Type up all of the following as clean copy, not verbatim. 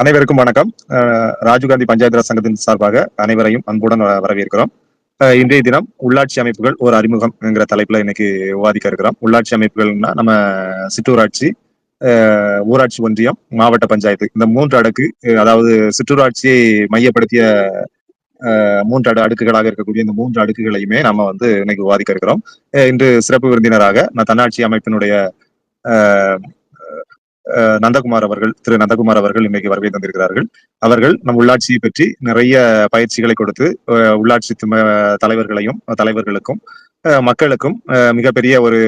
அனைவருக்கும் வணக்கம். ராஜீவ்காந்தி பஞ்சாயத்து ராஜ் சங்கத்தின் சார்பாக அனைவரையும் அன்புடன் வரவேற்கிறோம். இன்றைய தினம் உள்ளாட்சி அமைப்புகள் ஒரு அறிமுகம் என்கிற தலைப்புல இன்னைக்கு விவாதிக்க இருக்கிறோம். உள்ளாட்சி அமைப்புகள்னா நம்ம சிற்றூராட்சி, ஊராட்சி ஒன்றியம், மாவட்ட பஞ்சாயத்து இந்த 3 அடுக்கு, அதாவது சிற்றூராட்சியை மையப்படுத்திய 3 அடுக்குகளாக இருக்கக்கூடிய இந்த 3 அடுக்குகளையுமே நம்ம இன்னைக்கு விவாதிக்க இருக்கிறோம். இன்று சிறப்பு விருந்தினராக தன்னாட்சி அமைப்பினுடைய திரு நந்தகுமார் அவர்கள் இன்னைக்கு வருகை தந்திருக்கிறார்கள். அவர்கள் நம் உள்ளாட்சியை பற்றி நிறைய பயிற்சிகளை கொடுத்து உள்ளாட்சி தலைவர்களுக்கும் மக்களுக்கும் மிகப்பெரிய ஒரு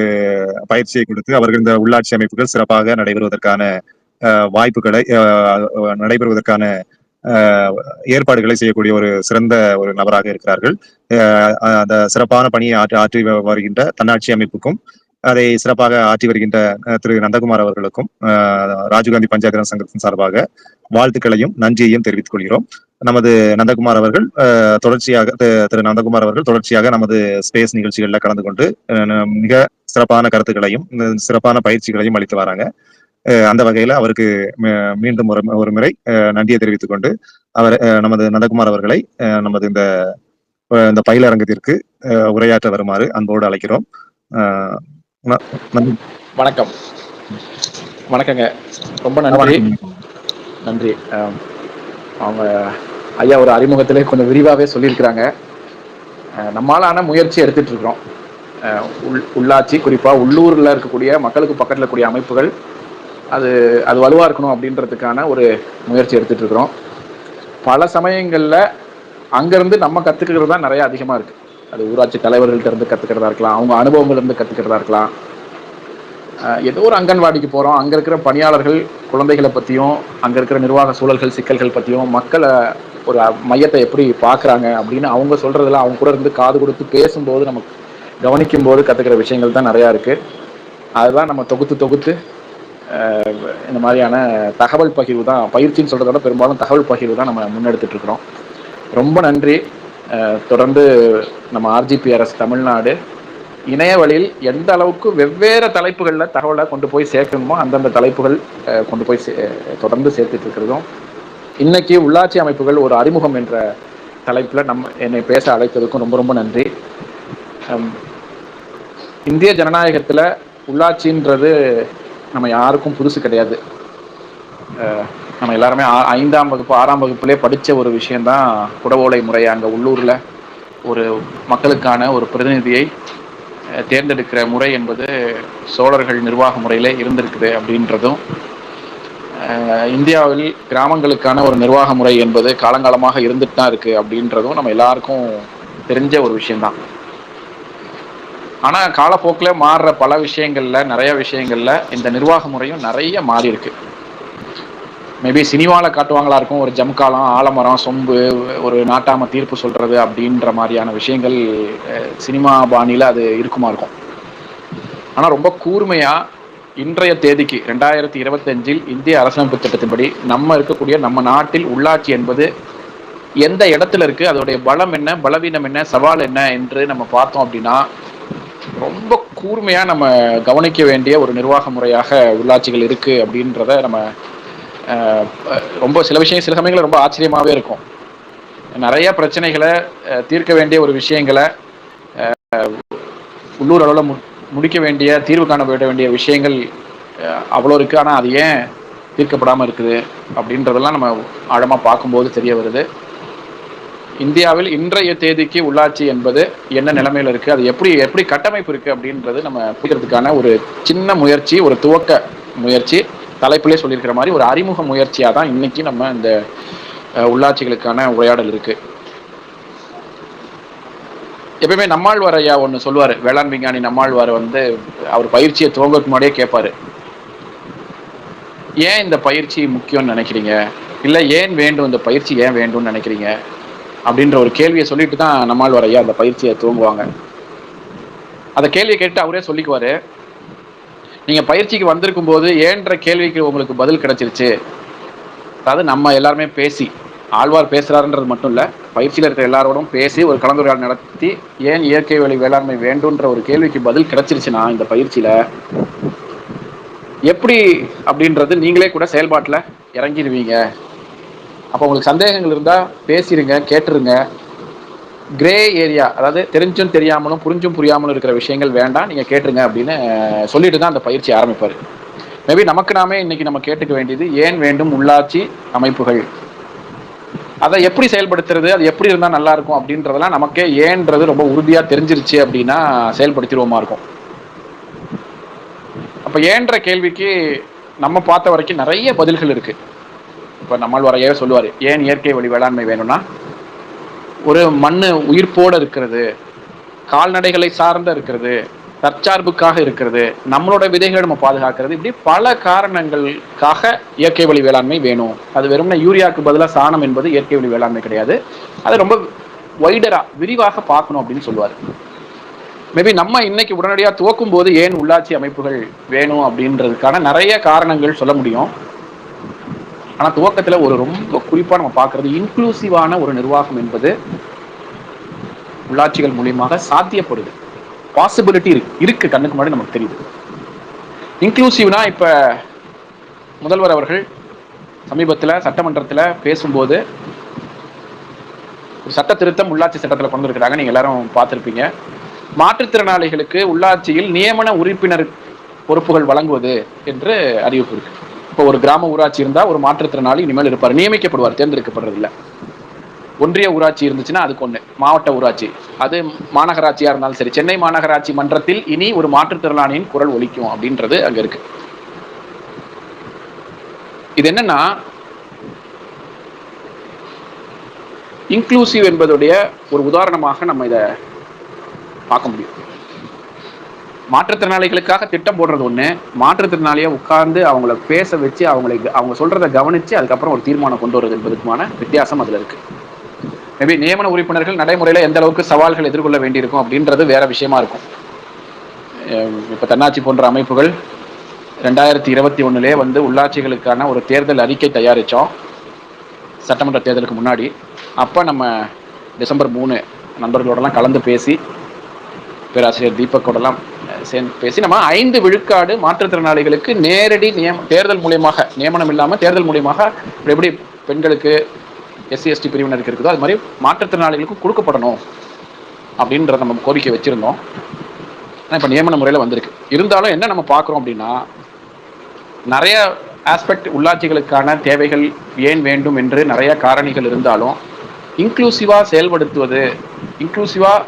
பயிற்சியை கொடுத்து அவர்கள் இந்த உள்ளாட்சி அமைப்புகள் சிறப்பாக நடைபெறுவதற்கான வாய்ப்புகளை நடைபெறுவதற்கான ஏற்பாடுகளை செய்யக்கூடிய ஒரு சிறந்த ஒரு நபராக இருக்கிறார்கள். அந்த சிறப்பான பணியை ஆற்றி வருகின்ற தன்னாட்சி அமைப்புக்கும் அதை சிறப்பாக ஆற்றி வருகின்ற திரு நந்தகுமார் அவர்களுக்கும் ராஜீவ்காந்தி பஞ்சாயத்து ராஜ் சங்கத்தின் சார்பாக வாழ்த்துக்களையும் நன்றியையும் தெரிவித்துக் கொள்கிறோம். நமது நந்தகுமார் அவர்கள் திரு நந்தகுமார் அவர்கள் தொடர்ச்சியாக நமது ஸ்பேஸ் நிகழ்ச்சிகள்ல கலந்து கொண்டு மிக சிறப்பான கருத்துக்களையும் சிறப்பான பயிற்சிகளையும் அளித்து வராங்க. அந்த வகையில அவருக்கு மீண்டும் ஒரு முறை நன்றியை தெரிவித்துக் கொண்டு நமது நந்தகுமார் அவர்களை நமது இந்த பயிலரங்கத்திற்கு உரையாற்ற வருமாறு அன்போடு அழைக்கிறோம். வணக்கம். வணக்கங்க. ரொம்ப நன்றி. நன்றி. அவங்க ஐயா ஒரு அறிமுகத்திலே கொஞ்சம் விரிவாகவே சொல்லியிருக்கிறாங்க. நம்மளான முயற்சி எடுத்துட்டு இருக்கிறோம். உள்ளாட்சி, குறிப்பாக உள்ளூரில் இருக்கக்கூடிய மக்களுக்கு பக்கத்தில் இருக்கக்கூடிய அமைப்புகள் அது வலுவாக இருக்கணும் அப்படின்றதுக்கான ஒரு முயற்சி எடுத்துட்டு இருக்கிறோம். பல சமயங்களில் அங்கேருந்து நம்ம கற்றுக்கிறது தான் நிறைய அதிகமாக இருக்குது. அது ஊராட்சி தலைவர்கள்ட்ட இருந்து கற்றுக்கிறதா இருக்கலாம், அவங்க அனுபவங்கள்லேருந்து கற்றுக்கிறதா இருக்கலாம். ஏதோ ஒரு அங்கன்வாடிக்கு போகிறோம், அங்கே இருக்கிற பணியாளர்கள் குழந்தைகளை பற்றியும் அங்கே இருக்கிற நிர்வாக சூழல்கள் சிக்கல்கள் பற்றியும் மக்களை ஒரு மையத்தை எப்படி பார்க்குறாங்க அப்படின்னு அவங்க சொல்கிறதுல அவங்க கூட இருந்து காது கொடுத்து பேசும்போது நமக்கு கவனிக்கும் போது கற்றுக்கிற விஷயங்கள் தான் நிறையா இருக்குது. அதுதான் நம்ம தொகுத்து இந்த மாதிரியான தகவல் பகிர்வு தான், பயிற்சின்னு சொல்கிறத விட பெரும்பாலும் தகவல் பகிர்வு தான் நம்ம முன்னெடுத்துட்டு இருக்கிறோம். ரொம்ப நன்றி. தொடர்ந்து நம்ம RGPRS தமிழ்நாடு இணைய வழியில் எந்த அளவுக்கு வெவ்வேறு தலைப்புகளில் தகவலை கொண்டு போய் சேர்க்கணுமோ அந்தந்த தலைப்புகள் கொண்டு போய் தொடர்ந்து சேர்த்துட்டு இருக்கிறதும், இன்னைக்கு உள்ளாட்சி அமைப்புகள் ஒரு அறிமுகம் என்ற தலைப்பில் என்னை பேச அழைத்ததுக்கும் ரொம்ப ரொம்ப நன்றி. இந்திய ஜனநாயகத்தில் உள்ளாட்சின்றது நம்ம யாருக்கும் புதுசு கிடையாது. நம்ம எல்லாருமே 5ஆம் வகுப்பு 6ஆம் வகுப்புலேயே படித்த ஒரு விஷயந்தான் குடவோலை முறை. அங்கே உள்ளூரில் ஒரு மக்களுக்கான ஒரு பிரதிநிதியை தேர்ந்தெடுக்கிற முறை என்பது சோழர்கள் நிர்வாக முறையில் இருந்திருக்குது அப்படின்றதும், இந்தியாவில் கிராமங்களுக்கான ஒரு நிர்வாக முறை என்பது காலங்காலமாக இருந்துட்டு தான் இருக்குது அப்படின்றதும் நம்ம எல்லாருக்கும் தெரிஞ்ச ஒரு விஷயந்தான். ஆனால் காலப்போக்கில் மாறுற பல விஷயங்களில் நிறைய விஷயங்களில் இந்த நிர்வாக முறையும் நிறைய மாறி இருக்கு. மேபி சினிமாவில் காட்டுவாங்களா இருக்கும், ஒரு ஜம்காலம், ஆலமரம், சொம்பு, ஒரு நாட்டாம தீர்ப்பு சொல்கிறது அப்படின்ற மாதிரியான விஷயங்கள் சினிமா பாணியில் அது இருக்குமா இருக்கும். ஆனால் ரொம்ப கூர்மையாக இன்றைய தேதிக்கு 2025 இந்திய அரசமைப்பு சட்டத்தின்படி நம்ம இருக்கக்கூடிய நம்ம நாட்டில் உள்ளாட்சி என்பது எந்த இடத்துல இருக்குது, அதோடைய பலம் என்ன, பலவீனம் என்ன, சவால் என்ன என்று நம்ம பார்த்தோம் அப்படின்னா ரொம்ப கூர்மையாக நம்ம கவனிக்க வேண்டிய ஒரு நிர்வாக முறையாக உள்ளாட்சிகள் இருக்குது அப்படின்றத நம்ம ரொம்ப சில சமயங்களில் ரொம்ப ஆச்சரியமாகவே இருக்கும். நிறைய பிரச்சனைகளை தீர்க்க வேண்டிய ஒரு விஷயங்களை உள்ளூர் அளவில் முடிக்க வேண்டிய, தீர்வு காண வேண்டிய விஷயங்கள் அவ்வளோ இருக்குது. ஆனால் அது ஏன் தீர்க்கப்படாமல் இருக்குது அப்படின்றதெல்லாம் நம்ம ஆழமாக பார்க்கும்போது தெரிய வருது. இந்தியாவில் இன்றைய தேதிக்கு உள்ளாட்சி என்பது என்ன நிலைமையில் இருக்குது, அது எப்படி கட்டமைப்பு இருக்குது அப்படின்றது நம்ம புரிகிறதுக்கான ஒரு சின்ன முயற்சி, ஒரு துவக்க முயற்சி. தலைப்பிலே சொல்லியிருக்கிற மாதிரி ஒரு அறிமுக முயற்சியாக தான் இன்னைக்கு நம்ம இந்த உள்ளாட்சிகளுக்கான உரையாடல் இருக்குது. எப்பயுமே நம்மாழ்வார் ஐயா ஒன்று சொல்லுவார், வேளாண் விஞ்ஞானி நம்மாழ்வார் அவர் பயிற்சியை துவங்கக்கு முன்னாடியே கேட்பார், ஏன் இந்த பயிற்சி முக்கியம்னு நினைக்கிறீங்க, இல்லை ஏன் வேண்டும், இந்த பயிற்சி ஏன் வேண்டும்னு நினைக்கிறீங்க அப்படின்ற ஒரு கேள்வியை சொல்லிட்டு தான் நம்மாழ்வார் ஐயா அந்த பயிற்சியை துவங்குவாங்க. அந்த கேள்வியை கேட்டு அவரே சொல்லிக்குவார், நீங்கள் பயிற்சிக்கு வந்திருக்கும் போது ஏன்ற கேள்விக்கு உங்களுக்கு பதில் கிடைச்சிருச்சு. அதாவது நம்ம எல்லாருமே பேசி, ஆழ்வார் பேசுகிறாருன்றது மட்டும் இல்லை, பயிற்சியில் இருக்கிற எல்லாரோடும் பேசி ஒரு கலந்துரையாடல் நடத்தி ஏன் இயற்கை வழி வேளாண்மை வேண்டுன்ற ஒரு கேள்விக்கு பதில் கிடைச்சிருச்சுன்னா இந்த பயிற்சியில் எப்படி அப்படின்றது நீங்களே கூட செயல்பாட்டில் இறங்கிடுவீங்க அப்போ உங்களுக்கு சந்தேகங்கள் இருந்தால் பேசிடுங்க, கேட்டுருங்க. கிரே ஏரியா, அதாவது தெரிஞ்சும் தெரியாமலும் புரிஞ்சும் புரியாமலும் இருக்கிற விஷயங்கள் வேண்டாம், நீங்கள் கேட்டுருங்க அப்படின்னு சொல்லிட்டு தான் அந்த பயிற்சி ஆரம்பிப்பார். மேபி நமக்கு நாமே இன்னைக்கு நம்ம கேட்டுக்க வேண்டியது, ஏன் வேண்டும் உள்ளாட்சி அமைப்புகள், அதை எப்படி செயல்படுத்துறது, அது எப்படி இருந்தால் நல்லா இருக்கும் அப்படின்றதெல்லாம் நமக்கே ஏன்றது ரொம்ப உறுதியாக தெரிஞ்சிருச்சு அப்படின்னா செயல்படுத்திடுவோமா இருக்கும். அப்போ ஏன்ற கேள்விக்கு நம்ம பார்த்த வரைக்கும் நிறைய பதில்கள் இருக்கு. இப்போ நம்மாழ்வாரையே சொல்லுவார், ஏன் இயற்கை வழி வேளாண்மை வேணும்னா, ஒரு மண்ணு உயிர்ப்போடு இருக்கிறது, கால்நடைகளை சார்ந்த இருக்கிறது, தற்சார்புக்காக இருக்கிறது, நம்மளோட விதைகளை நம்ம பாதுகாக்கிறது, இப்படி பல காரணங்களுக்காக இயற்கை வழி வேளாண்மை வேணும். அது வெறும்னா யூரியாவுக்கு பதிலாக சாணம் என்பது இயற்கை வழி வேளாண்மை கிடையாது. அது ரொம்ப வைடரா விரிவாக பார்க்கணும் அப்படின்னு சொல்லுவார். மேபி நம்ம இன்னைக்கு உடனடியாக துவக்கும் போது ஏன் உள்ளாட்சி அமைப்புகள் வேணும் அப்படின்றதுக்கான நிறைய காரணங்கள் சொல்ல முடியும். ஆனால் துவக்கத்தில் ஒரு ரொம்ப குறிப்பாக நம்ம பார்க்கறது, இன்க்ளூசிவான ஒரு நிர்வாகம் என்பது உள்ளாட்சிகள் மூலியமாக சாத்தியப்படுது. பாசிபிலிட்டி இருக்கு, கண்ணுக்கு முன்னாடி நமக்கு தெரியுது. இன்க்ளூசிவ்னா, இப்ப முதல்வர் அவர்கள் சமீபத்தில் சட்டமன்றத்தில் பேசும்போது ஒரு சட்ட திருத்தம் உள்ளாட்சி சட்டத்தில் கொண்டு இருக்கிறாங்க, நீங்க எல்லாரும் பார்த்திருப்பீங்க. மாற்றுத்திறனாளிகளுக்கு உள்ளாட்சியில் நியமன உறுப்பினர் பொறுப்புகள் வழங்குவது என்று அறிவிப்பு இருக்கு. இப்போ ஒரு கிராம ஊராட்சி இருந்தால் ஒரு மாற்றுத்திறனாளி இனிமேல் இருப்பார், நியமிக்கப்படுவார், தேர்ந்தெடுக்கப்படுறதில்லை. ஒன்றிய ஊராட்சி இருந்துச்சுன்னா அதுக்கு ஒன்று, மாவட்ட ஊராட்சி, அது மாநகராட்சியா இருந்தாலும் சரி, சென்னை மாநகராட்சி மன்றத்தில் இனி ஒரு மாற்றுத்திறனாளியின் குரல் ஒலிக்கும் அப்படின்றது அங்க இருக்கு. இது என்னன்னா, இன்க்ளூசிவ் என்பதுடைய ஒரு உதாரணமாக நம்ம இதை பார்க்க முடியும். மாற்றுத்திறனாளிகளுக்காக திட்டம் போடுறது ஒண்ணு, மாற்றுத்திறனாளியை உட்கார்ந்து அவங்கள பேச வச்சு அவங்க சொல்றதை கவனிச்சு அதுக்கப்புறம் ஒரு தீர்மானம் கொண்டு வருவது என்பதுக்குமான வித்தியாசம் அதுல இருக்கு. மேபி நியமன உறுப்பினர்கள் நடைமுறையில் எந்த அளவுக்கு சவால்கள் எதிர்கொள்ள வேண்டியிருக்கும் அப்படின்றது வேற விஷயமா இருக்கும். இப்போ தன்னாட்சி போன்ற அமைப்புகள் 2021 வந்து உள்ளாட்சிகளுக்கான ஒரு தேர்தல் அறிக்கை தயாரித்தோம், சட்டமன்ற தேர்தலுக்கு முன்னாடி. அப்போ நம்ம டிசம்பர் 3 நண்பர்களோடலாம் கலந்து பேசி, பேராசிரியர் தீபக்கோடலாம் சேர்ந்து பேசி, நம்ம 5 விழுக்காடு மாற்றுத்திறனாளிகளுக்கு நேரடி தேர்தல் மூலியமாக, நியமனம் இல்லாமல் தேர்தல் மூலியமாக எப்படி பெண்களுக்கு SC/ST பிரிவினருக்கு இருக்குதோ அது மாதிரி மாற்றுத்திறனாளிகளுக்கும் கொடுக்கப்படணும் அப்படின்ற நம்ம கோரிக்கை வச்சிருந்தோம். ஆனால் இப்போ நியமன முறையில் வந்திருக்கு. இருந்தாலும் என்ன நம்ம பார்க்குறோம் அப்படின்னா, நிறைய ஆஸ்பெக்ட் உள்ளாட்சிகளுக்கான தேவைகள் ஏன் வேண்டும் என்று நிறைய காரணிகள் இருந்தாலும், இன்க்ளூசிவாக செயல்படுத்துவது, இன்க்ளூசிவாக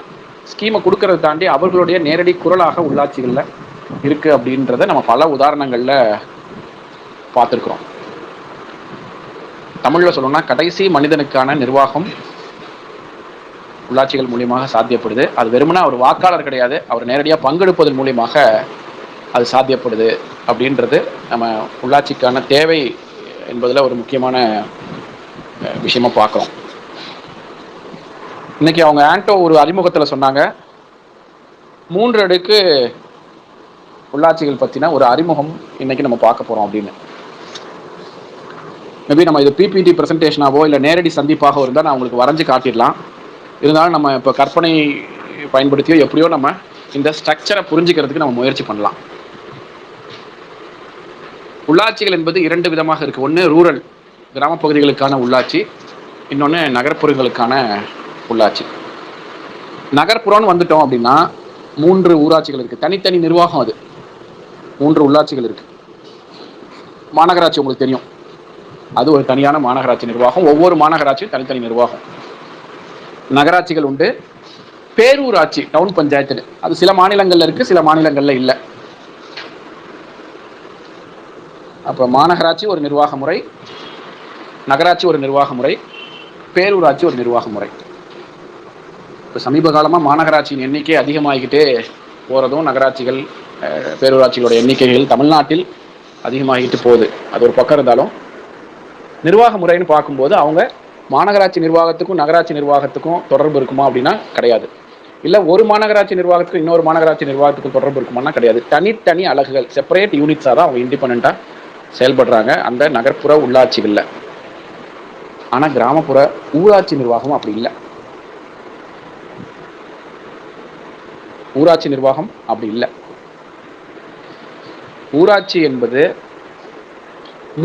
ஸ்கீமை கொடுக்கறதை தாண்டி அவர்களுடைய நேரடி குரலாக உள்ளாட்சிகளில் இருக்கு அப்படின்றத நம்ம பல உதாரணங்களில் பார்த்துருக்குறோம். தமிழில் சொல்லணும்னா, கடைசி மனிதனுக்கான நிர்வாகம் உள்ளாட்சிகள் மூலியமாக சாத்தியப்படுது. அது வெறுமனா அவர் வாக்காளர் கிடையாது, அவர் நேரடியாக பங்கெடுப்பதன் மூலியமாக அது சாத்தியப்படுது அப்படின்றது நம்ம உள்ளாட்சிக்கான தேவை என்பதில் ஒரு முக்கியமான விஷயமா பார்க்குறோம். இன்னைக்கு அவங்க ஆண்டோ ஒரு அறிமுகத்தில் சொன்னாங்க, 3 அடுக்கு உள்ளாட்சிகள் பற்றின ஒரு அறிமுகம் இன்னைக்கு நம்ம பார்க்க போகிறோம் அப்படின்னு. மேபி நம்ம இது PPT ப்ரெசன்டேஷனாவோ இல்லை நேரடி சந்திப்பாக இருந்தால் நான் உங்களுக்கு வரைஞ்சு காட்டிடலாம். இருந்தாலும் நம்ம இப்போ கற்பனை பயன்படுத்தியோ எப்படியோ நம்ம இந்த ஸ்ட்ரக்சரை புரிஞ்சுக்கிறதுக்கு நம்ம முயற்சி பண்ணலாம். உள்ளாட்சிகள் என்பது 2 விதமாக இருக்கு. ஒன்று ரூரல், கிராமப்பகுதிகளுக்கான உள்ளாட்சி, இன்னொன்று நகர்ப்புறங்களுக்கான உள்ளாட்சி. நகர்ப்புறம்னு வந்துட்டோம் அப்படின்னா 3 ஊராட்சிகள் இருக்கு, தனித்தனி நிர்வாகம். அது 3 உள்ளாட்சிகள் இருக்கு. மாநகராட்சி உங்களுக்கு தெரியும், அது ஒரு தனியான மாநகராட்சி நிர்வாகம், ஒவ்வொரு மாநகராட்சியும் தனித்தனி நிர்வாகம். நகராட்சிகள் உண்டு, பேரூராட்சி, டவுன் பஞ்சாயத்து, அது சில மாநிலங்கள்ல இருக்கு, சில மாநிலங்கள்ல இல்லை. அப்போ மாநகராட்சி ஒரு நிர்வாக முறை, நகராட்சி ஒரு நிர்வாக முறை, பேரூராட்சி ஒரு நிர்வாக முறை. இப்போ சமீப காலமாக மாநகராட்சியின் எண்ணிக்கை அதிகமாகிக்கிட்டே போகிறதும், நகராட்சிகள் பேரூராட்சிகளோட எண்ணிக்கைகள் தமிழ்நாட்டில் அதிகமாகிட்டு போகுது. அது ஒரு பக்கம் இருந்தாலும், நிர்வாக முறைன்னு பார்க்கும்போது அவங்க மாநகராட்சி நிர்வாகத்துக்கும் நகராட்சி நிர்வாகத்துக்கும் தொடர்பு இருக்குமா அப்படின்னா கிடையாது. இல்லை ஒரு மாநகராட்சி நிர்வாகத்துக்கும் இன்னொரு மாநகராட்சி நிர்வாகத்துக்கும் தொடர்பு இருக்குமானா கிடையாது. தனித்தனி அலகுகள், செப்பரேட் யூனிட்ஸாக தான் அவங்க இண்டிபெண்ட்டாக செயல்படுறாங்க அந்த நகர்ப்புற உள்ளாட்சிகளில். ஆனால் கிராமப்புற ஊராட்சி நிர்வாகம் அப்படி இல்லை. ஊராட்சி நிர்வாகம் அப்படி இல்லை. ஊராட்சி என்பது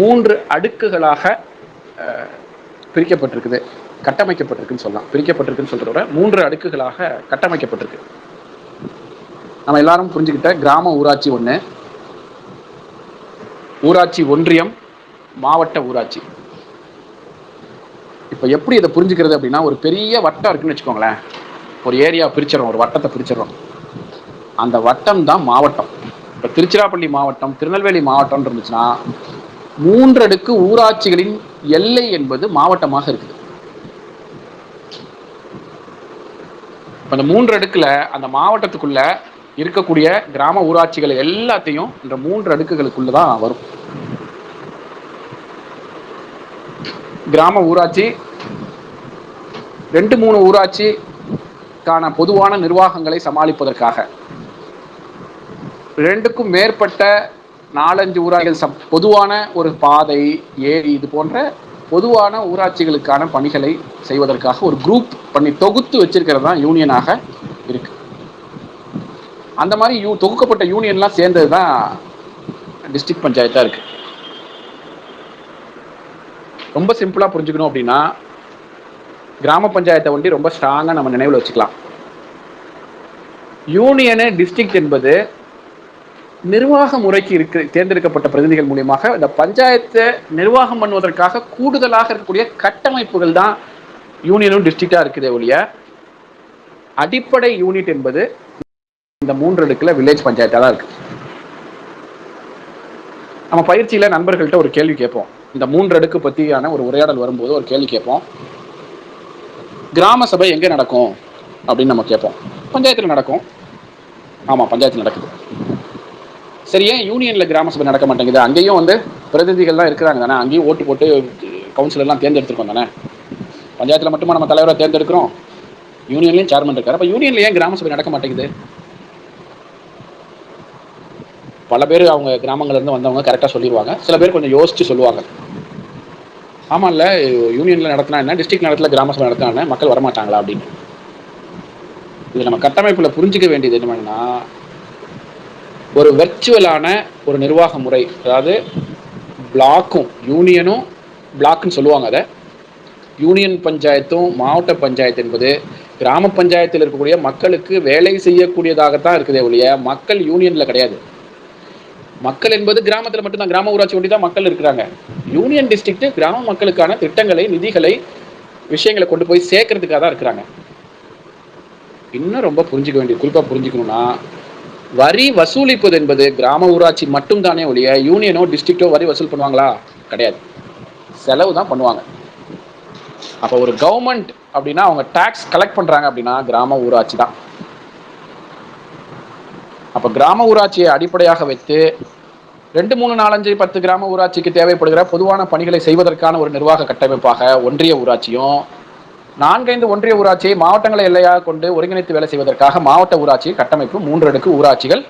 3 அடுக்குகளாக பிரிக்கப்பட்டிருக்குது, கட்டமைக்கப்பட்டிருக்குன்னு சொல்லலாம். பிரிக்கப்பட்டிருக்குன்னு சொல்றத விட 3 அடுக்குகளாக கட்டமைக்கப்பட்டிருக்கு. நம்ம எல்லாரும் புரிஞ்சுக்கிட்ட கிராம ஊராட்சி ஒன்று, ஊராட்சி ஒன்றியம், மாவட்ட ஊராட்சி. இப்போ எப்படி இதை புரிஞ்சுக்கிறது அப்படின்னா, ஒரு பெரிய வட்டம் இருக்குன்னு வச்சுக்கோங்களேன். ஒரு ஏரியா பிரிச்சிடறோம், ஒரு வட்டத்தை பிரிச்சிடறோம். அந்த வட்டம் தான் மாவட்டம். இப்போ திருச்சிராப்பள்ளி மாவட்டம், திருநெல்வேலி மாவட்டம் இருந்துச்சுன்னா 3 அடுக்கு ஊராட்சிகளின் எல்லை என்பது மாவட்டமாக இருக்குது. அந்த 3 அடுக்குல அந்த மாவட்டத்துக்குள்ள இருக்கக்கூடிய கிராம ஊராட்சிகள் எல்லாத்தையும் இந்த 3 அடுக்குகளுக்குள்ள தான் வரும். கிராம ஊராட்சி 2-3 ஊராட்சிக்கான பொதுவான நிர்வாகங்களை சமாளிப்பதற்காக, 2க்கும் மேற்பட்ட 4-5 ஊராட்சிகள் பொதுவான ஒரு பாதை, ஏரி, இது போன்ற பொதுவான ஊராட்சிகளுக்கான பணிகளை செய்வதற்காக ஒரு குரூப் பண்ணி தொகுத்து வச்சிருக்கிறது தான் யூனியனாக இருக்கு. அந்த மாதிரி தொகுக்கப்பட்ட யூனியன்லாம் சேர்ந்தது தான் டிஸ்ட்ரிக்ட் பஞ்சாயத்தா இருக்கு. ரொம்ப சிம்பிளா புரிஞ்சுக்கணும் அப்படின்னா, கிராம பஞ்சாயத்தை ஒண்டி ரொம்ப ஸ்ட்ராங்கா நம்ம நினைவில் வச்சுக்கலாம். யூனியனு டிஸ்ட்ரிக்ட் என்பது நிர்வாக முறைக்கு தேர்ந்தெடுக்கப்பட்ட பிரதிநிதிகள் மூலியமாக இந்த பஞ்சாயத்தை நிர்வாகம் பண்ணுவதற்காக கூடுதலாக இருக்கக்கூடிய கட்டமைப்புகள் தான் யூனியனும் டிஸ்ட்ரிக்டா இருக்குதே ஒழிய, அடிப்படை யூனிட் என்பது இந்த 3 அடுக்குல வில்லேஜ் பஞ்சாயத்தா தான் இருக்கு. நம்ம பயிற்சியில நண்பர்கள்ட்ட ஒரு கேள்வி கேட்போம். இந்த 3 அடுக்கு பத்தியான ஒரு உரையாடல் வரும்போது ஒரு கேள்வி கேட்போம். கிராம சபை எங்க நடக்கும் அப்படின்னு நம்ம கேட்போம். பஞ்சாயத்துல நடக்கும். ஆமா, பஞ்சாயத்துல நடக்குது. சரி, ஏன் யூனியன்ல கிராம சபை நடக்க மாட்டேங்குது? அங்கேயும் வந்து பிரதிநிதிகள் தான் இருக்கிறாங்க தானே, அங்கேயும் ஓட்டு போட்டு கவுன்சிலர்லாம் தேர்ந்தெடுத்துருக்கோம் தானே. பஞ்சாயத்துல மட்டுமா நம்ம தலைவரை தேர்ந்தெடுக்கிறோம், யூனியன்லயும் சேர்மன் இருக்காரு. அப்ப யூனியன்ல ஏன் கிராம சபை நடக்க மாட்டேங்குது? பல பேர் அவங்க கிராமங்கள்ல இருந்து வந்தவங்க கரெக்டா சொல்லிடுவாங்க. சில பேர் கொஞ்சம் யோசிச்சு சொல்லுவாங்க. ஆமா, இல்ல யூனியன்ல நடத்தினா என்ன, டிஸ்ட்ரிக்ட் நடத்தல கிராம சபை நடத்தினா என்ன, மக்கள் வரமாட்டாங்களா அப்படின்னு. இது நம்ம கட்டமைப்புல புரிஞ்சுக்க வேண்டியது என்னன்னா, ஒரு வெர்ச்சுவலான ஒரு நிர்வாக முறை, அதாவது பிளாக்கும் யூனியனும் பிளாக்னு சொல்லுவாங்க. அதை யூனியன் பஞ்சாயத்தும் மாவட்ட பஞ்சாயத்து என்பது கிராம பஞ்சாயத்தில் இருக்கக்கூடிய மக்களுக்கு வேலை செய்யக்கூடியதாகத்தான் இருக்குதே ஒழிய மக்கள் யூனியன்ல கிடையாது. மக்கள் என்பது கிராமத்தில் மட்டும்தான், கிராம ஊராட்சி ஒட்டி தான் மக்கள் இருக்கிறாங்க. யூனியன் டிஸ்ட்ரிக்ட் கிராம மக்களுக்கான திட்டங்களை, நிதிகளை, விஷயங்களை கொண்டு போய் சேர்க்கறதுக்காக தான் இருக்கிறாங்க. இன்னும் ரொம்ப புரிஞ்சுக்க வேண்டியது, குறிப்பா புரிஞ்சுக்கணும்னா, வரி வசூலிப்பது என்பது கிராம ஊராட்சி மட்டும் தானே ஒழிய யூனியனோ டிஸ்ட்ரிக்டோ வரி வசூல் பண்ணுவாங்களா? கிடையாது. செலவு தான் பண்ணுவாங்க. அப்போ ஒரு கவர்மெண்ட் அப்படின்னா அவங்க டாக்ஸ் கலெக்ட் பண்றாங்க அப்படின்னா கிராம ஊராட்சி தான். அப்ப கிராம ஊராட்சியை அடிப்படையாக வைத்து 2, 3, 4, 5, 10 கிராம ஊராட்சிக்கு தேவைப்படுகிற பொதுவான பணிகளை செய்வதற்கான ஒரு நிர்வாக கட்டமைப்பாக ஒன்றிய ஊராட்சியும், 4, 5 ஒன்றிய ஊராட்சியை மாவட்டங்களை எல்லையாக கொண்டு ஒருங்கிணைத்து வேலை செய்வதற்காக மாவட்ட ஊராட்சி கட்டமைப்பு 3 அடுக்கு ஊராட்சிகள்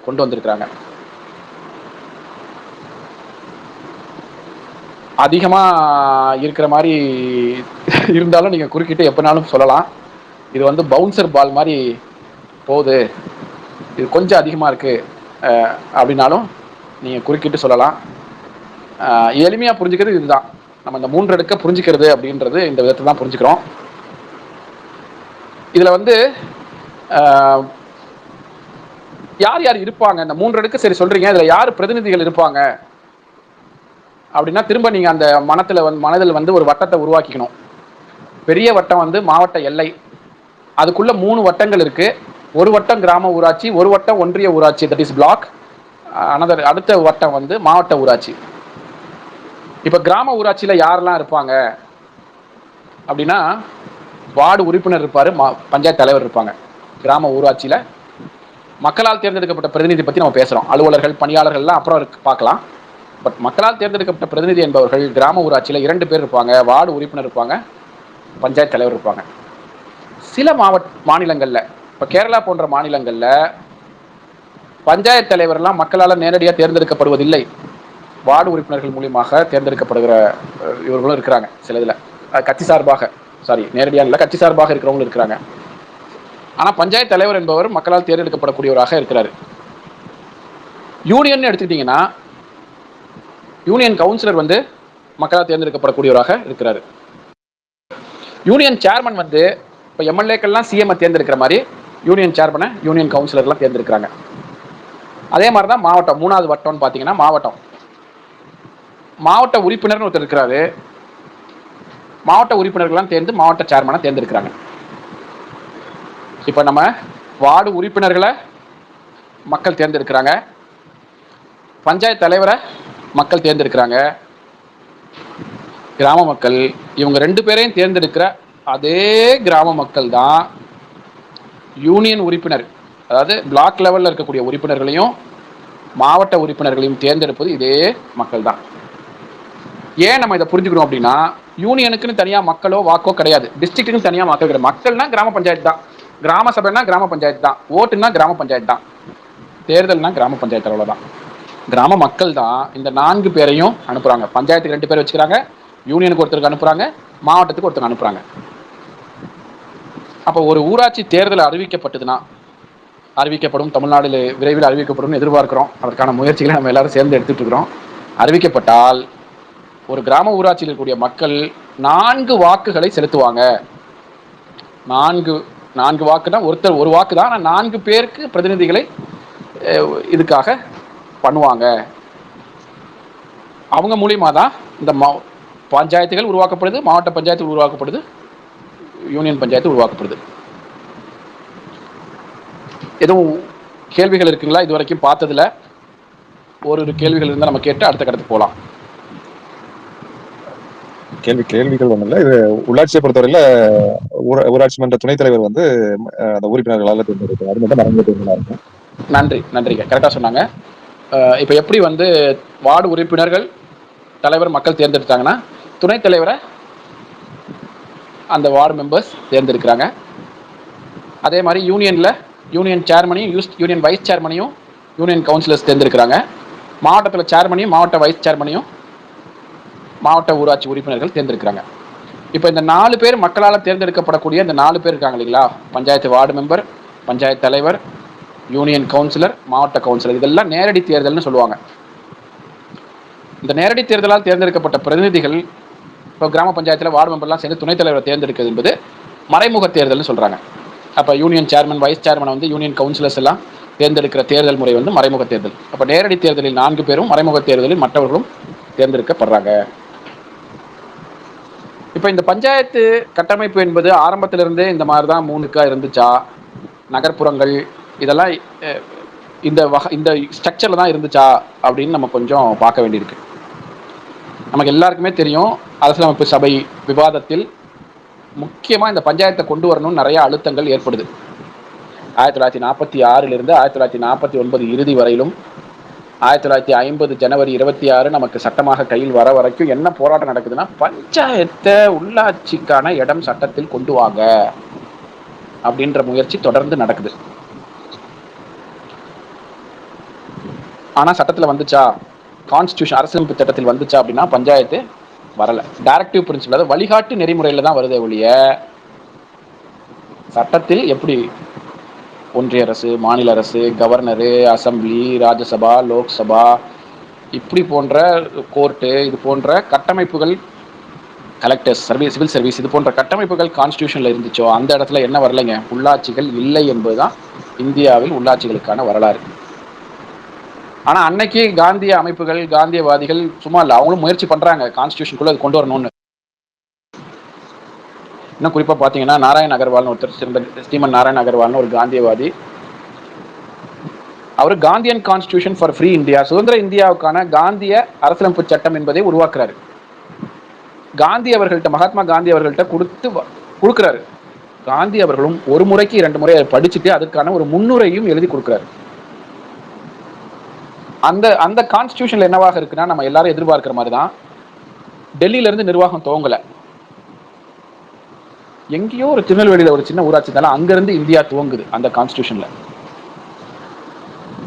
கொண்டு வந்திருக்கிறாங்க. அதிகமா இருக்கிற மாதிரி இருந்தாலும் நீங்க குறுக்கிட்டு எப்பனாலும் சொல்லலாம். இது வந்து பவுன்சர் பால் மாதிரி போகுது, இது கொஞ்சம் அதிகமா இருக்கு அப்படின்னாலும் நீங்க குறுக்கிட்டு சொல்லலாம். எளிமையா புரிஞ்சுக்கிறது இதுதான். நம்ம இந்த 3 அடுக்க புரிஞ்சுக்கிறது அப்படின்றது இந்த விதத்தை தான் புரிஞ்சுக்கிறோம். இதுல வந்து யார் யார் இருப்பாங்க இந்த 3 அடுக்கு? சரி சொல்றீங்க, இதுல யார் பிரதிநிதிகள் இருப்பாங்க அப்படின்னா, திரும்ப நீங்க அந்த மனதில் வந்து ஒரு வட்டத்தை உருவாக்கிக்கணும். பெரிய வட்டம் வந்து மாவட்ட எல்லை, அதுக்குள்ள 3 வட்டங்கள் இருக்கு. ஒரு வட்டம் கிராம ஊராட்சி, ஒரு வட்டம் ஒன்றிய ஊராட்சி, தட் இஸ் பிளாக். அடுத்த வட்டம் வந்து மாவட்ட ஊராட்சி. இப்ப கிராம ஊராட்சியில யாரெல்லாம் இருப்பாங்க அப்படின்னா, வார்டு உறுப்பினர் இருப்பாரு, பஞ்சாயத்து தலைவர் இருப்பாங்க. கிராம ஊராட்சியில மக்களால் தேர்ந்தெடுக்கப்பட்ட பிரதிநிதி பத்தி நம்ம பேசுறோம். அலுவலர்கள், பணியாளர்கள்லாம் அப்புறம் பார்க்கலாம். பட் மக்களால் தேர்ந்தெடுக்கப்பட்ட பிரதிநிதி என்பவர்கள் கிராம ஊராட்சியில 2 பேர் இருப்பாங்க. வார்டு உறுப்பினர் இருப்பாங்க, பஞ்சாயத்து தலைவர் இருப்பாங்க. சில மாநிலங்கள்ல, இப்ப கேரளா போன்ற மாநிலங்கள்ல பஞ்சாயத்து தலைவர்லாம் மக்களால் நேரடியாக தேர்ந்தெடுக்கப்படுவதில்லை. வார்டு உறுப்பினர்கள் மூலியமாக தேர்ந்தெடுக்கப்படுகிற இவர்களும் இருக்கிறாங்க. சில இதுல கட்சி சார்பாக, நேரடியாக இல்லை, கட்சி சார்பாக இருக்கிறவங்களும் இருக்கிறாங்க. ஆனா பஞ்சாயத்து தலைவர் என்பவர் மக்களால் தேர்ந்தெடுக்கப்படக்கூடியவராக இருக்கிறாரு. யூனியன் எடுத்துக்கிட்டீங்கன்னா, யூனியன் கவுன்சிலர் வந்து மக்களால் தேர்ந்தெடுக்கப்படக்கூடியவராக இருக்கிறாரு. யூனியன் சேர்மன் வந்து இப்போ எம்எல்ஏக்கள்லாம் சிஎம் தேர்ந்தெடுக்கிற மாதிரி யூனியன் சேர்மனை யூனியன் கவுன்சிலர்லாம் தேர்ந்தெடுக்கிறாங்க. அதே மாதிரி தான் மாவட்டம், 3வது வட்டம்னு பார்த்தீங்கன்னா மாவட்ட உறுப்பினர்னு ஒருத்தர் இருக்கிறாரு. மாவட்ட உறுப்பினர்கள்லாம் தேர்ந்து மாவட்ட சேர்மனை தேர்ந்தெடுக்கிறாங்க. இப்போ நம்ம வார்டு உறுப்பினர்களை மக்கள் தேர்ந்தெடுக்கிறாங்க, பஞ்சாயத்து தலைவரை மக்கள் தேர்ந்தெடுக்கிறாங்க, கிராம மக்கள். இவங்க 2 பேரையும் தேர்ந்தெடுக்கிற அதே கிராம மக்கள் தான் யூனியன் உறுப்பினர், அதாவது பிளாக் லெவலில் இருக்கக்கூடிய உறுப்பினர்களையும் மாவட்ட உறுப்பினர்களையும் தேர்ந்தெடுப்பது இதே மக்கள் தான். ஏன் நம்ம இதை புரிஞ்சுக்கணும் அப்படின்னா, யூனியனுக்குன்னு தனியாக மக்களோ வாக்கோ கிடையாது, டிஸ்ட்ரிக்ட்டுக்குன்னு தனியாக மக்கள் கிடையாது. மக்கள்னா கிராம பஞ்சாயத்து தான், கிராம சபைனா கிராம பஞ்சாயத்து தான், ஓட்டுனா கிராம பஞ்சாயத்து தான், தேர்தல்னா கிராம பஞ்சாயத்து அவ்வளோதான். கிராம மக்கள் தான் இந்த 4 பேரையும் அனுப்புகிறாங்க. பஞ்சாயத்துக்கு 2 பேர் வச்சுக்கிறாங்க, யூனியனுக்கு ஒருத்தருக்கு அனுப்புகிறாங்க, மாவட்டத்துக்கு ஒருத்தருக்கு அனுப்புகிறாங்க. அப்போ ஒரு ஊராட்சி தேர்தல் அறிவிக்கப்படும், தமிழ்நாடு விரைவில் அறிவிக்கப்படும் எதிர்பார்க்கிறோம். அதற்கான முயற்சிகளை நம்ம எல்லாரும் சேர்ந்து எடுத்துட்டு இருக்கிறோம். அறிவிக்கப்பட்டால் ஒரு கிராம ஊராட்சியில் இருக்கக்கூடிய மக்கள் 4 வாக்குகளை செலுத்துவாங்க. 4 வாக்குனா ஒருத்தர் ஒரு வாக்கு தான், ஆனால் 4 பேருக்கு பிரதிநிதிகளை இதுக்காக பண்ணுவாங்க. அவங்க மூலியமா தான் இந்த பஞ்சாயத்துகள் உருவாக்கப்படுது, மாவட்ட பஞ்சாயத்து உருவாக்கப்படுது, யூனியன் பஞ்சாயத்து உருவாக்கப்படுது. எதுவும் கேள்விகள் இருக்குங்களா? இது வரைக்கும் பார்த்ததுல ஒரு கேள்விகள் இருந்தால் நம்ம கேட்டு அடுத்த கட்டத்துக்கு போகலாம். கேள்விகள் ஒன்றும் இல்லை. இது உள்ளாட்சியை பொறுத்தவரையில ஊராட்சி மன்ற துணைத் தலைவர் வந்து அந்த உறுப்பினர்களால் தேர்ந்தெடுக்கிறார். அது மட்டும் மறந்து இருக்கும். நன்றிங்க, கரெக்டாக சொன்னாங்க. இப்போ எப்படி வந்து வார்டு உறுப்பினர்கள் தலைவர் மக்கள் தேர்ந்தெடுத்தாங்கன்னா, துணைத் தலைவரை அந்த வார்டு மெம்பர்ஸ் தேர்ந்தெடுக்கிறாங்க. அதே மாதிரி யூனியன் சேர்மனையும் யூனியன் வைஸ் சேர்மனையும் யூனியன் கவுன்சிலர்ஸ் தேர்ந்தெடுக்கிறாங்க. மாவட்டத்தில் சேர்மனையும் மாவட்ட வைஸ் சேர்மனையும் மாவட்ட ஊராட்சி உறுப்பினர்கள் தேர்ந்தெடுக்கிறாங்க. இப்போ இந்த 4 பேர் மக்களால் தேர்ந்தெடுக்கப்படக்கூடிய இந்த 4 பேர் இருக்காங்க இல்லைங்களா, பஞ்சாயத்து வார்டு மெம்பர், பஞ்சாயத்து தலைவர், யூனியன் கவுன்சிலர், மாவட்ட கவுன்சிலர், இதெல்லாம் நேரடி தேர்தல்னு சொல்லுவாங்க. இந்த நேரடி தேர்தலால் தேர்ந்தெடுக்கப்பட்ட பிரதிநிதிகள் இப்போ கிராம பஞ்சாயத்தில் வார்டு மெம்பர்லாம் சேர்ந்து துணைத் தலைவரை தேர்ந்தெடுக்கிறது என்பது மறைமுக தேர்தல்னு சொல்கிறாங்க. அப்போ யூனியன் சேர்மன், வைஸ் சேர்மனை வந்து யூனியன் கவுன்சிலர்ஸ் எல்லாம் தேர்ந்தெடுக்கிற தேர்தல் முறை வந்து மறைமுக தேர்தல். அப்போ நேரடி தேர்தலில் 4 பேரும், மறைமுக தேர்தலில் மற்றவர்களும் தேர்ந்தெடுக்கப்படுறாங்க. இப்போ இந்த பஞ்சாயத்து கட்டமைப்பு என்பது ஆரம்பத்திலிருந்தே இந்த மாதிரி தான் 3க்கா இருந்துச்சா, நகர்ப்புறங்கள் இதெல்லாம் இந்த ஸ்ட்ரக்சரில் தான் இருந்துச்சா அப்படின்னு நம்ம கொஞ்சம் பார்க்க வேண்டியிருக்கு. நமக்கு எல்லாருக்குமே தெரியும், அரசியலமைப்பு சபை விவாதத்தில் முக்கியமாக இந்த பஞ்சாயத்தை கொண்டு வரணும்னு நிறைய அழுத்தங்கள் ஏற்படுது. 1946 1949 இறுதி வரையிலும் 1950 ஜனவரி 26 நமக்கு சட்டமாக கையில் வர வரைக்கும் என்ன போராட்டம் நடக்குதுன்னா, பஞ்சாயத்தை உள்ளாட்சிக்கான இடம் சட்டத்தில் கொண்டு வாங்க அப்படின்ற முயற்சி தொடர்ந்து நடக்குது. ஆனால் சட்டத்தில் வந்துச்சா, கான்ஸ்டியூஷன் அரசியலமைப்பு சட்டத்தில் வந்துச்சா அப்படின்னா பஞ்சாயத்து வரலை. டைரக்டிவ் பிரின்சிபல், அதாவது வழிகாட்டு நெறிமுறையில் தான் வருதே ஒழிய சட்டத்தில் எப்படி ஒன்றிய அரசு, மாநில அரசு, கவர்னரு, அசம்பிளி, ராஜ்யசபா, லோக்சபா இப்படி போன்ற கோர்ட்டு, இது போன்ற கட்டமைப்புகள், கலெக்டர்ஸ் சர்வீஸ், சிவில் சர்வீஸ், இது போன்ற கட்டமைப்புகள் கான்ஸ்டியூஷனில் இருந்துச்சோ அந்த இடத்துல என்ன வரலைங்க, உள்ளாட்சிகள் இல்லை என்பதுதான் இந்தியாவில் உள்ளாட்சிகளுக்கான வரலாறு. ஆனால் அன்னைக்கு காந்திய அமைப்புகள், காந்தியவாதிகள் சும்மா இல்லை, அவங்களும் முயற்சி பண்ணுறாங்க கான்ஸ்டியூஷனுக்குள்ளே அது கொண்டு வரணும்னு. இன்னும் குறிப்பாக பார்த்தீங்கன்னா நாராயண் அகர்வால்னு ஒருத்தர், ஸ்ரீமன் நாராயண் அகர்வால்னு ஒரு காந்தியவாதி, அவர் Gandhian constitution for free India, சுதந்திர இந்தியாவுக்கான காந்திய அரசியலமைப்பு சட்டம் என்பதை உருவாக்குறாரு. காந்தி அவர்கள்ட்ட, மகாத்மா காந்தி அவர்கள்ட்ட கொடுக்குறாரு. காந்தி அவர்களும் ஒரு முறைக்கு 2 முறை அதை படிச்சுட்டு அதற்கான ஒரு முன்னுரையும் எழுதி கொடுக்குறாரு. அந்த கான்ஸ்டியூஷன்ல என்னவாக இருக்குன்னா, நம்ம எல்லாரும் எதிர்பார்க்கிற மாதிரி தான், டெல்லியில இருந்து நிர்வாகம் துவங்கல, எங்கேயோ ஒரு திருநெல்வேலியில ஒரு சின்ன ஊராட்சி இருந்தாலும் அங்கிருந்து இந்தியா துவங்குது. அந்த கான்ஸ்டியூஷன்ல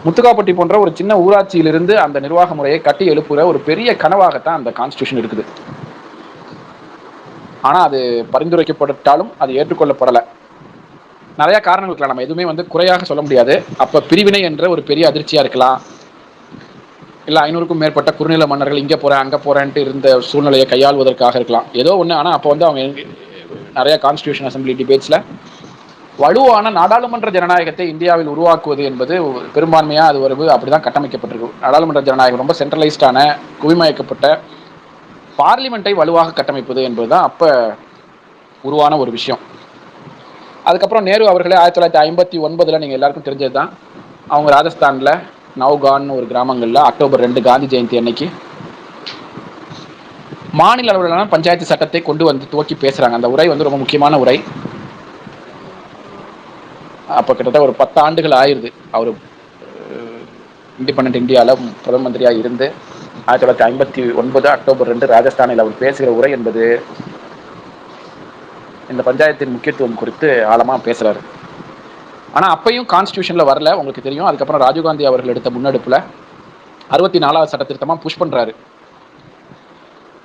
முத்துக்காப்பட்டி போன்ற ஒரு சின்ன ஊராட்சியிலிருந்து அந்த நிர்வாக முறையை கட்டி எழுப்புற ஒரு பெரிய கனவாகத்தான் அந்த கான்ஸ்டியூஷன் இருக்குது. ஆனா அது பரிந்துரைக்கப்பட்டாலும் அது ஏற்றுக்கொள்ளப்படலை. நிறைய காரணங்கள் இருக்கலாம், நம்ம எதுவுமே வந்து குறையாக சொல்ல முடியாது. அப்ப பிரிவினை என்ற ஒரு பெரிய அதிர்ச்சியா இருக்கலாம், இல்லை 500க்கும் மேற்பட்ட குறுநில மன்னர்கள் இங்கே போகிறேன் அங்கே போகிறேன்ட்டு இருந்த சூழ்நிலையை கையாள்வதற்காக இருக்கலாம், ஏதோ ஒன்று. ஆனால் அப்போ வந்து அவங்க நிறைய கான்ஸ்டியூஷன் அசம்பிளி டிபேட்ஸில் வலுவான நாடாளுமன்ற ஜனநாயகத்தை இந்தியாவில் உருவாக்குவது என்பது பெரும்பான்மையாக அது வருது அப்படிதான் கட்டமைக்கப்பட்டிருக்கு. நாடாளுமன்ற ஜனநாயகம் ரொம்ப சென்ட்ரலைஸ்டான குவிமயக்கப்பட்ட பார்லிமெண்ட்டை வலுவாக கட்டமைப்பது என்பதுதான் அப்போ உருவான ஒரு விஷயம். அதுக்கப்புறம் நேரு அவர்களே 1959 நீங்கள் எல்லாருக்கும் தெரிஞ்சது தான், அவங்க ராஜஸ்தானில் நவ்கான் ஒரு கிராமங்களில் அக்டோபர் 2 காந்தி ஜெயந்தி அன்னைக்கு மாநில அளவிலான பஞ்சாயத்து சட்டத்தை கொண்டு வந்து துவக்கி பேசுகிறாங்க. அந்த உரை வந்து ரொம்ப முக்கியமான உரை. அப்போ கிட்டத்தட்ட ஒரு 10 ஆண்டுகள் ஆயிடுது அவர் இண்டிபெண்ட் இந்தியாவில் பிரதம மந்திரியாக இருந்து. 1959 அக்டோபர் 2 ராஜஸ்தானில் அவர் பேசுகிற உரை என்பது இந்த பஞ்சாயத்தின் முக்கியத்துவம் குறித்து ஆழமாக பேசுகிறாரு. ஆனால் அப்பையும் கான்ஸ்டியூஷனில் வரல, உங்களுக்கு தெரியும். அதுக்கப்புறம் ராஜீவ்காந்தி அவர்கள் எடுத்த முன்னெடுப்பில் 64வது சட்ட திருத்தமாக புஷ் பண்ணுறாரு.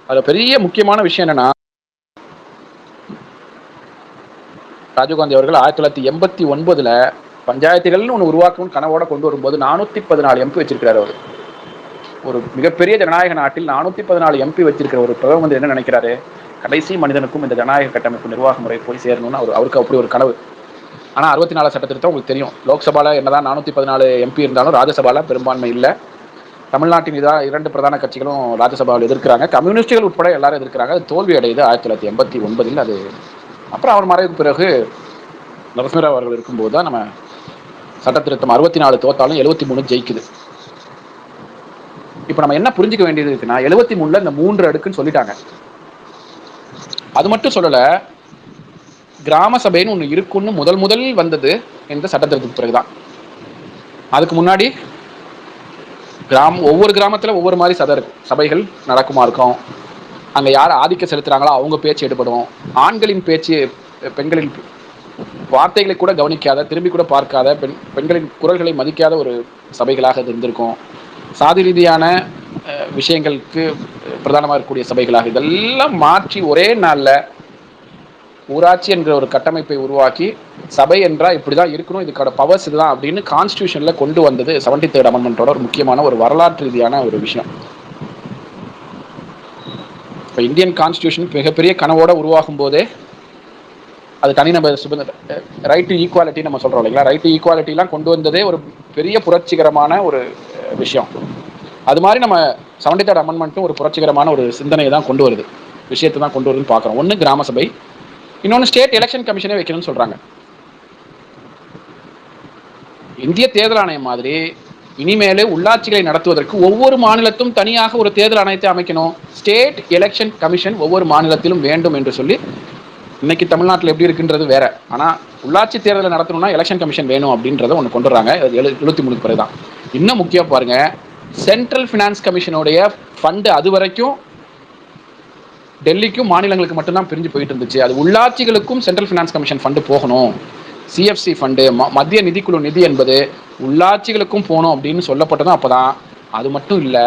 அதில் பெரிய முக்கியமான விஷயம் என்னென்னா, ராஜீவ்காந்தி அவர்கள் 1989 பஞ்சாயத்துகள்னு ஒன்று உருவாக்கணும்னு கனவோட கொண்டு வரும்போது 414 எம்பி வச்சிருக்கிறார். அவர் ஒரு மிகப்பெரிய ஜனநாயக நாட்டில் 414 எம்பி வச்சிருக்கிற ஒரு பிரதம மந்திரி என்ன நினைக்கிறாரு, கடைசி மனிதனுக்கும் இந்த ஜனநாயக கட்டமைப்பு நிர்வாக முறை போய் சேரணும்னு அவருக்கு அப்படி ஒரு கனவு. ஆனால் 64 சட்ட திருத்தம் உங்களுக்கு தெரியும். லோக்சபாவில் என்னதான் 414 எம்பி இருந்தாலும் ராஜ்யசபாவில் பெரும்பான்மை இல்லை. தமிழ்நாட்டின் 2 பிரதான கட்சிகளும் ராஜ்யசபாவில் எதிர்க்கிறாங்க, கம்யூனிஸ்டுகள் உட்பட எல்லாரும் எதிர்க்கிறாங்க. அது தோல்வி அடையுது 1989. அது அப்புறம் அவர் மறைவுக்கு பிறகு நரசிம்மராவ் அவர்கள் இருக்கும்போது தான் நம்ம சட்ட திருத்தம் 64 தோத்தாலும் 73 ஜெயிக்குது. இப்போ நம்ம என்ன புரிஞ்சுக்க வேண்டியது இருக்குன்னா, 73 இந்த 3 அடுக்குன்னு சொல்லிட்டாங்க. அது மட்டும் சொல்லலை, கிராம சபைன்னு ஒன்று இருக்குன்னு முதல் வந்தது இந்த சட்ட திருத்தத்துக்கு பிறகுதான். அதுக்கு முன்னாடி ஒவ்வொரு கிராமத்தில் ஒவ்வொரு மாதிரி சபைகள் நடக்குமா இருக்கும். அங்கே யார் ஆதிக்கம் செலுத்துகிறாங்களோ அவங்க பேச்சு எடுபடும். ஆண்களின் பேச்சு, பெண்களின் வார்த்தைகளை கூட கவனிக்காத, திரும்பி கூட பார்க்காத, பெண்களின் குரல்களை மதிக்காத ஒரு சபைகளாக இது இருந்திருக்கும். சாதி ரீதியான விஷயங்களுக்கு பிரதானமாக இருக்கக்கூடிய சபைகளாக இதெல்லாம் மாற்றி ஒரே நாளில் ஊராட்சி என்ற ஒரு கட்டமைப்பை உருவாக்கி சபை என்றால் இப்படி தான் இருக்கணும், இதுக்கான பவர்ஸ் இதுதான் அப்படின்னு கான்ஸ்டியூஷனில் கொண்டு வந்தது 73rd அமெண்ட்மெண்ட்டோட ஒரு முக்கியமான ஒரு வரலாற்று ரீதியான ஒரு விஷயம். இப்போ இந்தியன் கான்ஸ்டியூஷன் மிகப்பெரிய கனவோட உருவாகும் போதே அது தனிநபர் ரைட் டு ஈக்குவாலிட்டி நம்ம சொல்கிறோம் இல்லைங்களா, ரைட் டு ஈக்குவாலிட்டிலாம் கொண்டு வந்ததே ஒரு பெரிய புரட்சிகரமான ஒரு விஷயம். அது மாதிரி நம்ம 73rd அமெண்ட்மெண்ட்டும் ஒரு புரட்சிகரமான ஒரு சிந்தனையை தான் கொண்டு வருது, விஷயத்தை தான் கொண்டு வருதுன்னு பார்க்குறோம். ஒன்று கிராம சபை, இன்னொன்று ஸ்டேட் எலெக்ஷன் கமிஷனே வைக்கணும்னு சொல்கிறாங்க. இந்திய தேர்தல் ஆணையம் மாதிரி இனிமேல் உள்ளாட்சிகளை நடத்துவதற்கு ஒவ்வொரு மாநிலத்தும் தனியாக ஒரு தேர்தல் ஆணையத்தை அமைக்கணும், ஸ்டேட் எலெக்ஷன் கமிஷன் ஒவ்வொரு மாநிலத்திலும் வேண்டும் என்று சொல்லி. இன்னைக்கு தமிழ்நாட்டில் எப்படி இருக்குன்றது வேற, ஆனால் உள்ளாட்சி தேர்தலை நடத்தணும்னா எலெக்ஷன் கமிஷன் வேணும் அப்படின்றத ஒன்று கொண்டு வர்றாங்க 73 பிறகு தான். இன்னும் முக்கியம் பாருங்க, சென்ட்ரல் ஃபினான்ஸ் கமிஷனுடைய ஃபண்டு அது வரைக்கும் டெல்லிக்கும் மாநிலங்களுக்கு மட்டும்தான் பிரிஞ்சு போயிட்டு இருந்துச்சு. அது உள்ளாட்சிகளுக்கும் சென்ட்ரல் ஃபினான்ஸ் கமிஷன் ஃபண்டு போகணும், சிஎஃப்சி ஃபண்டு மத்திய நிதிக்குழு நிதி என்பது உள்ளாட்சிகளுக்கும் போகணும் அப்படின்னு சொல்லப்பட்டதும் அப்போ தான். அது மட்டும் இல்லை,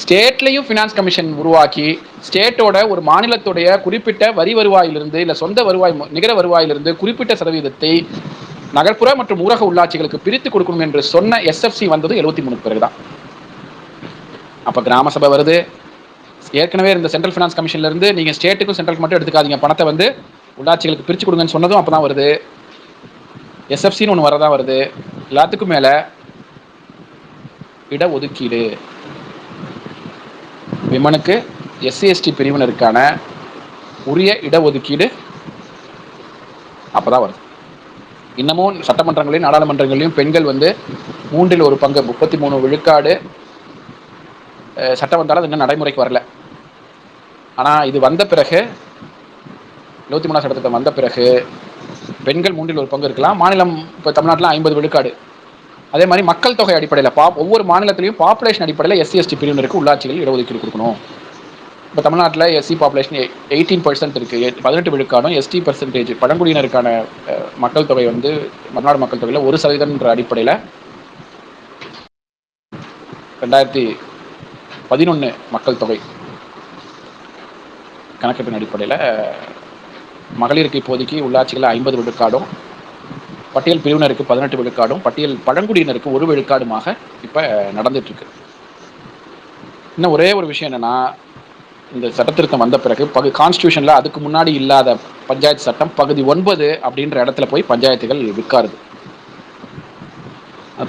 ஸ்டேட்லையும் ஃபினான்ஸ் கமிஷன் உருவாக்கி ஸ்டேட்டோட ஒரு மாநிலத்துடைய குறிப்பிட்ட வரி வருவாயிலிருந்து இல்லை சொந்த வருவாய் நிகர வருவாயிலிருந்து குறிப்பிட்ட சதவீதத்தை நகர்ப்புற மற்றும் ஊரக உள்ளாட்சிகளுக்கு பிரித்து கொடுக்கணும் என்று சொன்ன எஸ்எஃப்சி வந்தது 73 பிறகுதான். அப்போ கிராம சபை வருது. ஏற்கனவே இந்த சென்ட்ரல் ஃபினான்ஸ் கமிஷன்ல இருந்து நீங்கள் ஸ்டேட்டுக்கும் சென்ட்ரலுக்கு மட்டும் எடுத்துக்காதீங்க, பணத்தை வந்து உள்ளாட்சிகளுக்கு பிரித்து கொடுங்கன்னு சொன்னதும் அப்போ தான் வருது. எஸ்எஃப்சின்னு ஒன்று வரதான் வருது. எல்லாத்துக்கும் மேலே இடஒதுக்கீடு, விமனுக்கு எஸ்சி எஸ்டி பிரிவினருக்கான உரிய இடஒதுக்கீடு அப்போதான் வருது. இன்னமும் சட்டமன்றங்களையும் நாடாளுமன்றங்களையும் பெண்கள் வந்து 3 1 பங்கு 33 விழுக்காடு சட்டம் வந்தாலும் அது இன்னும் நடைமுறைக்கு வரல. ஆனால் இது வந்த பிறகு 73ஆம் சட்டத்திட்டம் வந்த பிறகு பெண்கள் 3 1 பங்கு இருக்கலாம். மாநிலம் இப்போ தமிழ்நாட்டில் 50 விழுக்காடு. அதே மாதிரி மக்கள் தொகை அடிப்படையில் ஒவ்வொரு மாநிலத்திலையும் பாப்புலேஷன் அடிப்படையில் எஸ்சி எஸ்டி பிரிவினருக்கு உள்ளாட்சிகள் இடஒதுக்கீடு கொடுக்கணும். இப்போ தமிழ்நாட்டில் எஸ்சி பாப்புலேஷன் 18% இருக்குது, 18 விழுக்காடும். எஸ்டி பர்சன்டேஜ் பழங்குடியினருக்கான மக்கள் தொகை வந்து தமிழ்நாடு மக்கள் தொகையில் 1% அடிப்படையில் 2011 மக்கள் தொகை கணக்கெடுப்பின் அடிப்படையில் மகளிருக்கு இப்போதைக்கு உள்ளாட்சிகளில் 50 விழுக்காடும், பட்டியல் பிரிவினருக்கு 18 விழுக்காடும், பட்டியல் பழங்குடியினருக்கு 1 விழுக்காடுமாக இப்போ நடந்துட்டுருக்கு. இன்னும் ஒரே ஒரு விஷயம் என்னென்னா, இந்த சட்டத்திருத்தம் வந்த பிறகு கான்ஸ்டியூஷன்ல அதுக்கு முன்னாடி இல்லாத பஞ்சாயத்து சட்டம் பகுதி 9 அப்படின்ற இடத்துல போய் பஞ்சாயத்துகள் உட்காருது.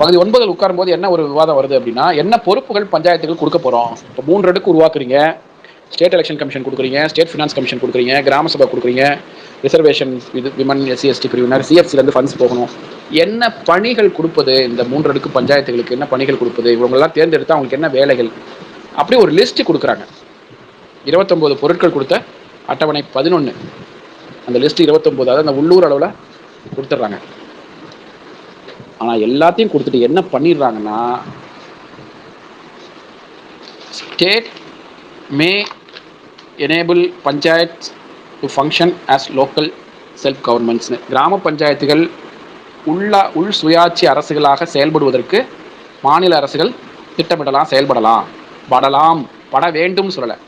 பகுதி 9 உட்காரும் போது என்ன ஒரு விவாதம் வருது அப்படின்னா, என்ன பொறுப்புகள் பஞ்சாயத்துகள் கொடுக்க போறோம். இப்போ 3 அடுக்கு உருவாக்குறீங்க, ஸ்டேட் எலெக்ஷன் கமிஷன் கொடுக்குறீங்க, ஸ்டேட் ஃபினான்ஸ் கமிஷன் கொடுக்குறீங்க, கிராம சபை கொடுக்குறீங்க, ரிசர்வேஷன் இது விமன் எஸ்சி எஸ்டி பிரிவினர் சிஎஃப்சிலேருந்து ஃபண்ட்ஸ் போகணும். என்ன பணிகள் கொடுப்பது, இந்த 3 அடுக்கு பஞ்சாயத்துகளுக்கு என்ன பணிகள் கொடுப்பது, இவங்களெல்லாம் தேர்ந்தெடுத்து அவங்களுக்கு என்ன வேலைகள், அப்படி ஒரு லிஸ்ட் கொடுக்குறாங்க. 29 பொருட்கள் கொடுத்த அட்டவணை 11, அந்த லிஸ்ட் 29, அதாவது அந்த உள்ளூர் அளவில் கொடுத்துட்றாங்க. ஆனால் எல்லாத்தையும் கொடுத்துட்டு என்ன பண்ணிடுறாங்கன்னா, state may enable panchayat to function as local self கவர்மெண்ட்ஸ்னு, கிராம பஞ்சாயத்துகள் உள் சுயாட்சி அரசுகளாக செயல்படுவதற்கு மாநில அரசுகள் திட்டமிடலாம், செயல்படலாம், பட வேண்டும் சொல்லலை.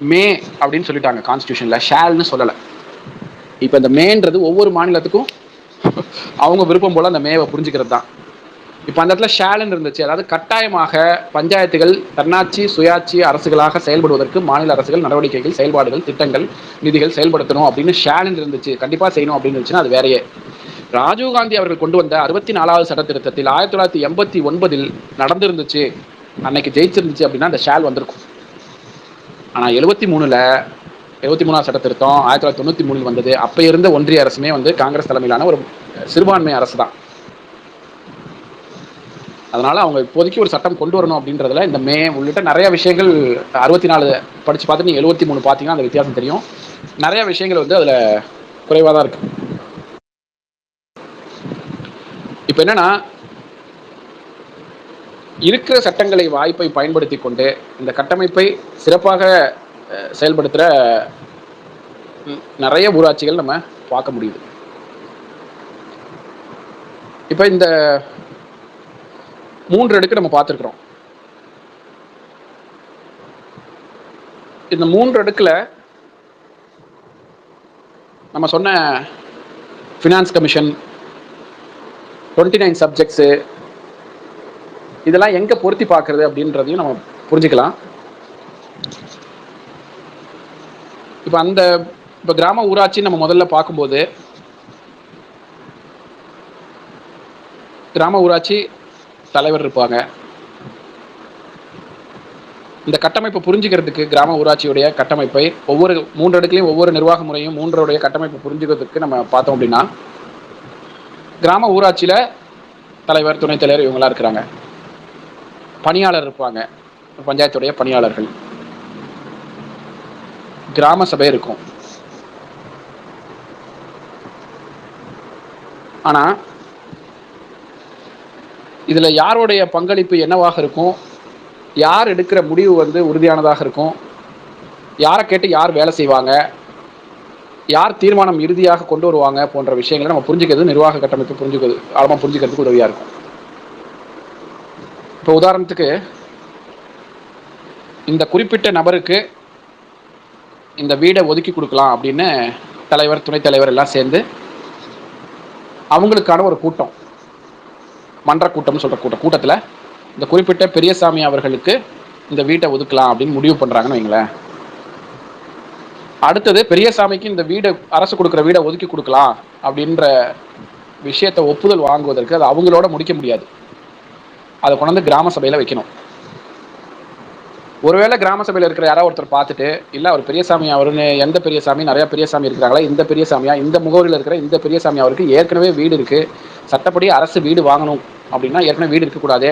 மே அப்படின்னு சொல்லிட்டாங்க கான்ஸ்டியூஷனில், ஷால்னு சொல்லலை. இப்போ இந்த மேன்றது ஒவ்வொரு மாநிலத்துக்கும் அவங்க விருப்பம் போல் அந்த மேவை புரிஞ்சுக்கிறது தான். இப்போ அந்த இடத்துல ஷால்னு இருந்துச்சு, அதாவது கட்டாயமாக பஞ்சாயத்துகள் தன்னாட்சி சுயாட்சி அரசுகளாக செயல்படுவதற்கு மாநில அரசுகள் நடவடிக்கைகள், செயல்பாடுகள், திட்டங்கள், நிதிகள் செயல்படுத்தணும் அப்படின்னு ஷால்னு இருந்துச்சு, கண்டிப்பாக செய்யணும் அப்படின்னு இருந்துச்சுன்னா அது வேறையே. ராஜீவ்காந்தி அவர்கள் கொண்டு வந்த 64வது சட்ட திருத்தத்தில் 1989 நடந்திருந்துச்சு, அன்னைக்கு ஜெயிச்சிருந்துச்சு அப்படின்னா அந்த ஷால் வந்திருக்கும். ஆனால் 73வது சட்ட திருத்தம் 1993 வந்தது. அப்போ இருந்த ஒன்றிய அரசுமே காங்கிரஸ் தலைமையிலான ஒரு சிறுபான்மை அரசு தான். அதனால அவங்க இப்போதைக்கு ஒரு சட்டம் கொண்டு வரணும் அப்படின்றதுல இந்த மே உள்ளிட்ட நிறைய விஷயங்கள் 64 படிச்சு பார்த்துட்டு நீங்க 73 பார்த்தீங்கன்னா அந்த வித்தியாசம் தெரியும். நிறைய விஷயங்கள் அதில் குறைவாக தான் இருக்கு. இப்போ என்னன்னா, இருக்கிற சட்டங்களை வாய்ப்பை பயன்படுத்தி கொண்டு இந்த கட்டமைப்பை சிறப்பாக செயல்படுத்துகிற நிறைய ஊராட்சிகள் நம்ம பார்க்க முடியுது. இப்போ இந்த 3 அடுக்கு நம்ம பார்த்துருக்குறோம். இந்த 3 அடுக்குல நம்ம சொன்ன ஃபினான்ஸ் கமிஷன், 29 சப்ஜெக்ட்ஸு, இதெல்லாம் எங்கே பொருத்தி பார்க்குறது அப்படின்றதையும் நம்ம புரிஞ்சுக்கலாம். இப்போ கிராம ஊராட்சி நம்ம முதல்ல பார்க்கும்போது, கிராம ஊராட்சி தலைவர் இருப்பாங்க. இந்த கட்டமைப்பை புரிஞ்சுக்கிறதுக்கு கிராம ஊராட்சியுடைய கட்டமைப்பை ஒவ்வொரு 3 அடுக்குலையும் ஒவ்வொரு நிர்வாக முறையும் 3 கட்டமைப்பை புரிஞ்சுக்கிறதுக்கு நம்ம பார்த்தோம் அப்படின்னா, கிராம ஊராட்சியில் தலைவர், துணைத் தலைவர் இவங்களாம் இருக்கிறாங்க. பணியாளர் இருப்பாங்க, பஞ்சாயத்துடைய பணியாளர்கள். கிராம சபை இருக்கும். ஆனால் இதில் யாருடைய பங்களிப்பு என்னவாக இருக்கும், யார் எடுக்கிற முடிவு உறுதியானதாக இருக்கும், யாரை கேட்டு யார் வேலை செய்வாங்க, யார் தீர்மானம் இறுதியாக கொண்டு வருவாங்க போன்ற விஷயங்களை நம்ம புரிஞ்சுக்கிறது, நிர்வாக கட்டமைப்பு ஆழமாக புரிஞ்சுக்கிறதுக்கு உதவியாக இருக்கும். இப்போ உதாரணத்துக்கு, இந்த குறிப்பிட்ட நபருக்கு இந்த வீடை ஒதுக்கி கொடுக்கலாம் அப்படின்னு தலைவர், துணைத் தலைவர் எல்லாம் சேர்ந்து அவங்களுக்கான ஒரு கூட்டம், மன்ற கூட்டம்னு சொல்கிற கூட்டத்தில் இந்த குறிப்பிட்ட பெரியசாமி அவர்களுக்கு இந்த வீட்டை ஒதுக்கலாம் அப்படின்னு முடிவு பண்ணுறாங்கன்னு வைங்களேன். அடுத்தது பெரியசாமிக்கு இந்த வீடு, அரசு கொடுக்குற வீடை ஒதுக்கி கொடுக்கலாம் அப்படின்ற விஷயத்தை ஒப்புதல் வாங்குவதற்கு அது அவங்களோட முடிக்க முடியாது, அதை கொண்டு கிராம சபையில் வைக்கணும். ஒருவேளை கிராம சபையில் இருக்கிற யாராவது ஒருத்தர் பார்த்துட்டு, இல்லை அவர் பெரியசாமி அவருன்னு, எந்த பெரியசாமி, நிறையா பெரியசாமி இருக்கிறாங்களா, இந்த பெரியசாமியா, இந்த முகவரியில் இருக்கிற இந்த பெரியசாமி அவருக்கு ஏற்கனவே வீடு இருக்குது, சட்டப்படி அரசு வீடு வாங்கணும் அப்படின்னா ஏற்கனவே வீடு இருக்கக்கூடாது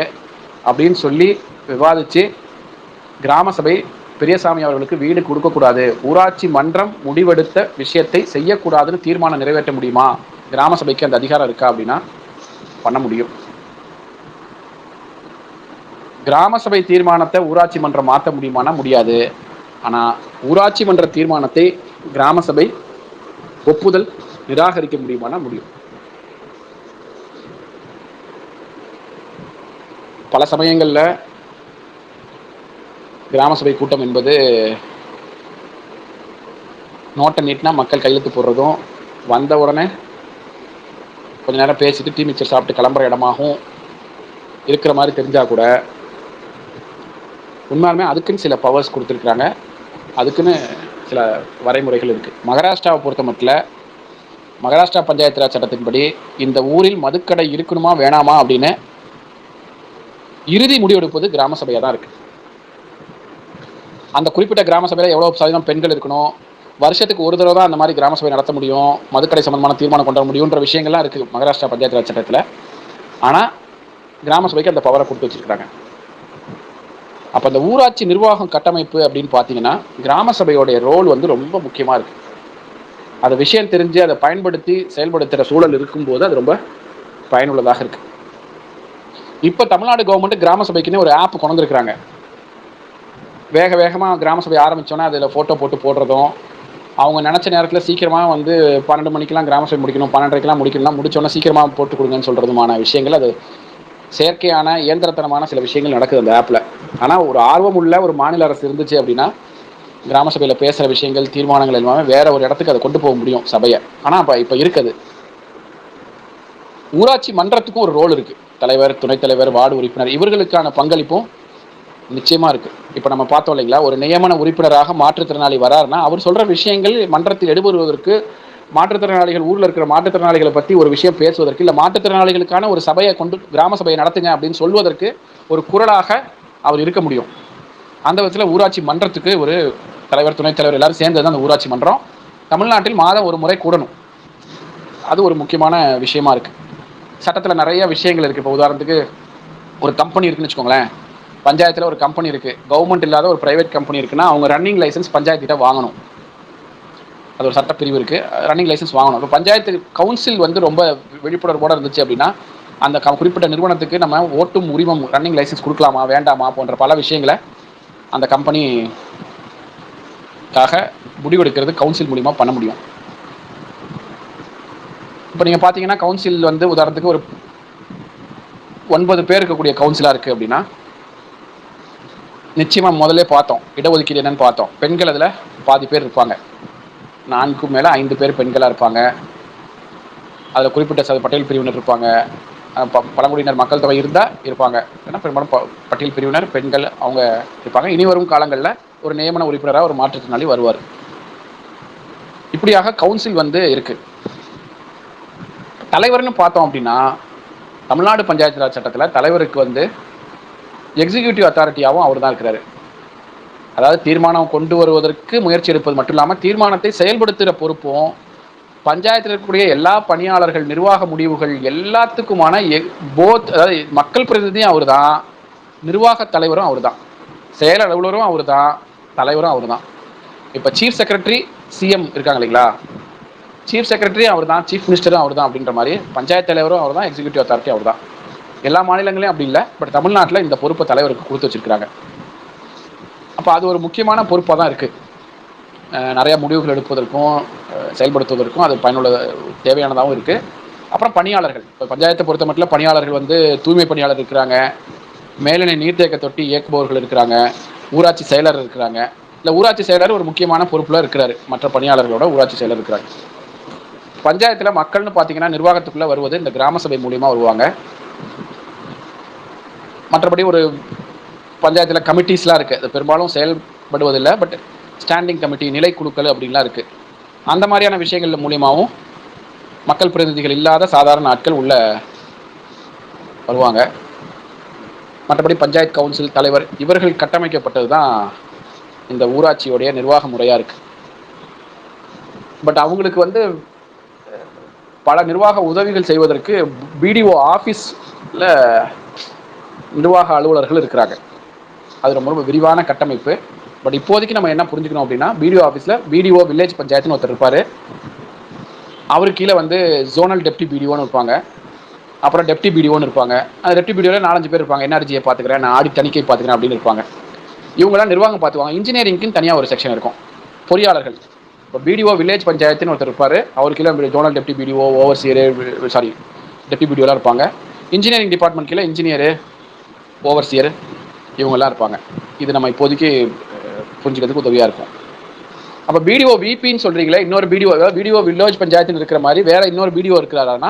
அப்படின்னு சொல்லி விவாதித்து கிராம சபை பெரியசாமி அவர்களுக்கு வீடு கொடுக்கக்கூடாது, ஊராட்சி மன்றம் முடிவெடுத்த விஷயத்தை செய்யக்கூடாதுன்னு தீர்மானம் நிறைவேற்ற முடியுமா? கிராம சபைக்கு அந்த அதிகாரம் இருக்கா அப்படின்னா பண்ண முடியும். கிராம சபை தீர்மானத்தை ஊராட்சி மன்றம் மாற்ற முடியுமானா முடியாது. ஆனால் ஊராட்சி மன்ற தீர்மானத்தை கிராம சபை ஒப்புதல் நிராகரிக்க முடியுமானா முடியும். பல சமயங்களில் கிராம சபை கூட்டம் என்பது நோட்டை நீட்டினா மக்கள் கையெழுத்து போடுறதும், வந்த உடனே கொஞ்ச நேரம் பேசிட்டு டீ மிக்சர் சாப்பிட்டு கிளம்புற இடமாகவும் இருக்கிற மாதிரி தெரிஞ்சால் கூட, உண்மையாலுமே அதுக்குன்னு சில பவர்ஸ் கொடுத்துருக்குறாங்க. அதுக்குன்னு சில வரைமுறைகள் இருக்குது. மகாராஷ்டிராவை பொறுத்த மட்டும் மகாராஷ்டிரா பஞ்சாயத்து ராஜ் சட்டத்தின்படி இந்த ஊரில் மதுக்கடை இருக்கணுமா வேணாமா அப்படின்னு இறுதி முடிவெடுப்பது கிராம சபையாக தான் இருக்குது. அந்த குறிப்பிட்ட கிராம சபையில் எவ்வளோ சதவீதம் பெண்கள் இருக்கணும், வருஷத்துக்கு ஒரு தடவை தான் அந்த மாதிரி கிராம சபை நடத்த முடியும், மதுக்கடை சம்பந்தமான தீர்மானம் கொண்டு வர முடியுன்ற விஷயங்கள்லாம் இருக்குது மகாராஷ்டிரா பஞ்சாயத்து ராஜ் சட்டத்தில். ஆனால் கிராம சபைக்கு அந்த பவரை கொடுத்து வச்சிருக்காங்க. அப்போ அந்த ஊராட்சி நிர்வாகம் கட்டமைப்பு அப்படின்னு பார்த்தீங்கன்னா கிராம சபையோடைய ரோல் வந்து ரொம்ப முக்கியமாக இருக்குது. அதை விஷயம் தெரிஞ்சு அதை பயன்படுத்தி செயல்படுத்துகிற சூழல் இருக்கும்போது அது ரொம்ப பயனுள்ளதாக இருக்குது. இப்போ தமிழ்நாடு கவர்மெண்ட் கிராம சபைக்குன்னு ஒரு ஆப் கொண்டு வந்துருக்குறாங்க. வேக வேகமாக கிராம சபை ஆரம்பித்தோன்னா அதில் ஃபோட்டோ போட்டு போடுறதும், அவங்க நினச்ச நேரத்தில் சீக்கிரமாக வந்து 12 மணிக்கெலாம் கிராம சபை முடிக்கணும், 12:30க்கெலாம் முடிக்கணும்னா முடிச்சோன்னா சீக்கிரமாக போட்டு கொடுங்கன்னு சொல்கிறதுமான விஷயங்கள், அது செயற்கையான இயந்திரத்தனமான சில விஷயங்கள் நடக்குது அந்த ஆப்பில். ஆனால் ஒரு ஆர்வம் உள்ள ஒரு மாநில அரசு இருந்துச்சு அப்படின்னா கிராம சபையில் பேசுகிற விஷயங்கள், தீர்மானங்கள் எல்லாமே வேற ஒரு இடத்துக்கு அதை கொண்டு போக முடியும் சபையை. ஆனால் இப்போ இருக்குது. ஊராட்சி மன்றத்துக்கும் ஒரு ரோல் இருக்குது. தலைவர், துணைத் தலைவர், வார்டு உறுப்பினர் இவர்களுக்கான பங்களிப்பும் நிச்சயமாக இருக்குது. இப்போ நம்ம பார்த்தோம் இல்லைங்களா, ஒரு நியமன உறுப்பினராக மாற்றுத்திறனாளி வராருன்னா அவர் சொல்கிற விஷயங்கள் மன்றத்தில் எடுபடுவதற்கு, மாற்றுத்திறனாளிகள் ஊரில் இருக்கிற மாற்றுத்திறனாளிகளை பற்றி ஒரு விஷயம் பேசுவதற்கு, இல்லை மாற்றுத்திறனாளிகளுக்கான ஒரு சபையை கொண்டு கிராம சபையை நடத்துங்க அப்படின்னு சொல்வதற்கு ஒரு குரலாக அவர் இருக்க முடியும். அந்த விதத்தில் ஊராட்சி மன்றத்துக்கு ஒரு தலைவர், துணைத் தலைவர் எல்லாரும் சேர்ந்தது தான் அந்த ஊராட்சி மன்றம். தமிழ்நாட்டில் மாதம் ஒரு முறை கூடணும். அது ஒரு முக்கியமான விஷயமா இருக்குது. சட்டத்தில் நிறைய விஷயங்கள் இருக்குது. இப்போ உதாரணத்துக்கு ஒரு கம்பெனி இருக்குன்னு வச்சுக்கோங்களேன். பஞ்சாயத்தில் ஒரு கம்பெனி இருக்குது, கவர்மெண்ட் இல்லாத ஒரு ப்ரைவேட் கம்பெனி இருக்குன்னா அவங்க ரன்னிங் லைசன்ஸ் பஞ்சாயத்திட்ட வாங்கணும். அது ஒரு சட்டப்பிரிவு இருக்குது, ரன்னிங் லைசன்ஸ் வாங்கணும். இப்போ பஞ்சாயத்து கவுன்சில் வந்து ரொம்ப விழிப்புணர்வோடு இருந்துச்சு அப்படின்னா அந்த குறிப்பிட்ட நிறுவனத்துக்கு நம்ம ஓட்டும் உரிமம், ரன்னிங் லைசன்ஸ் கொடுக்கலாமா வேண்டாமா போன்ற பல விஷயங்களை அந்த கம்பெனிக்காக முடிவெடுக்கிறது கவுன்சில் மூலிமா பண்ண முடியும். இப்போ நீங்கள் பார்த்தீங்கன்னா கவுன்சில் வந்து உதாரணத்துக்கு ஒரு 9 பேர் இருக்கக்கூடிய கவுன்சிலாக இருக்குது அப்படின்னா நிச்சயமாக முதல்ல பார்த்தோம் இடஒதுக்கீடு என்னன்னு பார்த்தோம். பெண்கள் அதில் பாதி பேர் இருப்பாங்க, 4க்கும் மேலே 5 பேர் பெண்களாக இருப்பாங்க. அதில் குறிப்பிட்ட பட்டியல் பிரிவினர் இருப்பாங்க, பழங்குடியினர் மக்கள் தொகை இருந்தால் இருப்பாங்க. ஏன்னா பெரும்பாலும் பட்டியல் பிரிவினர் பெண்கள் அவங்க இருப்பாங்க. இனி வரும் காலங்களில் ஒரு நியமன உறுப்பினராக ஒரு மாற்றுத்திறனாளி வருவார். இப்படியாக கவுன்சில் வந்து இருக்குது. தலைவர்னு பார்த்தோம் அப்படின்னா தமிழ்நாடு பஞ்சாயத்து ராஜ் சட்டத்தில் தலைவருக்கு வந்து எக்ஸிக்யூட்டிவ் அத்தாரிட்டியாகவும் அவர் தான் இருக்கிறாரு. அதாவது தீர்மானம் கொண்டு வருவதற்கு முயற்சி எடுப்பது மட்டும் இல்லாமல் தீர்மானத்தை செயல்படுத்துகிற பொறுப்பும் பஞ்சாயத்தில் இருக்கக்கூடிய எல்லா பணியாளர்கள், நிர்வாக முடிவுகள் எல்லாத்துக்குமான அதாவது மக்கள் பிரதிநிதியும் அவர் தான், நிர்வாக தலைவரும் அவர் தான், செயல் அலுவலரும் அவர் தான், தலைவரும் அவர் தான். இப்போ சீஃப் செக்ரட்டரி சிஎம் இருக்காங்க இல்லைங்களா, சீஃப் செக்ரட்டரி அவர் தான், சீஃப் மினிஸ்டரும் அவர் தான். அப்படின்ற மாதிரி பஞ்சாயத்து தலைவரும் அவர் தான், எக்ஸிக்யூட்டிவ் அத்தாரிட்டி அவர் தான். எல்லா மாநிலங்களையும் அப்படி இல்லை, பட் தமிழ்நாட்டில் இந்த பொறுப்பை தலைவருக்கு கொடுத்து வச்சிருக்கிறாங்க. அப்போ அது ஒரு முக்கியமான பொறுப்பாக தான் இருக்குது. நிறையா முடிவுகள் எடுப்பதற்கும் செயல்படுத்துவதற்கும் அது பயனுள்ள தேவையானதாகவும் இருக்குது. அப்புறம் பணியாளர்கள், இப்போ பஞ்சாயத்தை பொறுத்த மட்டும் பணியாளர்கள் வந்து தூய்மை பணியாளர் இருக்கிறாங்க, மேல்நிலை நீர்த்தேக்க தொட்டி இயக்குபவர்கள் இருக்கிறாங்க, ஊராட்சி செயலர் இருக்கிறாங்க. இல்லை ஊராட்சி செயலர் ஒரு முக்கியமான பொறுப்பில் இருக்கிறாரு, மற்ற பணியாளர்களோட ஊராட்சி செயலர் இருக்கிறாங்க. பஞ்சாயத்தில் மக்கள்னு பார்த்தீங்கன்னா நிர்வாகத்துக்குள்ளே வருவது இந்த கிராம சபை மூலியமாக வருவாங்க. மற்றபடி ஒரு பஞ்சாயத்தில் கமிட்டிஸ்லாம் இருக்குது, அது பெரும்பாலும் செயல்படுவதில்லை, பட் ஸ்டாண்டிங் கமிட்டி, நிலைக்குழுக்கள் அப்படின்லாம் இருக்குது. அந்த மாதிரியான விஷயங்கள் மூலியமாகவும் மக்கள் பிரதிநிதிகள் இல்லாத சாதாரண ஆட்கள் உள்ள வருவாங்க. மற்றபடி பஞ்சாயத்து கவுன்சில் தலைவர் இவர்கள் கட்டமைக்கப்பட்டது தான் இந்த ஊராட்சியோடைய நிர்வாக முறையாக இருக்குது. பட் அவங்களுக்கு வந்து பல நிர்வாக உதவிகள் செய்வதற்கு பிடிஓ ஆஃபீஸில் நிர்வாக அலுவலர்கள் இருக்கிறாங்க. அது ரொம்ப விரிவான கட்டமைப்பு. பட் இப்போதைக்கு நம்ம என்ன புரிஞ்சுக்கணும் அப்படின்னா, பிடிஓ ஆஃபீஸில் பிடிஓ வில்லேஜ் பஞ்சாயத்துன்னு ஒருத்தர் இருப்பார், அவருக்கு கீழே வந்து ஜோனல் டெப்டி பிடிஓன்னு இருப்பாங்க, அப்புறம் டெப்டி பிடிஓன்னு இருப்பாங்க. அந்த டெப்டி பிடிஓவில் 4-5 பேர் இருப்பாங்க. என்ஆர்ஜியை பார்த்துக்கிறேன், நான் ஆடி தணிக்கை பார்த்துக்கிறேன் அப்படின்னு இருப்பாங்க. இவங்களாம் நிர்வாகம் பார்த்துவாங்க. இன்ஜினியரிங்க்குன்னு தனியாக ஒரு செக்ஷன் இருக்கும். பொறியாளர்கள், இப்போ பிடிஓ வில்லேஜ் பஞ்சாயத்துன்னு ஒருத்தர் இருப்பார், அவருக்கு கீழே zonal deputy BDO, overseer, deputy பிடிஓலாம் இருப்பாங்க. இன்ஜினியரிங் டிபார்ட்மெண்ட் கீழே இன்ஜினியரு, ஓவர்சியர் இவங்கெல்லாம் இருப்பாங்க. இது நம்ம இப்போதைக்கு புரிஞ்சுக்கிறதுக்கு உதவியாக இருக்கும். அப்போ பிடிஓ விபின்னு சொல்கிறீங்களே, இன்னொரு பிடிஓ, அதாவது பிடிஓ வில்லேஜ் பஞ்சாயத்துன்னு இருக்கிற மாதிரி வேற இன்னொரு பிடிஓ இருக்கிறாரானா,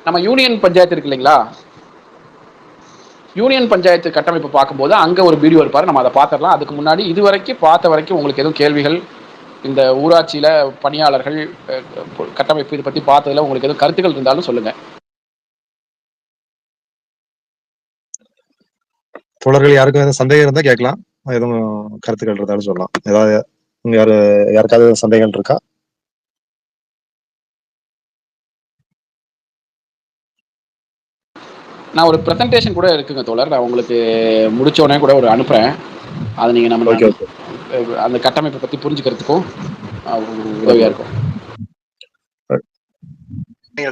நம்ம யூனியன் பஞ்சாயத்து இருக்கு இல்லைங்களா, யூனியன் பஞ்சாயத்து கட்டமைப்பு பார்க்கும்போது அங்கே ஒரு பிடிஓ இருப்பார், நம்ம அதை பார்த்துடலாம். அதுக்கு முன்னாடி இதுவரைக்கும் பார்த்த வரைக்கும் உங்களுக்கு எதுவும் கேள்விகள், இந்த ஊராட்சியில் பணியாளர்கள் கட்டமைப்பு இதை பற்றி பார்த்ததில் உங்களுக்கு எதுவும் கருத்துக்கள் இருந்தாலும் சொல்லுங்கள். தோழர்கள் யாருக்கும் எதுவும் சந்தேகம் இருந்தால் கேட்கலாம், எதுவும் கருத்துக்கள் இருந்தாலும் சொல்லலாம். ஏதாவது யாருக்காவது சந்தேகங்கள் இருக்கா? நான் ஒரு ப்ரெசன்டேஷன் கூட இருக்குங்க தோழர், நான் உங்களுக்கு முடிச்சோடனே கூட ஒரு அனுப்புகிறேன். அதை நீங்கள் நம்ம அந்த கட்டமைப்பை பற்றி புரிஞ்சுக்கிறதுக்கும் உதவியாக இருக்கும்.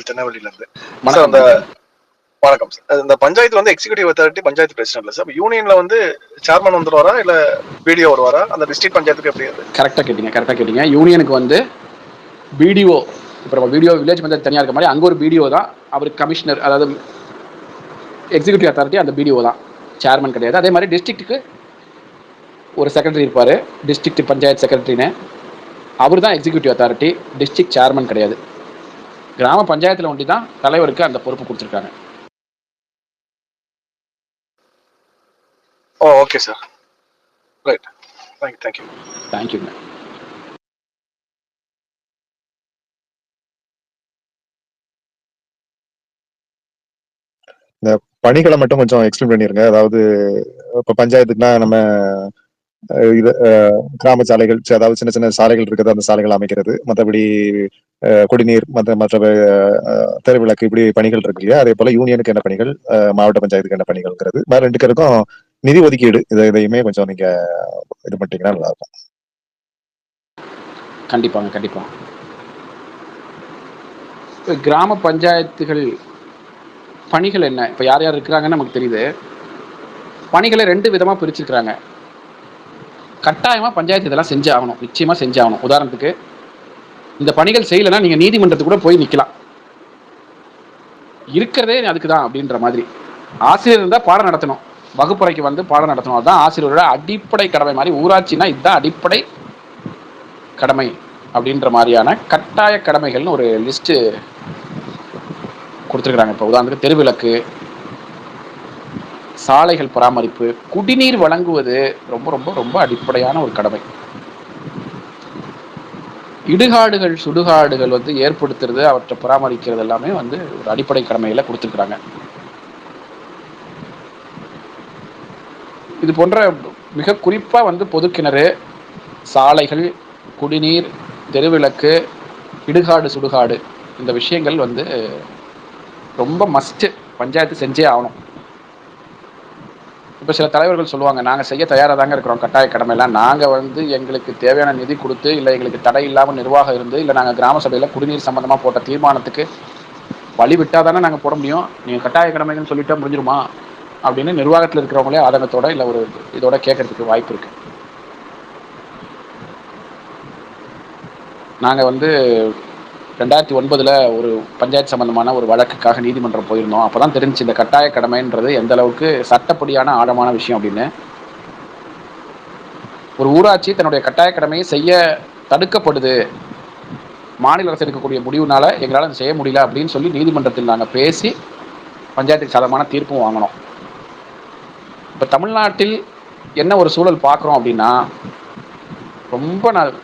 திருநெல்வேலியிலிருந்து அந்த வணக்கம் சார். இந்த பஞ்சாயத்து வந்து எக்ஸிகியூட்டிவ் அத்தாரிட்டி பஞ்சாயத்து பிரசிடென்ட் இல்லை சார். யூனியன்ல வந்து சேர்மன் வந்துருவாரா இல்ல பிடிஓ வருவாரா? அந்த டிஸ்ட்ரிக்ட் பஞ்சாயத்துக்கு எப்படி? கரெக்டாக கேட்டீங்க. யூனியனுக்கு வந்து பிடிஓ, இப்போ நம்ம பிடிஓ வில்லேஜ் பஞ்சாயத்து தனியாக இருக்க மாதிரி அங்கே ஒரு பிடிஓ தான், அவர் கமிஷனர், அதாவது எக்ஸிக்யூட்டிவ் அத்தாரிட்டி அந்த பிடிஓ தான், சேர்மன் கிடையாது. அதே மாதிரி டிஸ்ட்ரிக்ட்டுக்கு ஒரு செக்ரட்டரி இருப்பார், டிஸ்ட்ரிக்ட் பஞ்சாயத்து செக்ரட்டரின்னு, அவர் தான் எக்ஸிக்யூட்டிவ் அத்தாரிட்டி, டிஸ்ட்ரிக்ட் சேர்மன் கிடையாது. கிராம பஞ்சாயத்தில் ஒண்டி தான் தலைவருக்கு அந்த பொறுப்பு கொடுத்துருக்காங்க. Okay sir, right, thank you. தேங்க்யூங்க. இந்த பணிகளை மட்டும் கொஞ்சம் எக்ஸ்பிளைன் பண்ணிருங்க. அதாவது இப்ப பஞ்சாயத்துக்குனா நம்ம இது கிராம சாலைகள், அதாவது சின்ன சின்ன சாலைகள் இருக்குது, அந்த சாலைகள் அமைக்கிறது, மற்றபடி குடிநீர், மற்ற தெருவிளக்கு, இப்படி பணிகள் இருக்கு இல்லையா? அதே போல யூனியனுக்கு என்ன பணிகள், மாவட்ட பஞ்சாயத்துக்கு என்ன பணிகள்ங்கிறது, வேற ரெண்டு பேருக்கும் நிதி ஒதுக்கீடு, இதையுமே கொஞ்சம் நீங்க இது பண்ணிட்டீங்கன்னா நல்லா இருக்கும். கண்டிப்பாங்க. கிராம பஞ்சாயத்துகள் பணிகள் என்ன, இப்போ யார் யார் இருக்கிறாங்கன்னு நமக்கு தெரியுது. பணிகளை 2 விதமாக பிரிச்சிருக்கிறாங்க. கட்டாயமாக பஞ்சாயத்து இதெல்லாம் செஞ்சு ஆகணும், நிச்சயமாக செஞ்சு ஆகணும். உதாரணத்துக்கு, இந்த பணிகள் செய்யலைன்னா நீங்கள் நீதிமன்றத்துக்கு கூட போய் நிற்கலாம், இருக்கிறதே அதுக்கு தான் அப்படின்ற மாதிரி. ஆசிரியர் இருந்தால் பாடம் நடத்தணும், வகுப்பறைக்கு வந்து பாடம் நடத்தணும், அதுதான் ஆசிரியரோட அடிப்படை கடமை மாதிரி. ஊராட்சினா இதுதான் அடிப்படை கடமை அப்படின்ற மாதிரியான கட்டாய கடமைகள்னு ஒரு லிஸ்ட்டு கொடுத்துருக்குறாங்க. இப்போ உதாரணத்துக்கு தெருவிளக்கு, சாலைகள் பராமரிப்பு, குடிநீர் வழங்குவது ரொம்ப ரொம்ப ரொம்ப அடிப்படையான ஒரு கடமை. இடுகாடுகள் சுடுகாடுகள் வந்து ஏற்படுத்துறது, அவற்றை பராமரிக்கிறது எல்லாமே வந்து ஒரு அடிப்படை கடமைகளை கொடுத்துருக்குறாங்க. இது போன்ற மிக குறிப்பாக வந்து பொதுக்கிணறு, சாலைகள், குடிநீர், தெருவிளக்கு, இடுகாடு சுடுகாடு, இந்த விஷயங்கள் வந்து ரொம்ப மஸ்ட்டு, பஞ்சாயத்து செஞ்சே ஆகணும். இப்போ சில தலைவர்கள் சொல்லுவாங்க, நாங்கள் செய்ய தயாராக தாங்க இருக்கிறோம் கட்டாய கடமையெல்லாம், நாங்கள் வந்து எங்களுக்கு தேவையான நிதி கொடுத்து, இல்லை எங்களுக்கு தடை இல்லாமல் நிர்வாகம் இருந்து, இல்லை நாங்கள் கிராம சபையில் குடிநீர் சம்மந்தமாக போட்ட தீர்மானத்துக்கு வழி விட்டால் தானே நாங்கள் போட முடியும், நீங்கள் கட்டாய கடமைன்னு சொல்லிட்டா முடிஞ்சிருமா அப்படின்னு நிர்வாகத்தில் இருக்கிறவங்களே ஆதங்கத்தோட இல்லை ஒரு இதோட கேட்கறதுக்கு வாய்ப்பு இருக்குது. நாங்கள் வந்து 2009 ஒரு பஞ்சாயத்து சம்பந்தமான ஒரு வழக்குக்காக நீதிமன்றம் போயிருந்தோம். அப்போ தான் தெரிஞ்சு இந்த கட்டாய கடமைன்றது எந்த அளவுக்கு சட்டப்படியான ஆழமான விஷயம் அப்படின்னு. ஒரு ஊராட்சி தன்னுடைய கட்டாய கடமையை செய்ய தடுக்கப்படுது, மாநில அரசு எடுக்கக்கூடிய முடிவுனால எங்களால் அதை செய்ய முடியல அப்படின்னு சொல்லி நீதிமன்றத்தில் நாங்கள் பேசி பஞ்சாயத்துக்கு சாதகமான தீர்ப்பும் வாங்கினோம். இப்போ தமிழ்நாட்டில் என்ன ஒரு சூழல் பார்க்குறோம் அப்படின்னா, ரொம்ப நான்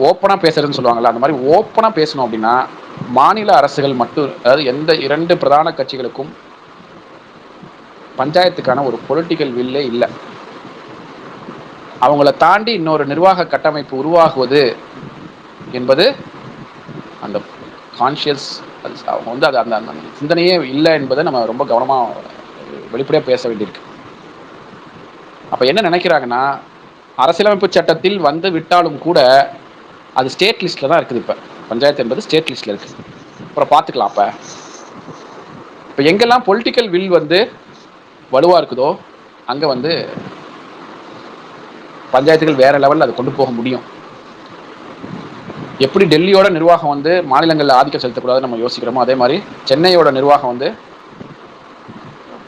ஓப்பனாக பேசுறதுன்னு சொல்லுவாங்கள்ல, அந்த மாதிரி ஓப்பனாக பேசணும் அப்படின்னா மாநில அரசுகள் மட்டும், அதாவது எந்த 2 பிரதான கட்சிகளுக்கும் பஞ்சாயத்துக்கான ஒரு பொலிட்டிக்கல் வில்லே இல்லை. அவங்கள தாண்டி இன்னொரு நிர்வாக கட்டமைப்பு உருவாகுவது என்பது அந்த கான்ஷியஸ், அவங்க வந்து அது அந்த அந்த சிந்தனையே இல்லை என்பதை நம்ம ரொம்ப கவனமாக வெளிப்படையாக பேச வேண்டியிருக்கு. அப்போ என்ன நினைக்கிறாங்கன்னா, அரசியலமைப்பு சட்டத்தில் வந்து விட்டாலும் கூட அது ஸ்டேட் லிஸ்ட்டில் தான் இருக்குது. இப்போ பஞ்சாயத்து என்பது ஸ்டேட் லிஸ்ட்டில் இருக்குது, அப்புறம் பார்த்துக்கலாம். இப்போ எங்கெல்லாம் பொலிட்டிக்கல் வில் வந்து வலுவாக இருக்குதோ அங்கே வந்து பஞ்சாயத்துகள் வேறு லெவலில் அதை கொண்டு போக முடியும். எப்படி டெல்லியோட நிர்வாகம் வந்து மாநிலங்களில் ஆதிக்கம் செலுத்தக்கூடாதுன்னு நம்ம யோசிக்கிறோமோ, அதே மாதிரி சென்னையோட நிர்வாகம் வந்து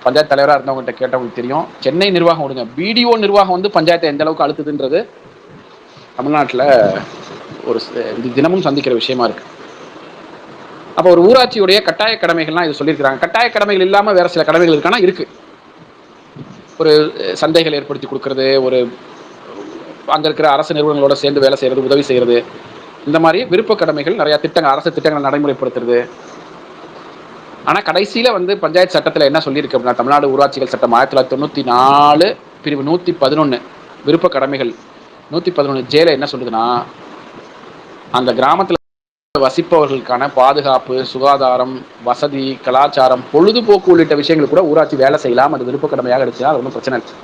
பஞ்சாயத்து தலைவராக இருந்தவங்ககிட்ட கேட்டவங்களுக்கு தெரியும். சென்னை நிர்வாகம் விடுங்க, பிடிஓ நிர்வாகம் வந்து பஞ்சாயத்தை எந்த அளவுக்கு அழுத்துதுன்றது தமிழ்நாட்டில் ஒரு தினமும் சந்திக்கிற விஷயமா இருக்கு. அப்போ ஒரு ஊராட்சியுடைய கட்டாய கடமைகள்லாம் இது சொல்லியிருக்கிறாங்க. கட்டாய கடமைகள் இல்லாமல் வேற சில கடமைகள் இருக்கானா இருக்கு. ஒரு சந்தைகள் ஏற்படுத்தி கொடுக்கறது, ஒரு அங்கே இருக்கிற அரசு நிறுவனங்களோட சேர்ந்து வேலை செய்கிறது, உதவி செய்கிறது, இந்த மாதிரி விருப்ப கடமைகள் நிறையா திட்டங்கள், அரசு திட்டங்களை நடைமுறைப்படுத்துறது. ஆனால் கடைசியில் வந்து பஞ்சாயத்து சட்டத்தில் என்ன சொல்லியிருக்கு அப்படின்னா, தமிழ்நாடு ஊராட்சிகள் சட்டம் 1994 பிரிவு 111 விருப்ப கடமைகள் 111 ஜேல என்ன சொல்லுதுன்னா, அந்த கிராமத்தில் வசிப்பவர்களுக்கான பாதுகாப்பு, சுகாதாரம், வசதி, கலாச்சாரம், பொழுதுபோக்கு உள்ளிட்ட விஷயங்கள் கூட ஊராட்சி வேலை செய்யலாம். அது விருப்ப கடமையாக இருந்துச்சுன்னா அது ஒன்றும் பிரச்சனை இல்லை.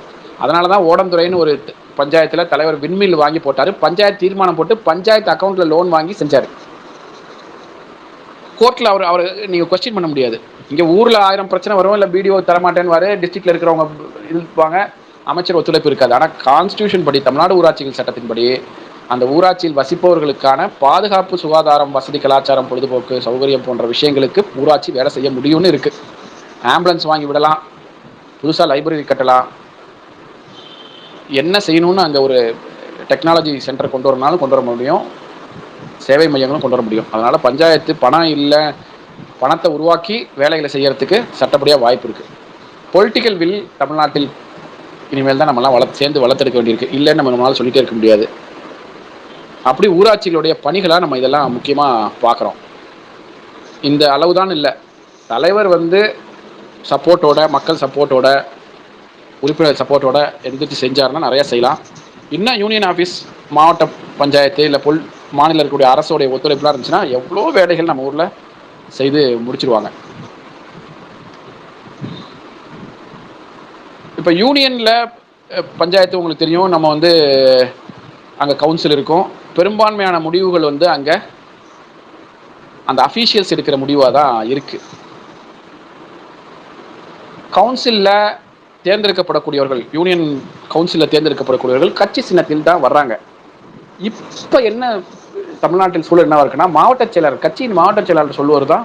அதனால தான் ஓடந்துறைன்னு ஒரு பஞ்சாயத்தில் தலைவர் விண்மில் வாங்கி போட்டார். பஞ்சாயத்து தீர்மானம் போட்டு பஞ்சாயத்து அக்கௌண்ட்டில் லோன் வாங்கி செஞ்சார். கோர்ட்டில் அவர் நீங்கள் கொஸ்டின் பண்ண முடியாது. இங்கே ஊரில் 1000 பிரச்சனை வரும், இல்லை பிடிஓ தரமாட்டேன்னு டிஸ்ட்ரிக்டில் இருக்கிறவங்க இருப்பாங்க, அமைச்சர் ஒத்துழைப்பு இருக்காது. ஆனால் கான்ஸ்டியூஷன் படி, தமிழ்நாடு ஊராட்சிகள் சட்டத்தின்படி அந்த ஊராட்சியில் வசிப்பவர்களுக்கான பாதுகாப்பு, சுகாதாரம், வசதி, கலாச்சாரம், பொழுதுபோக்கு, சௌகரியம் போன்ற விஷயங்களுக்கு ஊராட்சி வேலை செய்ய முடியும்னு இருக்குது. ஆம்புலன்ஸ் வாங்கி விடலாம், புதுசாக லைப்ரரி கட்டலாம், என்ன செய்யணும்னு அங்கே ஒரு டெக்னாலஜி சென்டர் கொண்டு வரனாலும் கொண்டு வர முடியும், சேவை மையங்களும் கொண்டு வர முடியும். அதனால் பஞ்சாயத்து பணம் இல்லை, பணத்தை உருவாக்கி வேலைகளை செய்யறதுக்கு சட்டப்படியாக வாய்ப்பு இருக்குது. பொலிட்டிக்கல் வில் தமிழ்நாட்டில் இனிமேல் தான் நம்மளாம் சேர்ந்து வளர்த்தெடுக்க வேண்டியிருக்கு. இல்லைன்னு நம்மளால சொல்லிட்டே இருக்க முடியாது. அப்படி ஊராட்சிகளுடைய பணிகளாக நம்ம இதெல்லாம் முக்கியமாக பார்க்குறோம். இந்த அளவு தான் இல்லை, தலைவர் வந்து சப்போர்ட்டோட, மக்கள் சப்போர்ட்டோட, உறுப்பினர் சப்போர்ட்டோட எந்திரிச்சு செஞ்சாருன்னா நிறையா செய்யலாம். இன்னும் யூனியன் ஆஃபீஸ், மாவட்ட பஞ்சாயத்து, இல்லை மாநில இருக்கக்கூடிய அரசோடைய ஒத்துழைப்புலாம் இருந்துச்சுன்னா எவ்வளோ வேலைகள் நம்ம ஊரில் செய்து முடிச்சிருவாங்க. இப்போ யூனியனில் பஞ்சாயத்து உங்களுக்கு தெரியும், நம்ம வந்து அங்கே கவுன்சில் இருக்கும். பெரும்பான்மையான முடிவுகள் வந்து அங்கே அந்த அஃபீஷியல்ஸ் எடுக்கிற முடிவாக தான் இருக்குது. கவுன்சிலில் தேர்ந்தெடுக்கப்படக்கூடியவர்கள், யூனியன் கவுன்சிலில் தேர்ந்தெடுக்கப்படக்கூடியவர்கள் கட்சி சின்னத்தில் தான் வர்றாங்க. இப்போ என்ன தமிழ்நாட்டில் சூழல் என்னவா இருக்குன்னா, மாவட்ட செயலாளர், கட்சியின் மாவட்ட செயலாளர் சொல்லுவது தான்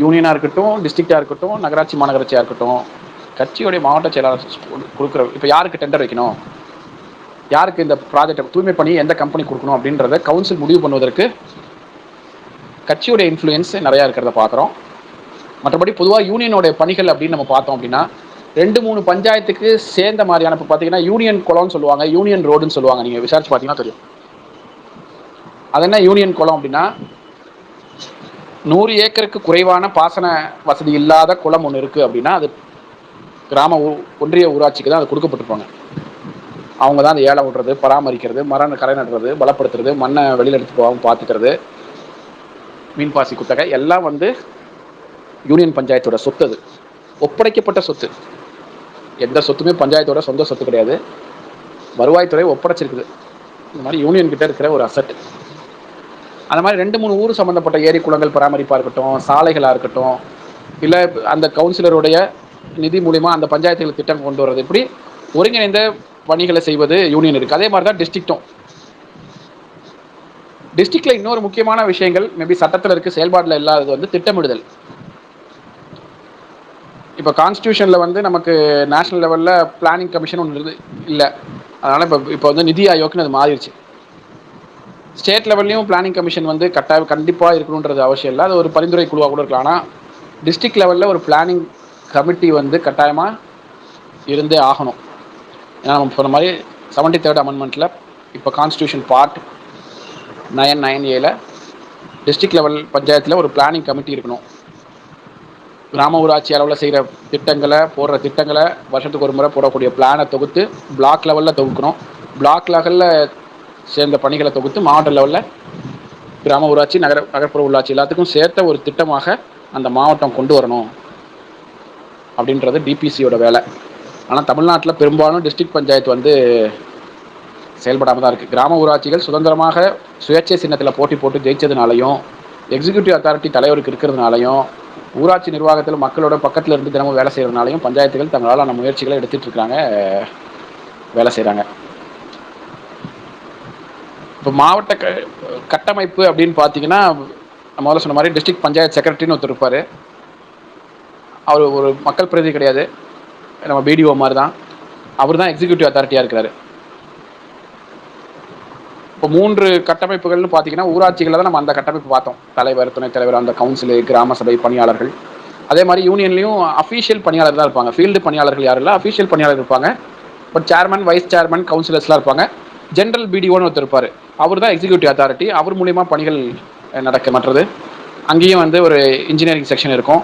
யூனியனாக இருக்கட்டும், டிஸ்ட்ரிக்டாக இருக்கட்டும், நகராட்சி மாநகராட்சியாக இருக்கட்டும், கட்சியுடைய மாவட்ட செயலாளர் கொடுக்குற, இப்போ யாருக்கு டெண்டர் வைக்கணும், யாருக்கு இந்த ப்ராஜெக்ட் தூய்மை பண்ணி எந்த கம்பெனி கொடுக்கணும் அப்படின்றத கவுன்சில் முடிவு பண்ணுவதற்கு கட்சியுடைய இன்ஃப்ளூயன்ஸ் நிறையா இருக்கிறத பார்க்குறோம். மற்றபடி பொதுவாக யூனியனுடைய பணிகள் அப்படின்னு நம்ம பார்த்தோம் அப்படின்னா 2-3 பஞ்சாயத்துக்கு சேர்ந்த மாதிரியான, இப்போ பார்த்தீங்கன்னா யூனியன் குளம்னு சொல்லுவாங்க, யூனியன் ரோடுன்னு சொல்லுவாங்க. நீங்கள் விசாரிச்சு பார்த்தீங்கன்னா தெரியும். அது என்ன யூனியன் குளம் அப்படின்னா, 100 ஏக்கருக்கு குறைவான பாசன வசதி இல்லாத குளம் ஒன்று இருக்குது அப்படின்னா அது கிராம ஒன்றிய ஊராட்சிக்கு தான் அது கொடுக்கப்பட்டிருப்பாங்க. அவங்க தான் அந்த ஏலம் விடுறது, பராமரிக்கிறது, மரம் கரை நடுறது, பலப்படுத்துறது, மண்ணை வெளியில் எடுத்து போகாமல் பார்த்துக்கிறது, மீன்பாசி குத்தகை எல்லாம் வந்து யூனியன் பஞ்சாயத்தோட சொத்து. அது ஒப்படைக்கப்பட்ட சொத்து. எந்த சொத்துமே பஞ்சாயத்தோட சொந்த சொத்து கிடையாது, வருவாய்த்துறை ஒப்படைச்சிருக்குது. இந்த மாதிரி யூனியன் கிட்ட இருக்கிற ஒரு அசட். அந்த மாதிரி 2-3 ஊர் சம்மந்தப்பட்ட ஏரி குளங்கள் பராமரிப்பாக இருக்கட்டும், சாலைகளாக இருக்கட்டும், இல்லை அந்த கவுன்சிலருடைய நிதி மூலிமா அந்த பஞ்சாயத்துகளுக்கு திட்டம் கொண்டு வர்றது, இப்படி ஒருங்கிணைந்த பணிகளை செய்வது யூனியன் இருக்குது. அதே மாதிரி தான் டிஸ்ட்ரிக்டும். டிஸ்ட்ரிக்டில் இன்னொரு முக்கியமான விஷயங்கள் மேபி சட்டத்தில் இருக்குது, செயல்பாட்டில் இல்லாதது வந்து திட்டமிடுதல். இப்போ கான்ஸ்டியூஷனில் வந்து நமக்கு நேஷனல் லெவலில் பிளானிங் கமிஷன் ஒன்று இல்லை, அதனால் இப்போ வந்து நிதி ஆயோக்னு அது மாறிடுச்சு. ஸ்டேட் லெவல்லையும் பிளானிங் கமிஷன் வந்து கண்டிப்பாக இருக்கணுன்றது அவசியம் இல்லை, அது ஒரு பரிந்துரை குழுவாக கூட இருக்கலாம். ஆனால் டிஸ்ட்ரிக்ட் லெவலில் ஒரு பிளானிங் கமிட்டி வந்து கட்டாயமாக இருந்தே ஆகணும். ஏன்னா நம்ம சொன்ன மாதிரி 73rd அமெண்ட்மெண்ட்டில் இப்போ constitution part 9(9)A district level பஞ்சாயத்தில் ஒரு பிளானிங் கமிட்டி இருக்கணும். கிராம ஊராட்சி அளவில் செய்கிற திட்டங்களை, போடுற திட்டங்களை, வருஷத்துக்கு ஒரு முறை போடக்கூடிய பிளானை தொகுத்து பிளாக் லெவலில் தொகுக்கணும். பிளாக் லெவலில் சேர்ந்த பணிகளை தொகுத்து மாவட்ட லெவலில் கிராம ஊராட்சி, நகர்ப்புற உள்ளாட்சி எல்லாத்துக்கும் சேர்த்த ஒரு திட்டமாக அந்த மாவட்டம் கொண்டு வரணும் அப்படின்றது டிபிசியோட வேலை. ஆனால் தமிழ்நாட்டில் பெரும்பாலும் டிஸ்ட்ரிக்ட் பஞ்சாயத்து வந்து செயல்படாமல் தான் இருக்குது. கிராம ஊராட்சிகள் சுதந்திரமாக சுயேட்சை சின்னத்தில் போட்டி போட்டு ஜெயிச்சதுனாலையும், எக்ஸிக்யூட்டிவ் அத்தாரிட்டி தலைவருக்கு இருக்கிறதுனாலையும், ஊராட்சி நிர்வாகத்தில் மக்களோட பக்கத்தில் இருந்து தினமும் வேலை செய்கிறதுனாலையும் பஞ்சாயத்துகள் தங்களால் அந்த முயற்சிகளை எடுத்துகிட்டு இருக்காங்க, வேலை செய்கிறாங்க. இப்போ மாவட்ட கட்டமைப்பு அப்படின்னு பார்த்தீங்கன்னா, முதல்ல சொன்ன மாதிரி டிஸ்ட்ரிக்ட் பஞ்சாயத்து செக்ரட்டரின்னு ஒருத்தர் இருப்பார். அவர் ஒரு மக்கள் பிரதிநிதி கிடையாது, நம்ம பிடிஓ மாதிரி தான். அவர் தான் எக்ஸிக்யூட்டிவ் அத்தாரிட்டியாக இருக்கிறாரு. இப்போ 3 கட்டமைப்புகள்னு பார்த்தீங்கன்னா, ஊராட்சிகளில் தான் நம்ம அந்த கட்டமைப்பு பார்த்தோம். தலைவர், துணைத் தலைவர், அந்த கவுன்சிலு, கிராம சபை பணியாளர்கள். அதே மாதிரி யூனியன்லையும் அஃபீஷியல் பணியாளர் தான் இருப்பாங்க. ஃபீல்டு பணியாளர்கள் யாரும் இல்லை, அஃபீஷியல் பணியாளர் இருப்பாங்க. பட் சேர்மன், வைஸ் சேர்மன், கவுன்சிலர்ஸ்லாம் இருப்பாங்க. ஜென்ரல் பிடிஓன்னு ஒருத்தர் இருப்பார். அவர் தான் எக்ஸிக்யூட்டிவ் அத்தாரிட்டி. அவர் மூலியமா பணிகள் நடக்க மற்றது. அங்கேயும் வந்து ஒரு இன்ஜினியரிங் செக்ஷன் இருக்கும்.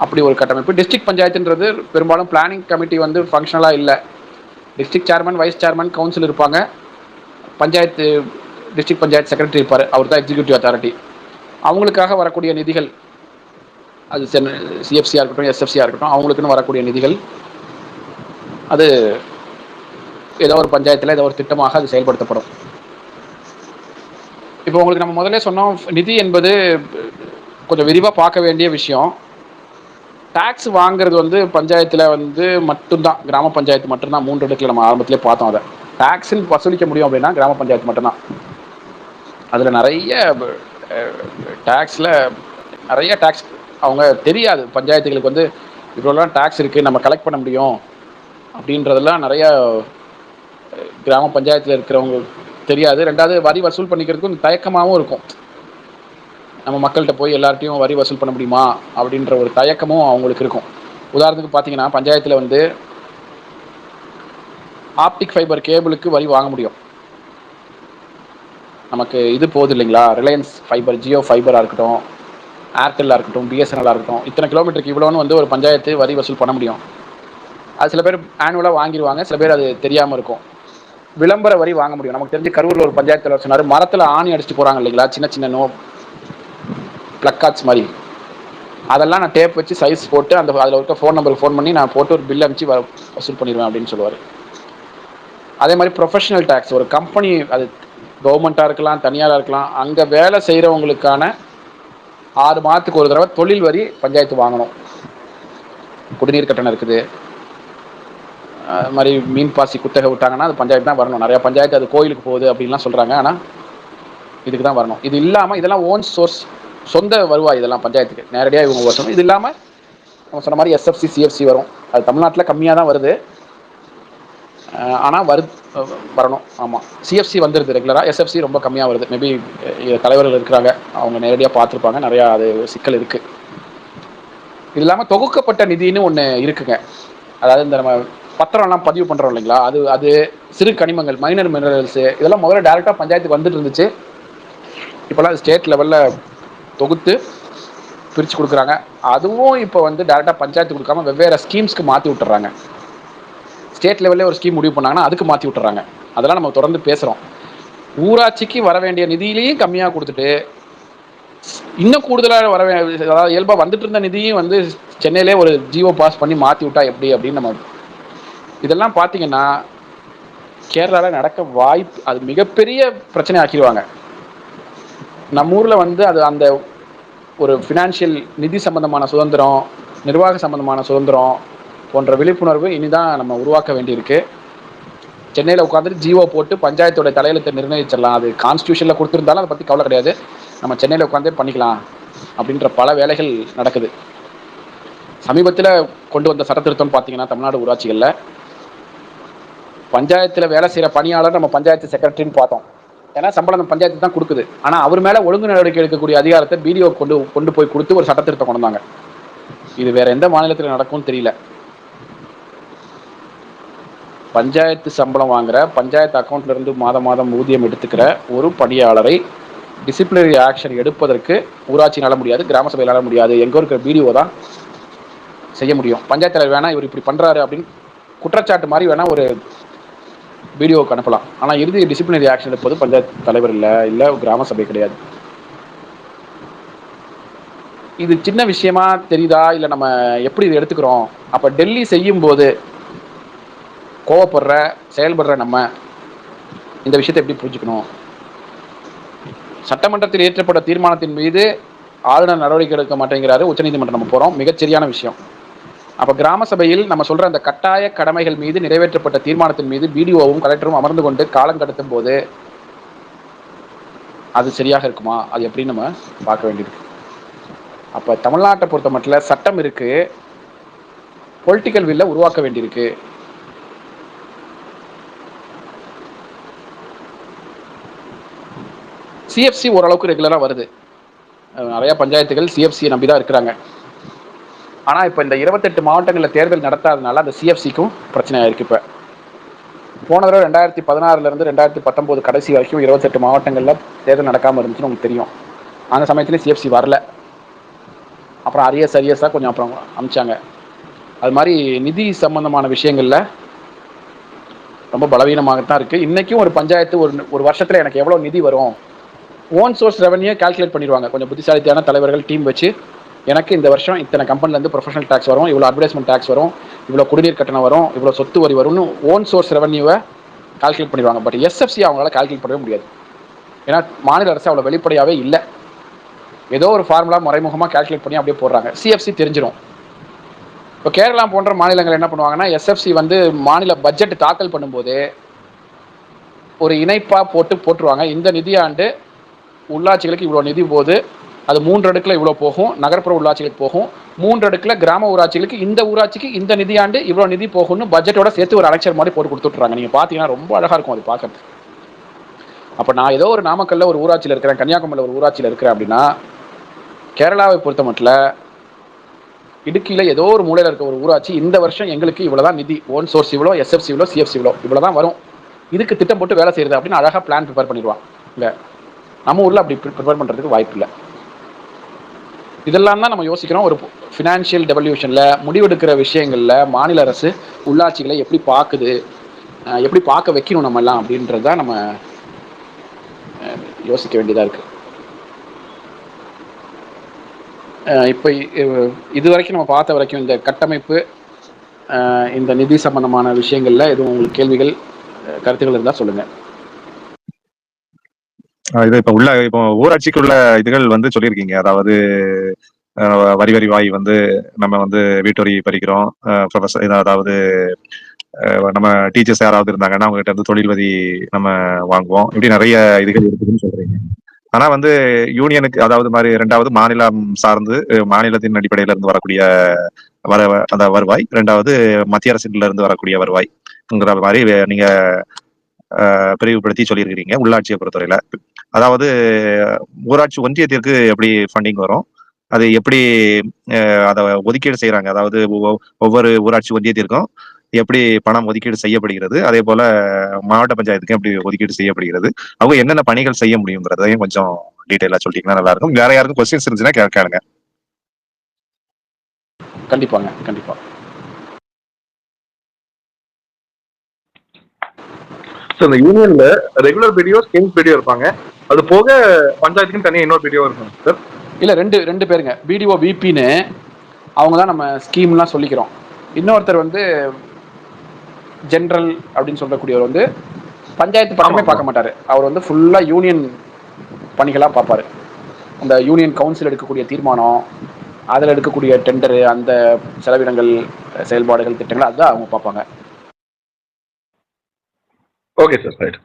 அப்படி ஒரு கட்டமைப்பு. டிஸ்ட்ரிக்ட் பஞ்சாயத்துன்றது பெரும்பாலும் பிளானிங் கமிட்டி வந்து ஃபங்க்ஷனலாக இல்லை. District chairman, vice chairman, council இருப்பாங்க. பஞ்சாயத்து டிஸ்ட்ரிக்ட் பஞ்சாயத்து செக்ரட்டரி இருப்பார். அவர் தான் எக்ஸிக்யூட்டிவ் அத்தாரிட்டி. அவங்களுக்காக வரக்கூடிய நிதிகள், அது சிஎஃப்சியாக இருக்கட்டும், எஸ்எஃப்சியாக இருக்கட்டும், அவங்களுக்குன்னு வரக்கூடிய நிதிகள் அது ஏதோ ஒரு பஞ்சாயத்தில் ஏதோ ஒரு திட்டமாக அது செயல்படுத்தப்படும். இப்போ உங்களுக்கு நம்ம முதல்ல சொன்னோம், நிதி என்பது கொஞ்சம் விரிவாக பார்க்க வேண்டிய விஷயம். டேக்ஸ் வாங்குறது வந்து பஞ்சாயத்தில் வந்து மட்டும்தான், கிராம பஞ்சாயத்து மட்டும்தான். 3 இடத்துல நம்ம ஆரம்பத்திலே பார்த்தோம். அதை டேக்ஸ்ன்னு வசூலிக்க முடியும் அப்படின்னா கிராம பஞ்சாயத்து மட்டும்தான். அதில் நிறைய டேக்ஸில் நிறைய டேக்ஸ் அவங்க தெரியாது. பஞ்சாயத்துகளுக்கு வந்து இவ்வளோலாம் டேக்ஸ் இருக்குது, நம்ம கலெக்ட் பண்ண முடியும் அப்படின்றதெல்லாம் நிறையா கிராம பஞ்சாயத்தில் இருக்கிறவங்க தெரியாது. ரெண்டாவது, வரி வசூல் பண்ணிக்கிறதுக்கும் தயக்கமாகவும் இருக்கும். நம்ம மக்கள்கிட்ட போய் எல்லார்ட்டையும் வரி வசூல் பண்ண முடியுமா அப்படின்ற ஒரு தயக்கமும் அவங்களுக்கு இருக்கும். உதாரணத்துக்கு பார்த்தீங்கன்னா, பஞ்சாயத்தில் வந்து ஆப்டிக் ஃபைபர் கேபிளுக்கு வரி வாங்க முடியும். நமக்கு இது போகுது இல்லைங்களா, ரிலையன்ஸ் ஃபைபர், ஜியோ ஃபைபராக இருக்கட்டும், ஏர்டெல்லாக இருக்கட்டும், பிஎஸ்என்எல்லாக இருக்கட்டும், இத்தனை கிலோமீட்டருக்கு இவ்வளோன்னு வந்து ஒரு பஞ்சாயத்து வரி வசூல் பண்ண முடியும். அது சில பேர் ஆனுவலாக வாங்கிடுவாங்க, சில பேர் அது தெரியாமல் இருக்கும். விளம்பர வரி வாங்க முடியும். நமக்கு தெரிஞ்சு கரூரில் ஒரு பஞ்சாயத்தில் சொன்னார், மரத்தில் ஆணி அடிச்சுட்டு போகிறாங்க இல்லைங்களா, சின்ன சின்ன பிளக்கார்ட்ஸ் மாதிரி. அதெல்லாம் நான் டேப் வச்சு சைஸ் போட்டு அந்த அதில் இருக்க ஃபோன் நம்பருக்கு ஃபோன் பண்ணி நான் போட்டு ஒரு பில் அனுப்பிச்சு வசூல் பண்ணிடுவேன் அப்படின்னு சொல்லுவார். அதே மாதிரி ப்ரொஃபஷனல் டேக்ஸ், ஒரு கம்பெனி, அது கவர்மெண்ட்டாக இருக்கலாம், தனியாராக இருக்கலாம், அங்கே வேலை செய்கிறவங்களுக்கான 6 மாதத்துக்கு ஒரு தடவை தொழில் வரி பஞ்சாயத்து வாங்கணும். குடிநீர் கட்டணம் இருக்குது, அது மாதிரி மீன் பாசி குத்தகை விட்டாங்கன்னா அது பஞ்சாயத்து தான் வரணும். நிறையா பஞ்சாயத்து அது கோயிலுக்கு போகுது அப்படின்லாம் சொல்கிறாங்க, ஆனால் இதுக்கு தான் வரணும். இது இல்லாமல் இதெல்லாம் ஓன் சோர்ஸ், சொந்த வருவாய், இதெல்லாம் பஞ்சாயத்துக்கு நேரடியாக இவங்க வரணும். இது இல்லாமல் நம்ம சொன்ன மாதிரி எஸ்எஃப்சி, சிஎஃப்சி வரும். அது தமிழ்நாட்டில் கம்மியாக தான் வருது, ஆனால் வரணும். ஆமாம், சிஎஃப்சி வந்துடுது ரெகுலராக, எஸ்எஃப்சி ரொம்ப கம்மியாக வருது. மேபி தலைவர்கள் இருக்கிறாங்க, அவங்க நேரடியாக பார்த்துருப்பாங்க, நிறையா அது சிக்கல் இருக்குது. இது இல்லாமல் தொகுக்கப்பட்ட நிதின்னு ஒன்று இருக்குங்க. அதாவது இந்த நம்ம பத்திரம்லாம் பதிவு பண்ணுறோம் இல்லைங்களா, அது சிறு கனிமங்கள், மைனர் மினரல்ஸு, இதெல்லாம் முதல்ல டேரெக்டாக பஞ்சாயத்துக்கு வந்துட்டு இருந்துச்சு. இப்போலாம் ஸ்டேட் லெவலில் தொகுத்து பிரித்து கொடுக்குறாங்க. அதுவும் இப்போ வந்து டேரெக்டாக பஞ்சாயத்து கொடுக்காம வெவ்வேறு ஸ்கீம்ஸ்க்கு மாற்றி விட்டுறாங்க. ஸ்டேட் லெவலில் ஒரு ஸ்கீம் முடிவு பண்ணாங்கன்னா அதுக்கு மாற்றி விட்டுறாங்க. அதெல்லாம் நம்ம தொடர்ந்து பேசுகிறோம். ஊராட்சிக்கு வர வேண்டிய நிதியிலையும் கம்மியாக கொடுத்துட்டு இன்னும் கூடுதலாக அதாவது இயல்பாக வந்துட்டு இருந்த நிதியும் வந்து சென்னையிலே ஒரு ஜியோ பாஸ் பண்ணி மாற்றி விட்டா எப்படி அப்படின்னு நம்ம இதெல்லாம் பார்த்தீங்கன்னா கேரளாவில் நடக்க வாய்ப்பு, அது மிகப்பெரிய பிரச்சனை ஆக்கிடுவாங்க. நம்ம ஊரில் வந்து அது அந்த ஒரு ஃபினான்ஷியல் நிதி சம்பந்தமான சுதந்திரம், நிர்வாக சம்பந்தமான சுதந்திரம் போன்ற விழிப்புணர்வு இனிதான் நம்ம உருவாக்க வேண்டியிருக்கு. சென்னையில் உட்காந்துட்டு ஜியோ போட்டு பஞ்சாயத்தோட தலையெழுத்தை நிர்ணயிச்சிடலாம். அது கான்ஸ்டியூஷனில் கொடுத்துருந்தாலும் அதை பற்றி கவலை கிடையாது, நம்ம சென்னையில் உட்காந்தே பண்ணிக்கலாம் அப்படின்ற பல வேலைகள் நடக்குது. சமீபத்தில் கொண்டு வந்த சட்ட திருத்தம்னு பார்த்தீங்கன்னா, தமிழ்நாடு ஊராட்சிகளில் பஞ்சாயத்தில் வேலை செய்கிற பணியாளர் நம்ம பஞ்சாயத்து செக்ரட்டரின்னு பார்த்தோம். ஏன்னா சம்பளம் பஞ்சாயத்து தான் கொடுக்குது. ஆனால் அவர் மேலே ஒழுங்கு நடவடிக்கை எடுக்கக்கூடிய அதிகாரத்தை பிடிஓ கொண்டு போய் கொடுத்து ஒரு சட்ட திருத்தம் கொண்டு வந்தாங்க. இது வேற எந்த மாநிலத்தில் நடக்கும்னு தெரியல. பஞ்சாயத்து சம்பளம் வாங்குற, பஞ்சாயத்து அக்கௌண்ட்ல இருந்து மாதம் ஊதியம் எடுத்துக்கிற ஒரு பணியாளரை டிசிப்ளினரி ஆக்ஷன் எடுப்பதற்கு ஊராட்சினால முடியாது, கிராம சபையினால முடியாது, எங்கே இருக்கிற பிடிஓ தான் செய்ய முடியும். பஞ்சாயத்து தலைவர் வேணா இவர் இப்படி பண்றாரு அப்படின்னு குற்றச்சாட்டு மாதிரி வேணா ஒரு பிடிஓக்கு அனுப்பலாம். ஆனால் இறுதி டிசிப்ளினரி ஆக்ஷன் எடுப்பது பஞ்சாயத்து தலைவர் இல்லை கிராம சபை கிடையாது. இது சின்ன விஷயமா தெரியுதா, இல்லை நம்ம எப்படி இதை எடுத்துக்கிறோம்? அப்போ டெல்லி செய்யும் போது கோவப்படுற செயல்படுற நம்ம இந்த விஷயத்தை எப்படி புரிஞ்சுக்கணும்? சட்டமன்றத்தில் இயற்றப்பட்ட தீர்மானத்தின் மீது ஆளுநர் நடவடிக்கை எடுக்க மாட்டேங்கிறாரு, உச்சநீதிமன்றம் நம்ம போகிறோம், மிகச்சரியான விஷயம். அப்போ கிராம சபையில் நம்ம சொல்கிற அந்த கட்டாய கடமைகள் மீது நிறைவேற்றப்பட்ட தீர்மானத்தின் மீது பிடிஓவும் கலெக்டரும் அமர்ந்து கொண்டு காலம் கடத்தும் போது அது சரியாக இருக்குமா? அது எப்படி நம்ம பார்க்க வேண்டியிருக்கு. அப்போ தமிழ்நாட்டை பொறுத்த மட்டும் சட்டம் இருக்கு, பொலிட்டிக்கல் வில்லை உருவாக்க வேண்டியிருக்கு. சிஎஃப்சி ஓரளவுக்கு ரெகுலராக வருது. நிறைய பஞ்சாயத்துகள் சிஎஃப்சியை நம்பி தான் இருக்கிறாங்க. ஆனால் இப்போ இந்த 28 மாவட்டங்களில் தேர்தல் நடத்தாதனால அந்த சிஎஃப்சிக்கும் பிரச்சனையாக இருக்குது. இப்போ போன தடவை 2016 2019 கடைசி வரைக்கும் 28 மாவட்டங்களில் தேர்தல் நடக்காமல் இருந்துச்சுன்னு உங்களுக்கு தெரியும். அந்த சமயத்துலேயும் சிஎஃப்சி வரல. அப்புறம் அரியஸாக கொஞ்சம் அப்புறம் அமிச்சாங்க. அது மாதிரி நிதி சம்பந்தமான விஷயங்களில் ரொம்ப பலவீனமாகத்தான் இருக்குது. இன்றைக்கும் ஒரு பஞ்சாயத்து ஒரு வருஷத்தில் எனக்கு எவ்வளோ நிதி வரும், ஓன் சோர்ஸ் ரெவன்யூ கால்குலேட் பண்ணிடுவாங்க. கொஞ்சம் புத்திசாலித்தான தலைவர்கள் டீம் வச்சு, எனக்கு இந்த வருஷம் இத்தனை கம்பெனிலேருந்து ப்ரொஃபஷனல் டேக்ஸ் வரும், இவ்வளோ அட்வர்டைஸ்மெண்ட் டேக்ஸ் வரும், இவ்வளோ குடிநீர் கட்டணம் வரும், இவ்வளோ சொத்து வரி வரும்னு ஓன் சோர்ஸ் ரெவன்யூவை கால்குலேட் பண்ணிடுவாங்க. பட் எஸ்எஃப்சி அவங்களால கால்குலேட் பண்ணவே முடியாது. ஏன்னா மாநில அரசு அவ்வளோ வெளிப்படையாகவே இல்லை. ஏதோ ஒரு ஃபார்முலா மறைமுகமாக கால்குலேட் பண்ணி அப்படியே போடுறாங்க. சிஎஃப்சி தெரிஞ்சிடும். இப்போ கேரளா போன்ற மாநிலங்கள் என்ன பண்ணுவாங்கன்னா, எஸ்எஃப்சி மாநில பட்ஜெட் தாக்கல் பண்ணும்போது ஒரு இணைப்பாக போட்டுருவாங்க. இந்த நிதியாண்டு உள்ளாட்சிகளுக்கு இவ்வளோ நிதி போகுது, அது 3 அடுக்கில் இவ்வளோ போகும், நகர்ப்புற உள்ளாட்சிகளுக்கு போகும், 3 அடுக்கில் கிராம ஊராட்சிகளுக்கு இந்த ஊராட்சிக்கு இந்த நிதியாண்டு இவ்வளோ நிதி போகும்னு பட்ஜெட்டோட சேர்த்து ஒரு அலெக்சர் மாதிரி போட்டு கொடுத்துட்றாங்க. நீங்கள் பார்த்தீங்கன்னா ரொம்ப அழகாக இருக்கும் அது பார்க்கறது. அப்போ நான் ஏதோ ஒரு நாமக்கல்ல ஒரு ஊராட்சியில் இருக்கிறேன், கன்னியாகுமரியில் ஒரு ஊராட்சியில் இருக்கிறேன் அப்படின்னா, கேரளாவை பொறுத்த மட்டும் இடுக்கியில் ஏதோ ஒரு மூலையில் இருக்க ஒரு ஊராட்சி இந்த வருஷம் எங்களுக்கு இவ்வளோதான் நிதி, ஓன் சோர்ஸ் இவ்வளோ, எஸ்எஃப்சி இவ்வளோ, சிஎஃப்சி இவ்வளோ தான் வரும், இதுக்கு திட்டம் போட்டு வேலை செய்யுது அப்படின்னு அழகாக பிளான் ப்ரிப்பேர் பண்ணிடுவான். இல்லை, நம்ம ஊரில் அப்படி ப்ரிப்பேர் பண்ணுறதுக்கு வாய்ப்பு இல்லை. இதெல்லாம் தான் நம்ம யோசிக்கிறோம். ஒரு ஃபினான்ஷியல் டெவல்யூஷனில் முடிவெடுக்கிற விஷயங்களில் மாநில அரசு உள்ளாட்சிகளை எப்படி பார்க்குது, எப்படி பார்க்க வைக்கணும் நம்மெல்லாம் அப்படின்றது தான் நம்ம யோசிக்க வேண்டியதாக இருக்குது. இப்போ இது வரைக்கும் நம்ம பார்த்த வரைக்கும் இந்த கட்டமைப்பு, இந்த நிதி சம்பந்தமான விஷயங்களில் எதுவும் உங்களுக்கு கேள்விகள், கருத்துக்கள் இருந்தால் சொல்லுங்கள். இது இப்போ ஊராட்சிக்குள்ள இதுகள் சொல்லியிருக்கீங்க. அதாவது வரி வாய் நம்ம வீட்டு வரி பறிக்கிறோம், அதாவது நம்ம டீச்சர்ஸ் யாராவது இருந்தாங்கன்னா அவங்க கிட்ட தொழில் வரி நம்ம வாங்குவோம், இப்படி நிறைய இதுகள் இருக்குதுன்னு சொல்றீங்க. ஆனா யூனியனுக்கு, அதாவது மாதிரி 2வது மாநிலம் சார்ந்து மாநிலத்தின் அடிப்படையில இருந்து வரக்கூடிய அந்த வருவாய், 2வது மத்திய அரசுல இருந்து வரக்கூடிய வருவாய்ங்கிற மாதிரி நீங்க பிரிவுபடுத்தி சொல்லியிருக்கிறீங்க உள்ளாட்சியை பொறுத்தவரையில. அதாவது ஊராட்சி ஒன்றியத்திற்கு எப்படி ஃபண்டிங் வரும், அது எப்படி அதை ஒதுக்கீடு செய்யறாங்க, அதாவது ஒவ்வொரு ஊராட்சி ஒன்றியத்திற்கும் எப்படி பணம் ஒதுக்கீடு செய்யப்படுகிறது, அதே போல மாவட்ட பஞ்சாயத்துக்கும் எப்படி ஒதுக்கீடு செய்யப்படுகிறது, அவங்க என்னென்ன பணிகள் செய்ய முடியுங்கிறதையும் கொஞ்சம் டீட்டெயிலா சொல்லிட்டீங்கன்னா நல்லா இருக்கும். வேற யாருக்கும் கொஸ்டின்ஸ் இருந்துச்சுன்னா கேளுங்க. கண்டிப்பாங்க, கண்டிப்பா. இந்த யூனியன்ல ரெகுலர் பிடிஓ, ஸ்கீம் பிடிஓ இருப்பாங்க, அது போக பஞ்சாயத்துக்கு தனியாக இன்னொரு பிடிஓ இருக்கும் சார்? இல்லை, ரெண்டு பேருங்க. பிடிஓ விபின்னு அவங்க தான் நம்ம ஸ்கீம்லாம் சொல்லிக்கிறோம். இன்னொருத்தர் ஜென்ரல் அப்படின்னு சொல்லக்கூடியவர் பஞ்சாயத்து பக்கமே பார்க்க மாட்டார். அவர் ஃபுல்லாக யூனியன் பணிகளாக பார்ப்பார். அந்த யூனியன் கவுன்சில் எடுக்கக்கூடிய தீர்மானம், அதில் எடுக்கக்கூடிய டெண்டரு, அந்த செலவினங்கள், செயல்பாடுகள், திட்டங்கள், அதுதான் அவங்க பார்ப்பாங்க. Okay sir, right.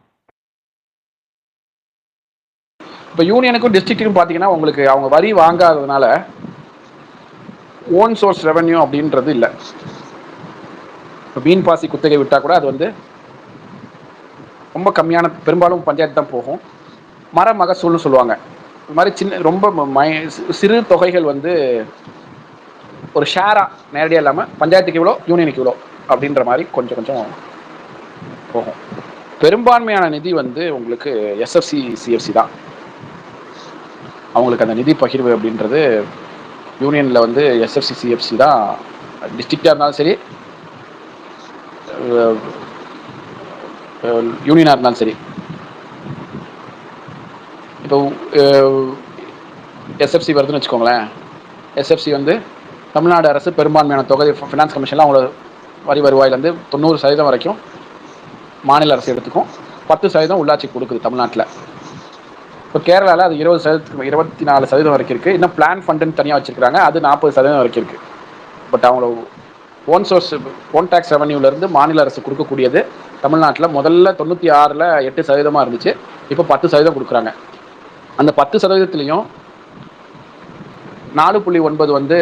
இப்போ யூனியனுக்கும் டிஸ்ட்ரிக்ட்டுக்கும் பார்த்தீங்கன்னா உங்களுக்கு அவங்க வரி வாங்காததுனால ஓன் சோர்ஸ் ரெவன்யூ அப்படின்றது இல்லை. இப்போ மீன் பாசி குத்தகை விட்டால் கூட அது ரொம்ப கம்மியான, பெரும்பாலும் பஞ்சாயத்து தான் போகும். மர மகசூல்னு சொல்லுவாங்க. இது மாதிரி ரொம்ப சிறு தொகைகள் ஒரு ஷேராக நேரடியாக இல்லாமல் பஞ்சாயத்துக்கு இவ்வளோ, யூனியனுக்கு இவ்வளோ அப்படின்ற மாதிரி கொஞ்சம் கொஞ்சம் போகும். பெரும்பான்மையான நிதி உங்களுக்கு எஸ்எஃப்சி, சிஎஃப்சி தான். அவங்களுக்கு அந்த நிதி பகிர்வு அப்படின்றது யூனியனில் எஸ்எஃப்சி, சிஎஃப்சி தான். டிஸ்ட்ரிக்டாக இருந்தாலும் சரி, யூனியனாக இருந்தாலும் சரி. இப்போ எஸ்எஃப்சி வருதுன்னு வச்சுக்கோங்களேன். எஸ்எஃப்சி தமிழ்நாடு அரசு பெரும்பான்மையான தொகை ஃபினான்ஸ் கமிஷனில் அவங்களோட வரி வருவாயிலேருந்து 90% வரைக்கும் மாநில அரசு எடுத்துக்கும், 10% உள்ளாட்சிக்கு கொடுக்குது தமிழ்நாட்டில். இப்போ கேரளாவில் அது 24% வரைக்கும் இருக்குது. இன்னும் பிளான் ஃபண்டுன்னு தனியாக வச்சுருக்காங்க, அது 40% வரைக்கும் இருக்குது. பட் அவங்கள ஓன் சோர்ஸ், ஓன் டேக்ஸ் ரெவன்யூலேருந்து மாநில அரசு கொடுக்கக்கூடியது தமிழ்நாட்டில் முதல்ல 96ல் 8% இருந்துச்சு, இப்போ 10% கொடுக்குறாங்க. அந்த 10%லையும் 4.9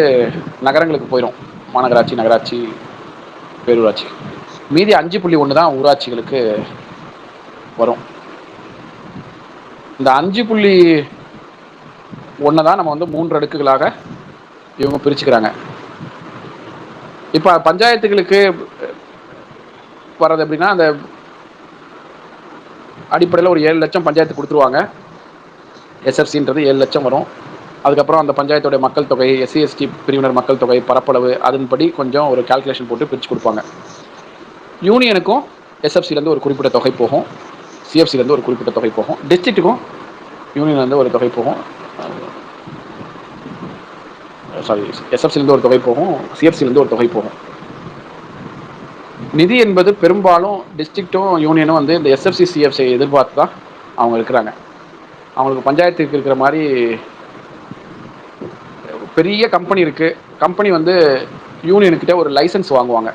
நகரங்களுக்கு போயிடும், மாநகராட்சி, நகராட்சி, பேரூராட்சி. மீதி 5.1 தான் ஊராட்சிகளுக்கு வரும். இந்த 5.1 தான் நம்ம வந்து 3 அடுக்குகளாக இவங்க பிரிச்சுக்கிறாங்க. இப்போ பஞ்சாயத்துகளுக்கு வர்றது எப்படின்னா, அந்த அடிப்படையில் ஒரு 7 லட்சம் பஞ்சாயத்து கொடுத்துருவாங்க. எஸ்எஃப்சின்றது 7 லட்சம் வரும். அதுக்கப்புறம் அந்த பஞ்சாயத்துடைய மக்கள் தொகை, எஸ்சி எஸ்டி பிரிவினர் மக்கள் தொகை, பரப்பளவு, அதன்படி கொஞ்சம் ஒரு கால்குலேஷன் போட்டு பிரித்து கொடுப்பாங்க. யூனியனுக்கும் எஸ்எஃப்சிலேருந்து ஒரு குறிப்பிட்ட தொகை போகும், சிஎஃப்சிலேருந்து ஒரு குறிப்பிட்ட தொகை போகும், டிஸ்ட்ரிக்ட்டுக்கும் யூனியன்லேருந்து ஒரு தொகை போகும், சாரி எஸ்எஃப்சிலேருந்து ஒரு தொகை போகும், சிஎஃப்சிலேருந்து ஒரு தொகை போகும். நிதி என்பது பெரும்பாலும் டிஸ்ட்ரிக்ட்டும் யூனியனும் வந்து இந்த எஸ்எஃப்சி சிஎஃப்சி எதிர்பார்த்து தான் அவங்க இருக்கிறாங்க. அவங்களுக்கு பஞ்சாயத்துக்கு இருக்கிற மாதிரி பெரிய கம்பெனி இருக்குது. கம்பெனி வந்து யூனியனுக்கிட்ட ஒரு லைசன்ஸ் வாங்குவாங்க.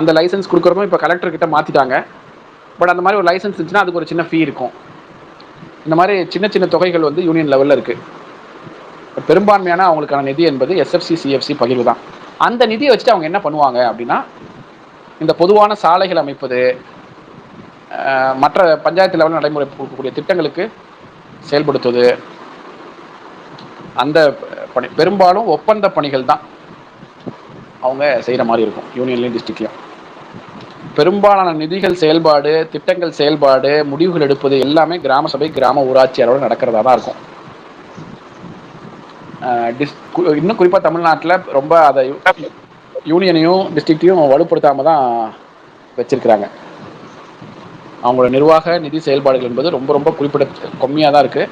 அந்த லைசன்ஸ் கொடுக்குறதும் இப்போ கலெக்டர்கிட்ட மாற்றிட்டாங்க. பட் அந்த மாதிரி ஒரு லைசன்ஸ் இருந்துச்சுன்னா அதுக்கு ஒரு சின்ன ஃபீ இருக்கும். இந்த மாதிரி சின்ன சின்ன தொகைகள் வந்து யூனியன் லெவலில் இருக்குது. பெரும்பான்மையான அவங்களுக்கான நிதி என்பது எஸ்எஃப்சி சிஎஃப்சி பகிர்வு தான். அந்த நிதியை வச்சுட்டு அவங்க என்ன பண்ணுவாங்க அப்படின்னா, இந்த பொதுவான சாலைகள் அமைப்பது, மற்ற பஞ்சாயத்து லெவலில் நடைமுறைப்படுத்தக்கூடிய திட்டங்களுக்கு செயல்படுத்துவது, அந்த பணி பெரும்பாலும் ஒப்பந்த பணிகள் தான் அவங்க செய்கிற மாதிரி இருக்கும். யூனியன்லேயும் டிஸ்ட்ரிக்ட்லையும் பெரும்பாலான நிதிகள் செயல்பாடு, திட்டங்கள் செயல்பாடு, முடிவுகள் எடுப்பது எல்லாமே கிராம சபை, கிராம ஊராட்சி அளவில் நடக்கிறதா தான் இருக்கும். இன்னும் குறிப்பாக தமிழ்நாட்டில் ரொம்ப அதை யூனியனையும் டிஸ்ட்ரிக்டையும் வலுப்படுத்தாமல் தான் வச்சிருக்கிறாங்க. அவங்களோட நிர்வாக நிதி செயல்பாடுகள் என்பது ரொம்ப ரொம்ப கம்மியாக தான் இருக்குது.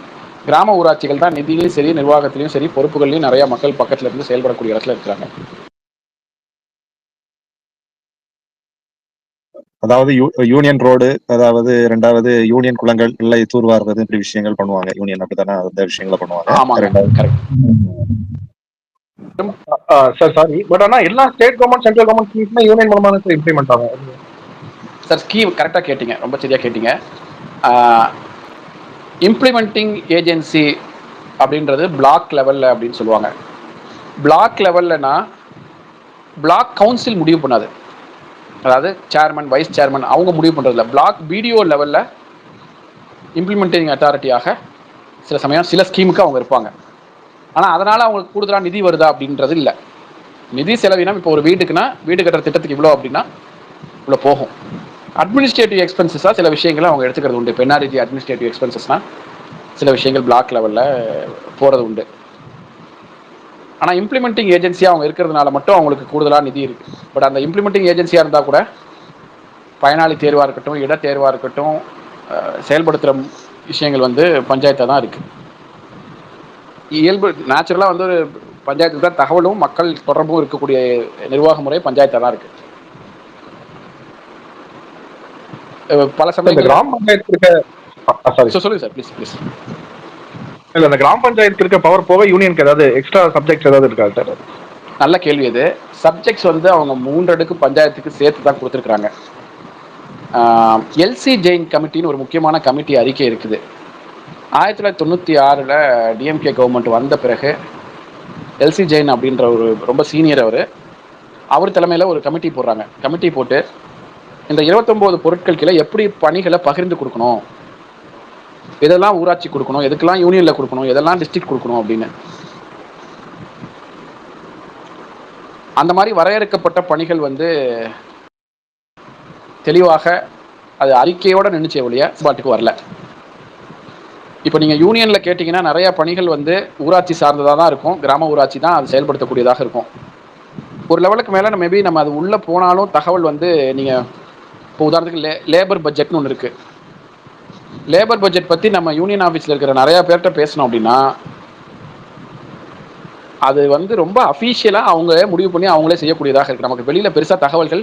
கிராம ஊராட்சிகள் தான் நிதியிலையும் சரி, நிர்வாகத்திலையும் சரி, பொறுப்புகள்லையும் நிறையா மக்கள் பக்கத்தில் இருந்து செயல்படக்கூடிய இடத்துல இருக்கிறாங்க. அதாவது யூனியன் ரோடு, அதாவது 2வது யூனியன் குளங்கள் இல்லை தூர்வாருவது, இப்படி விஷயங்கள் பண்ணுவாங்க. யூனியன் அப்படித்தானே அந்த விஷயங்களை பண்ணுவாங்க. சார் சாரி, பட் ஆனால் எல்லா ஸ்டேட் கவர்மெண்ட் சென்ட்ரல் கவர்மெண்ட் ஸ்கீம்ஸ்மே யூனியன் மூலமாக தான் இம்ப்ளிமெண்ட் ஆகும். சார் ஸ்கீம் கரெக்டாக கேட்டிங்க, ரொம்ப சரியாக கேட்டிங்க. இம்ப்ளிமெண்டிங் ஏஜென்சி அப்படின்றது பிளாக் லெவலில் அப்படின்னு சொல்லுவாங்க. பிளாக் லெவல்லனா பிளாக் கவுன்சில் முடிவு பண்ணாது. அதாவது சேர்மன், வைஸ் சேர்மன் அவங்க முடிவு பண்ணுறதில்ல. பிளாக் பிடிஓ லெவலில் இம்ப்ளிமெண்டிங் அத்தாரிட்டியாக சில சமயம் சில ஸ்கீமுக்கு அவங்க இருப்பாங்க. ஆனால் அதனால் அவங்களுக்கு கூடுதலாக நிதி வருதா அப்படின்றது இல்லை. நிதி செலவினம் இப்போ ஒரு வீட்டுக்குன்னா, வீடு கட்டுற திட்டத்துக்கு இவ்வளோ அப்படின்னா இவ்வளோ போகும். அட்மினிஸ்ட்ரேட்டிவ் எக்ஸ்பென்சஸாக சில விஷயங்களை அவங்க எடுத்துக்கிறது உண்டு. இப்போ என்ஆர்இஜி அட்மினிஸ்ட்ரேட்டிவ் எக்ஸ்பென்சஸ்னால் சில விஷயங்கள் பிளாக் லெவலில் போகிறது உண்டு. ஆனால் இம்ப்ளிமெண்டிங் ஏஜென்சியாக அவங்க இருக்கிறதுனால மட்டும் அவங்களுக்கு கூடுதலாக நிதி இருக்குது. பட் அந்த இம்ப்ளிமெண்டிங் ஏஜென்சியாக இருந்தால் கூட பயனாளி தேர்வாக இருக்கட்டும், இடத்தேர்வாக இருக்கட்டும், செயல்படுத்துகிற விஷயங்கள் வந்து பஞ்சாயத்தாக தான் இருக்குது. இயல்பு நேச்சுரலாக வந்து ஒரு பஞ்சாயத்துக்கு தான் தகவலும் மக்கள் தொடர்பும் இருக்கக்கூடிய நிர்வாக முறை பஞ்சாயத்தாக தான் இருக்குது. பல சமயம் கிராம பஞ்சாயத்து சொல்லுங்க சார், ப்ளீஸ் ப்ளீஸ். இல்லை, அந்த கிராம பஞ்சாயத்து இருக்க பவர் போக யூனியனுக்கு ஏதாவது எக்ஸ்ட்ரா சப்ஜெக்ட்ஸ் ஏதாவது இருக்காது சார்? நல்ல கேள்வி இது. சப்ஜெக்ட்ஸ் வந்து அவங்க 3 அடுக்கு பஞ்சாயத்துக்கு சேர்த்து தான் கொடுத்துருக்குறாங்க. எல்சி ஜெயின் கமிட்டின்னு ஒரு முக்கியமான கமிட்டி அறிக்கை இருக்குது. 1996 டிஎம்கே கவர்மெண்ட் வந்த பிறகு எல்சி ஜெயின் அப்படின்ற ஒரு ரொம்ப சீனியர் அவர் தலைமையில் ஒரு கமிட்டி போடுறாங்க. கமிட்டி போட்டு இந்த 29 பொருட்கள் கீழே எப்படி பணிகளை பகிர்ந்து கொடுக்கணும், இதெல்லாம் ஊராட்சி கொடுக்கணும், எதுக்கெல்லாம் யூனியனில் கொடுக்கணும், எதெல்லாம் டிஸ்ட்ரிக்ட் கொடுக்கணும் அப்படின்னு அந்த மாதிரி வரையறுக்கப்பட்ட பணிகள் வந்து தெளிவாக அது அறிக்கையோடு நின்றுச்சே ஒழிய பாட்டுக்கு வரல. இப்போ நீங்கள் யூனியனில் கேட்டிங்கன்னா நிறையா பணிகள் வந்து ஊராட்சி சார்ந்ததாக தான் இருக்கும். கிராம ஊராட்சி தான் அது செயல்படுத்தக்கூடியதாக இருக்கும். ஒரு லெவலுக்கு மேலே மேபி நம்ம அது உள்ளே போனாலும் தகவல் வந்து நீங்கள் இப்போ உதாரணத்துக்கு லேபர் பட்ஜெட்னு ஒன்று இருக்குது. லேபர் பட்ஜெட் பற்றி நம்ம யூனியன் ஆஃபீஸில் இருக்கிற நிறையா பேர்கிட்ட பேசணும் அப்படின்னா அது வந்து ரொம்ப அஃபீஷியலாக அவங்களே முடிவு பண்ணி அவங்களே செய்யக்கூடியதாக இருக்குது. நமக்கு வெளியில் பெருசாக தகவல்கள்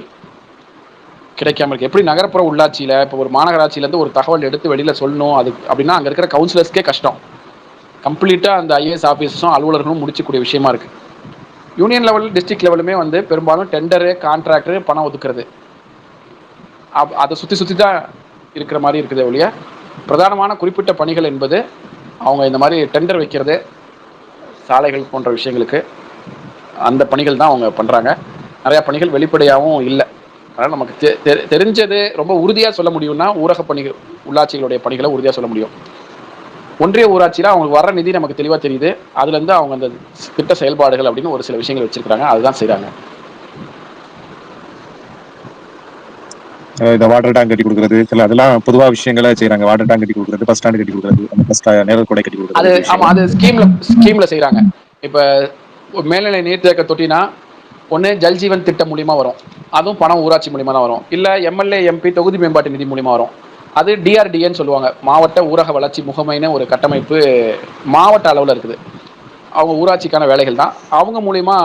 கிடைக்காம இருக்குது. எப்படி நகர்ப்புற உள்ளாட்சியில் இப்போ ஒரு மாநகராட்சியிலேருந்து ஒரு தகவல் எடுத்து வெளியில் சொல்லணும் அது அப்படின்னா அங்கே இருக்கிற கவுன்சிலர்ஸ்க்கே கஷ்டம். கம்ப்ளீட்டாக அந்த ஐஏஎஸ் ஆஃபீஸரும் அலுவலர்களும் முடிச்சக்கூடிய விஷயமா இருக்குது. யூனியன் லெவல், டிஸ்ட்ரிக்ட் லெவலுமே வந்து பெரும்பாலும் டெண்டரு, கான்ட்ராக்டரு, பணம் ஒதுக்குறது அதை சுற்றி தான் இருக்கிற மாதிரி இருக்குது ஒழிய பிரதானமான குறிப்பிட்ட பணிகள் என்பது அவங்க இந்த மாதிரி டெண்டர் வைக்கிறது, சாலைகள் போன்ற விஷயங்களுக்கு அந்த பணிகள் தான் அவங்க பண்ணுறாங்க. நிறையா பணிகள் வெளிப்படையாகவும் இல்லை. அதனால் நமக்கு தெரிஞ்சது ரொம்ப உறுதியாக சொல்ல முடியும்னா உள்ளாட்சிகளுடைய பணிகளை உறுதியாக சொல்ல முடியும். ஒன்றிய ஊராட்சியில் அவங்களுக்கு வர நிதி நமக்கு தெளிவாக தெரியுது. அதுலேருந்து அவங்க அந்த திட்ட செயல்பாடுகள் அப்படின்னு ஒரு சில விஷயங்கள் வச்சிருக்காங்க, அதுதான் செய்கிறாங்க. இந்த வாட்டர் டேங்க் கட்டி கொடுக்குறது, சில அதெல்லாம் பொதுவா விஷயங்களா செய்யறாங்க. வாட்டர் டேங்க் கட்டி கொடுக்குறது, பஸ் ஸ்டாண்ட் கட்டி கொடுக்குறது, அந்த பஸ் நிழல் கூட கட்டி அது கொடுக்குறது. ஆமாம், அது ஸ்கீமில் செய்கிறாங்க. இப்போ மேல்நிலை நீர்த்தேக்க தொட்டினா ஒன்று ஜல்ஜீவன் திட்டம் மூலிமா வரும், அதுவும் பணம் ஊராட்சி மூலிமா தான் வரும். இல்லை எம்எல்ஏ எம்பி தொகுதி மேம்பாட்டு நிதி மூலிமா வரும். அது டிஆர்டிஏன்னு சொல்லுவாங்க, மாவட்ட ஊரக வளர்ச்சி முகமைன்னு ஒரு கட்டமைப்பு மாவட்ட அளவில் இருக்குது. அவங்க ஊராட்சிக்கான வேலைகள் தான். அவங்க மூலிமா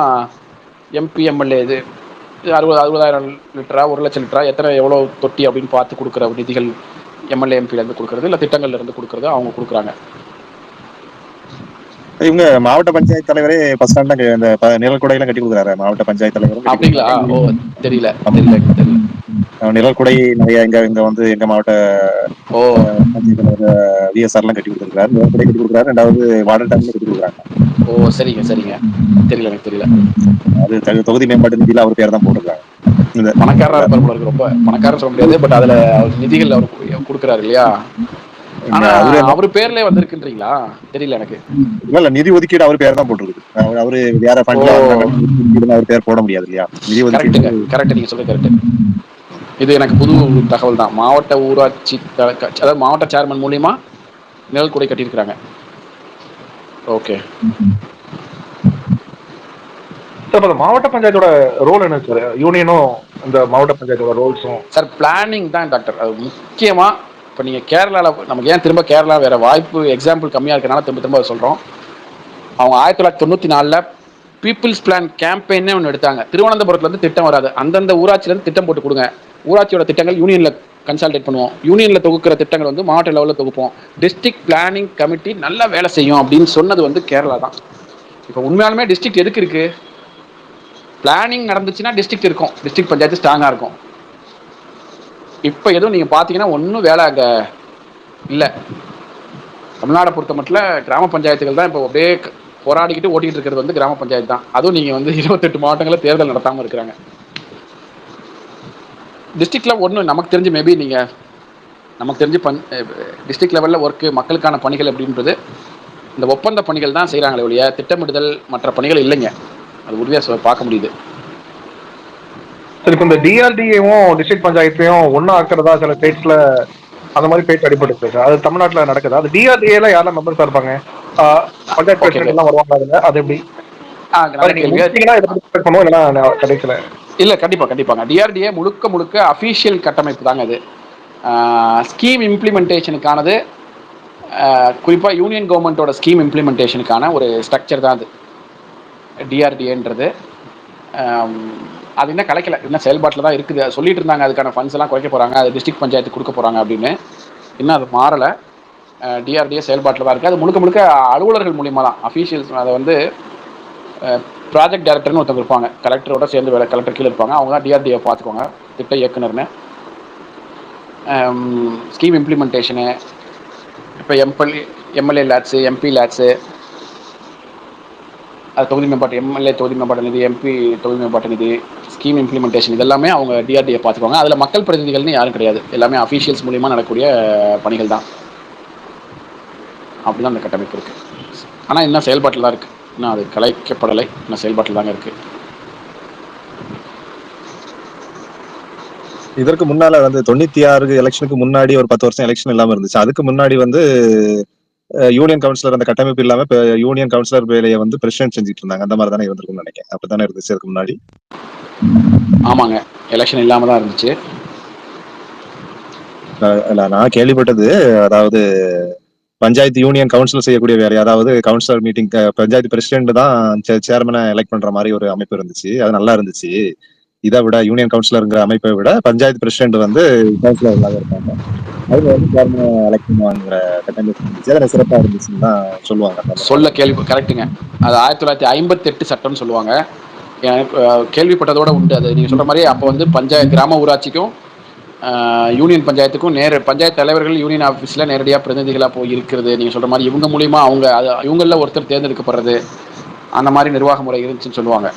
எம்பி எம்எல்ஏ இது 60,000 லிட்டரா 1,00,000 லிட்டரா எவ்வளோ தொட்டி அப்படின்னு பார்த்து கொடுக்குற நிதிகள் எம்எல்ஏ எம்பிலேருந்து கொடுக்குறது, இல்லை திட்டங்கள்லேருந்து கொடுக்குறது அவங்க கொடுக்குறாங்க. இவங்க மாவட்ட பஞ்சாயத்து தலைவரே பஸ் ஸ்டாண்ட் அந்த நிழல் கூடையெல்லாம் கட்டி கொடுக்குறாரு. மாவட்ட பஞ்சாயத்து தலைவரும் அப்படிங்களா? ஓ, தெரியல. நிழல் கூடை நிறைய இங்க வந்து எங்க மாவட்ட பஞ்சாயத்து தலைவர் விஎஸ்ஆர் எல்லாம் கட்டி கொடுத்துருக்காரு. நிழல் கூடை கட்டி கொடுக்குறாரு. 2வது வாட்டர் டேங்க் கட்டி கொடுக்குறாங்க. ஓ, சரிங்க. தெரியல, எனக்கு தெரியல. அது தொகுதி மேம்பாட்டு நிதியில அவர் பேர் தான் போட்டிருக்காங்க. பணக்காரரா இருப்பாரு, ரொம்ப பணக்காரர் சொல்ல முடியாது, பட் அதுல நிதிகள் அவர் கொடுக்குறாரு இல்லையா? ஆனா அவரு பேர்ல வந்திருக்குன்றீங்களா? தெரியல எனக்கு. இல்ல, நிதி ஒதுக்கீடு அவர் பேர் தான் போட்டிருக்கு. அவரு வேற ஃபண்ட்ல அவர் பேர் போட முடியாது இல்லையா? நிதி ஒதுக்கீடு கரெக்ட், நீங்க சொல்றது கரெக்ட். இது எனக்கு புது தகவல் தான். மாவட்ட ஊராட்சி அதாவது மாவட்ட சேர்மன் மூலியமா நிழல் கூடை கட்டியிருக்கிறாங்க. ஓகே சார், அந்த மாவட்ட பஞ்சாயத்தோட ரோல் என்ன சார்? யூனியனும் இந்த மாவட்ட பஞ்சாயத்தோட ரோல்ஸும் சார் பிளானிங் தான் டாக்டர். அது முக்கியமா இப்போ நீங்கள் கேரளாவில் நமக்கு ஏன் திரும்ப கேரளா வேறு வாய்ப்பு எக்ஸாம்பிள் கம்மியாக இருக்கிறனால திரும்ப சொல்கிறோம். அவங்க 1994 பீப்புள்ஸ் பிளான் கேம்பெயினே ஒன்று எடுத்தாங்க. திருவனந்தபுரத்துலேருந்து திட்டம் வராது, அந்தந்த ஊராட்சியிலேருந்து திட்டம் போட்டு கொடுங்க. ஊராட்சியோட திட்டங்கள் யூனியனில் கன்சல்டேட் பண்ணுவோம், யூனியனில் தொகுக்கிற திட்டங்கள் வந்து மாவட்ட லெவலில் தொகுப்போம், டிஸ்ட்ரிக்ட் பிளானிங் கமிட்டி நல்லா வேலை செய்யும் அப்படின்னு சொன்னது வந்து கேரளா தான். இப்போ உண்மையாலுமே டிஸ்ட்ரிக்ட் எதுக்கு இருக்குது? பிளானிங் நடந்துச்சுன்னா டிஸ்ட்ரிக்ட் இருக்கும், டிஸ்ட்ரிக்ட் பஞ்சாயத்து ஸ்ட்ராங்காக இருக்கும். இப்போ எதுவும் நீங்கள் பார்த்தீங்கன்னா ஒன்றும் வேலை அங்கே இல்லை. தமிழ்நாடை பொறுத்த மட்டும் கிராம பஞ்சாயத்துகள் தான் இப்போ அப்படியே போராடிக்கிட்டு ஓட்டிகிட்டு இருக்கிறது வந்து கிராம பஞ்சாயத்து தான். அதுவும் நீங்கள் வந்து 28 மாவட்டங்களில் தேர்தல் நடத்தாமல் இருக்கிறாங்க. டிஸ்ட்ரிக்டில் ஒன்று நமக்கு தெரிஞ்சு மேபி நீங்கள் நமக்கு தெரிஞ்சு டிஸ்ட்ரிக்ட் லெவலில் ஒர்க்கு மக்களுக்கான பணிகள் அப்படின்றது இந்த ஒப்பந்த பணிகள் தான் செய்கிறாங்களே ஒழிய திட்டமிடுதல் மற்ற பணிகள் இல்லைங்க. அது உறுதியாக பார்க்க முடியுது. சரி, இப்போ இந்த டிஆர்டிஏவும் டிஸ்ட்ரிக்ட் பஞ்சாயத்தையும் ஒன்னா ஆக்குறதா சில ஸ்டேட்ஸ்ல அந்த மாதிரி பேச்சு அடிபட்டு சார். அது தமிழ்நாட்டில் நடக்குது. அது டிஆர்டிஏல யாரெல்லாம் மெம்பர்ஸா இருப்பாங்க? பஞ்சாயத்து பிரசிடென்ட் எல்லாம் வருவாங்க அதுல. அது எப்படி? இல்ல, கண்டிப்பாங்க. டிஆர்டிஏ முழுக்க அபிஷியல் கட்டமைப்பு தாங்க அது. ஸ்கீம் இம்ப்ளிமெண்டேஷனுக்கானது, குறிப்பாக யூனியன் கவர்மெண்ட்டோட ஸ்கீம் இம்ப்ளிமெண்டேஷனுக்கான ஒரு ஸ்ட்ரக்சர் தான் அது டிஆர்டிஏன்றது. அது இன்னும் கலைக்கல, இன்னும் செயல்பாட்டில் தான் இருக்குது. சொல்லிட்டு இருந்தாங்க அதுக்கான ஃபண்ட்ஸ் எல்லாம் குறைக்க போகிறாங்க, அது டிஸ்ட்ரிக்ட் பஞ்சாயத்து கொடுக்க போகிறாங்க அப்படின்னு. இன்னும் அது மாறலை. டிஆர்டிஏ செயல்பாட்டில் தான் இருக்குது. அது முழுக்க அலுவலர்கள் மூலியமாக தான், அஃபீஷியல்ஸ். அதை வந்து ப்ராஜெக்ட் டைரக்டர்னு ஒருத்தவங்க இருப்பாங்க, கலெக்டரோட சேர்ந்து வேலை, கலெக்டர் கீழே இருப்பாங்க. அவங்க தான் டிஆர்டிஏ பார்த்துக்கோங்க, திட்ட இயக்குனர்னு. ஸ்கீம் இம்ப்ளிமெண்டேஷனு, இப்போ எம்எல்ஏ லேட்ஸு, எம்பி லேட்ஸு, அது தொகுதி மேம்பாட்டு, எம்எல்ஏ தொகுதி மேம்பாட்டு நிதி, எம்பி தொகுதி மேம்பாட்டு நிதி, ஸ்கீம் இம்ப்ளிமெண்டேஷன், இதெல்லாமே அவங்க டிஆர்டிஏ பார்த்துக்குவாங்க. அதில் மக்கள் பிரதிநிதிகள்னு யாரும் கிடையாது, எல்லாமே அஃபீஷியல்ஸ் மூலியமாக நடக்கக்கூடிய பணிகள் தான். அப்படி தான் அந்த கட்டமைப்பு இருக்குது. ஆனால் இன்னும் செயல்பாட்டில் தான் இருக்குது, இன்னும் அது கலைக்கப்படலை, இன்னும் செயல்பாட்டில் தாங்க இருக்குது. இதற்கு முன்னால வந்து 96 எலெக்ஷனுக்கு முன்னாடி ஒரு 10 வருஷம் எலெக்ஷன் இல்லாம இருந்துச்சு. அதுக்கு முன்னாடி வந்து யூனியன் கவுன்சிலர் அந்த கட்டமைப்பு இல்லாம இப்ப யூனியன் கவுன்சிலர் வேலையை வந்து பிரசிடென்ட் செஞ்சுட்டு இருந்தாங்க. அந்த மாதிரி தானே இருந்திருக்கும்னு நினைக்கிறேன். அப்படித்தானே இருந்துச்சு அதுக்கு முன்னாடி? ஆமாங்க, எலெக்ஷன் இல்லாம தான் இருந்துச்சு. நான் கேள்விப்பட்டது, அதாவது பஞ்சாயத்து யூனியன் கவுன்சில் செய்யக்கூடிய வேலை, அதாவது கவுன்சிலர் மீட்டிங் பஞ்சாயத்து பிரசிடென்ட் தான் சேர்மனை எலெக்ட் பண்ற மாதிரி ஒரு அமைப்பு இருந்துச்சு. அது நல்லா இருந்துச்சு. இதை விட யூனியன் கவுன்சிலருங்கிற அமைப்பை விட பஞ்சாயத்து பிரசிடென்ட் வந்து கவுன்சிலர்களாக இருப்பாங்க, அவங்க வந்து சேர்மனை எலெக்ட் பண்ணுவாங்கிற கட்டமைப்பு இருந்துச்சு. அதில் சிறப்பா இருந்துச்சுன்னு தான் சொல்லுவாங்க. சொல்ல கேள்வி கரெக்டுங்க. அது 1958 சட்டம்னு சொல்லுவாங்க. எனக்கு கேள்விப்பட்டதோட உண்டு. அது நீங்க சொல்ற மாதிரி அப்போ வந்து கிராம ஊராட்சிக்கும் யூனியன் பஞ்சாயத்துக்கும் பஞ்சாயத்து தலைவர்கள் யூனியன் ஆஃபீஸில் நேரடியாக பிரதிநிதிகளாக போய் இருக்கிறது, நீங்கள் சொல்கிற மாதிரி இவங்க மூலிமா இவங்களில் ஒருத்தர் தேர்ந்தெடுக்கப்படுறது, அந்த மாதிரி நிர்வாக முறை இருந்துச்சுன்னு சொல்லுவாங்க.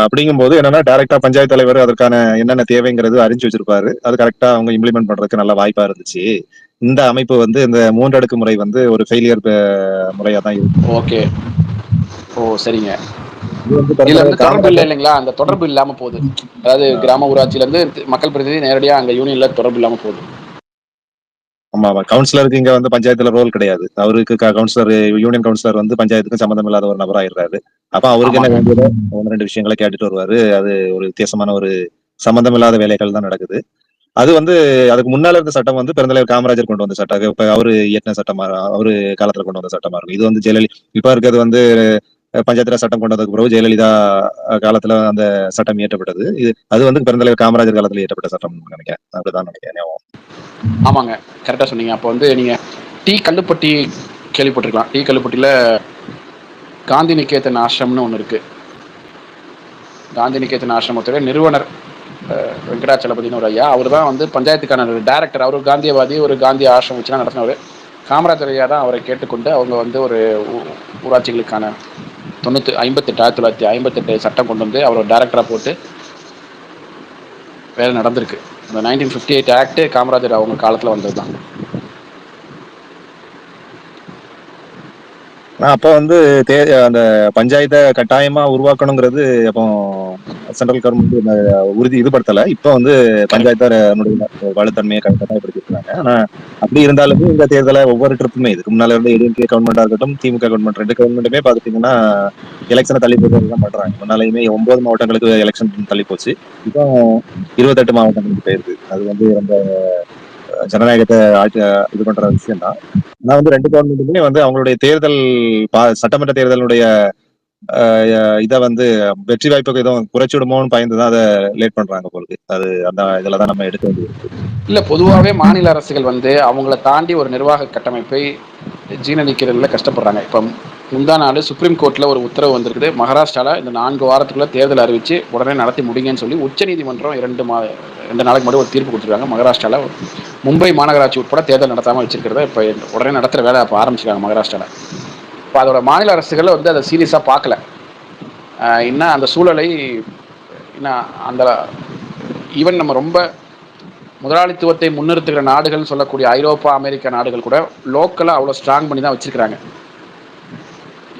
அப்படிங்கும்போது என்னன்னா டைரக்டா பஞ்சாயத்து தலைவர் அதற்கான என்னென்ன தேவைங்கிறது அறிஞ்சு வச்சிருப்பாரு. அது கரெக்டா அவங்க இம்ப்ளிமெண்ட் பண்றதுக்கு நல்ல வாய்ப்பா இருந்துச்சு. இந்த அமைப்பு வந்து இந்த 3 அடுக்கு முறை வந்து ஒரு ஃபெயிலியர் முறையா தான் இருக்கு. ஓகே. ஓ சரிங்க. இது வந்து இதுல வந்து தொடர்பு இல்லை காமராஜர் இல்லைங்களா? அந்த தொடர்பு இல்லாம போகுது. அதாவது கிராம ஊராட்சியில இருந்து மக்கள் பிரதிநிதி நேரடியா அங்க யூனியன்ல தொடர்பு இல்லாம போகுது. ஆமா கவுன்சிலருக்கு இங்க வந்து பஞ்சாயத்துல ரோல் கிடையாது. அவருக்கு கவுன்சிலர் யூனியன் கவுன்சிலர் வந்து பஞ்சாயத்துக்கு சம்பந்தம் இல்லாத ஒரு நபராயிடுறாரு. அப்ப அவருக்கு என்ன ஆமாங்க. வேண்டியதோ 1, 2 விஷயங்களை கேட்டுட்டு வருவாரு. அது ஒரு வித்தியாசமான ஒரு சம்பந்தம் இல்லாத வேலைகள் தான் நடக்குது. அது வந்து அதுக்கு முன்னால இருந்த சட்டம் வந்து பெருந்தலைவர் காமராஜர் கொண்டு வந்த சட்டம். இப்ப அவரு இயற்றின சட்டமா அவரு காலத்துல கொண்டு வந்த சட்டமா இருக்கும். இது வந்து இப்ப இருக்கிறது வந்து பஞ்சாயத்து ராஜ் சட்டம் கொண்டு வந்ததுக்கு பிறகு ஜெயலலிதா காலத்துல அந்த சட்டம் இயற்றப்பட்டது. அது வந்து பெருந்தலைவர் காமராஜர் காலத்துல இயற்றப்பட்ட சட்டம் நினைக்கிறேன். அப்படிதான் நினைக்கிறேன். ஆமாங்க. கரெக்டா சொன்னீங்க. அப்போ வந்து நீங்க டி கல்லுப்பட்டி கேள்விப்பட்டிருக்கலாம். டி கல்லுப்பட்டியில காந்தி நிகேதன் ஆசிரம்னு ஒன்று இருக்கு. காந்தி நிகேதன் ஆசிரமத்துடைய நிறுவனர் வெங்கடாச்சலபதினு ஒரு ஐயா. அவர் தான் வந்து பஞ்சாயத்துக்கான டைரக்டர். அவர் காந்தியவாதி, ஒரு காந்தி ஆசிரமம் வச்சுலாம் நடத்தினவர். காமராஜர் ஐயா தான் அவரை கேட்டுக்கொண்டு அவங்க வந்து ஒரு ஊராட்சிகளுக்கான 1958 சட்டம் கொண்டு வந்து அவரை டைரக்டராக போட்டு வேலை நடந்திருக்கு. இந்த 1958 ஆக்ட் காமராஜர் அவங்க காலத்தில் வந்தது தான். அப்ப வந்து அந்த பஞ்சாயத்தை கட்டாயமா உருவாக்கணுங்கிறது அப்போ சென்ட்ரல் கவர்மெண்ட் இதுபடுத்தல. இப்ப வந்து பஞ்சாயத்து வலுத்தன்மையை கட்டாயப்படுத்திருக்காங்க. ஆனா அப்படி இருந்தாலுமே இந்த தேர்தலை ஒவ்வொரு ட்ரிப்புமே இதுக்கு முன்னால இருந்த ஏடிஎம்கே கவர்மெண்டா இருக்கட்டும், திமுக கவர்மெண்ட் 2 கவர்மெண்ட்டுமே பாத்துட்டீங்கன்னா எலெக்ஷனை தள்ளி போடுறதுதான் பண்றாங்க. முன்னாலேயுமே 9 மாவட்டங்களுக்கு எலெக்ஷன் தள்ளி போச்சு. இப்போ 28 மாவட்டங்களுக்கு போயிருக்கு. அது வந்து ரொம்ப ஜனநாயகத்தை இது பண்ற விஷயம் தான். ஆனா வந்து 2 கவர்மெண்ட்டுமே வந்து அவங்களுடைய தேர்தல் சட்டமன்ற தேர்தலுடைய இதை வந்து வெற்றி வாய்ப்புக்கு எதுவும் குறைச்சிடுமோன்னு பயந்துதான் அதை லேட் பண்றாங்க போலுக்கு. அது அந்த இதுலதான் நம்ம எடுக்க வேண்டியது. இல்லை, பொதுவாகவே மாநில அரசுகள் வந்து அவங்கள தாண்டி ஒரு நிர்வாக கட்டமைப்பை ஜீரணிக்கிறதுல கஷ்டப்படுறாங்க. இப்போ முந்தா நாள் சுப்ரீம் கோர்ட்டில் ஒரு உத்தரவு வந்திருக்குது. மகாராஷ்டிராவில் இந்த 4 வாரத்துக்குள்ள தேர்தல் அறிவித்து உடனே நடத்தி முடிங்கன்னு சொல்லி உச்சநீதிமன்றம் 2 நாளைக்கு முன்னாடி ஒரு தீர்ப்பு கொடுத்துருக்காங்க. மகாராஷ்டிராவில் மும்பை மாநகராட்சி உட்பட தேர்தல் நடத்தாமல் வச்சிருக்கிறத இப்போ உடனே நடத்துகிற வேலை இப்போ ஆரம்பிச்சிருக்காங்க மகாராஷ்டிராவில். இப்போ அதோட மாநில அரசுகள் வந்து அதை சீரியஸாக பார்க்கல. இன்னும் அந்த சூழலை இன்னும் அந்த ஈவன் நம்ம ரொம்ப முதலாளித்துவத்தை முன்னிறுத்துகிற நாடுகள் சொல்லக்கூடிய ஐரோப்பா, அமெரிக்கா நாடுகள் கூட லோக்கலாக அவ்வளோ ஸ்ட்ராங் பண்ணி தான் வச்சிருக்கிறாங்க.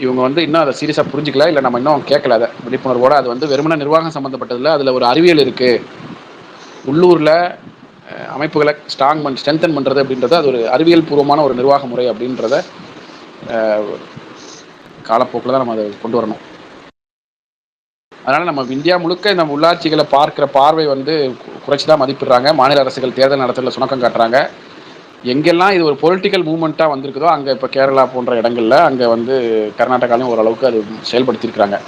இவங்க வந்து இன்னும் அதை சீரியஸாக புரிஞ்சிக்கல, இல்லை நம்ம இன்னும் கேட்கல அதை விழிப்புணர்வோடு. அது வந்து வெறுமன நிர்வாகம் சம்மந்தப்பட்டதில்லை, அதில் ஒரு அறிவியல் இருக்குது. உள்ளூரில் அமைப்புகளை ஸ்ட்ரென்தன் பண்ணுறது அப்படின்றது அது ஒரு அறிவியல் பூர்வமான ஒரு நிர்வாக முறை அப்படின்றத காலப்போக்கில் தான் நம்ம அதை கொண்டு வரணும். அதனால் நம்ம இந்தியா முழுக்க நம்ம உள்ளாட்சிகளை பார்க்குற பார்வை வந்து குறைச்சி தான் மதிப்பிடுறாங்க. மாநில அரசுகள் தேர்தல் நடத்தல சுணக்கம் காட்டுறாங்க. எங்கெல்லாம் இது ஒரு பொலிட்டிக்கல் மூவ்மெண்ட்டாக வந்திருக்குதோ அங்கே இப்போ கேரளா போன்ற இடங்களில், அங்கே வந்து கர்நாடகாலையும் ஓரளவுக்கு அது செயல்படுத்தியிருக்கிறாங்க.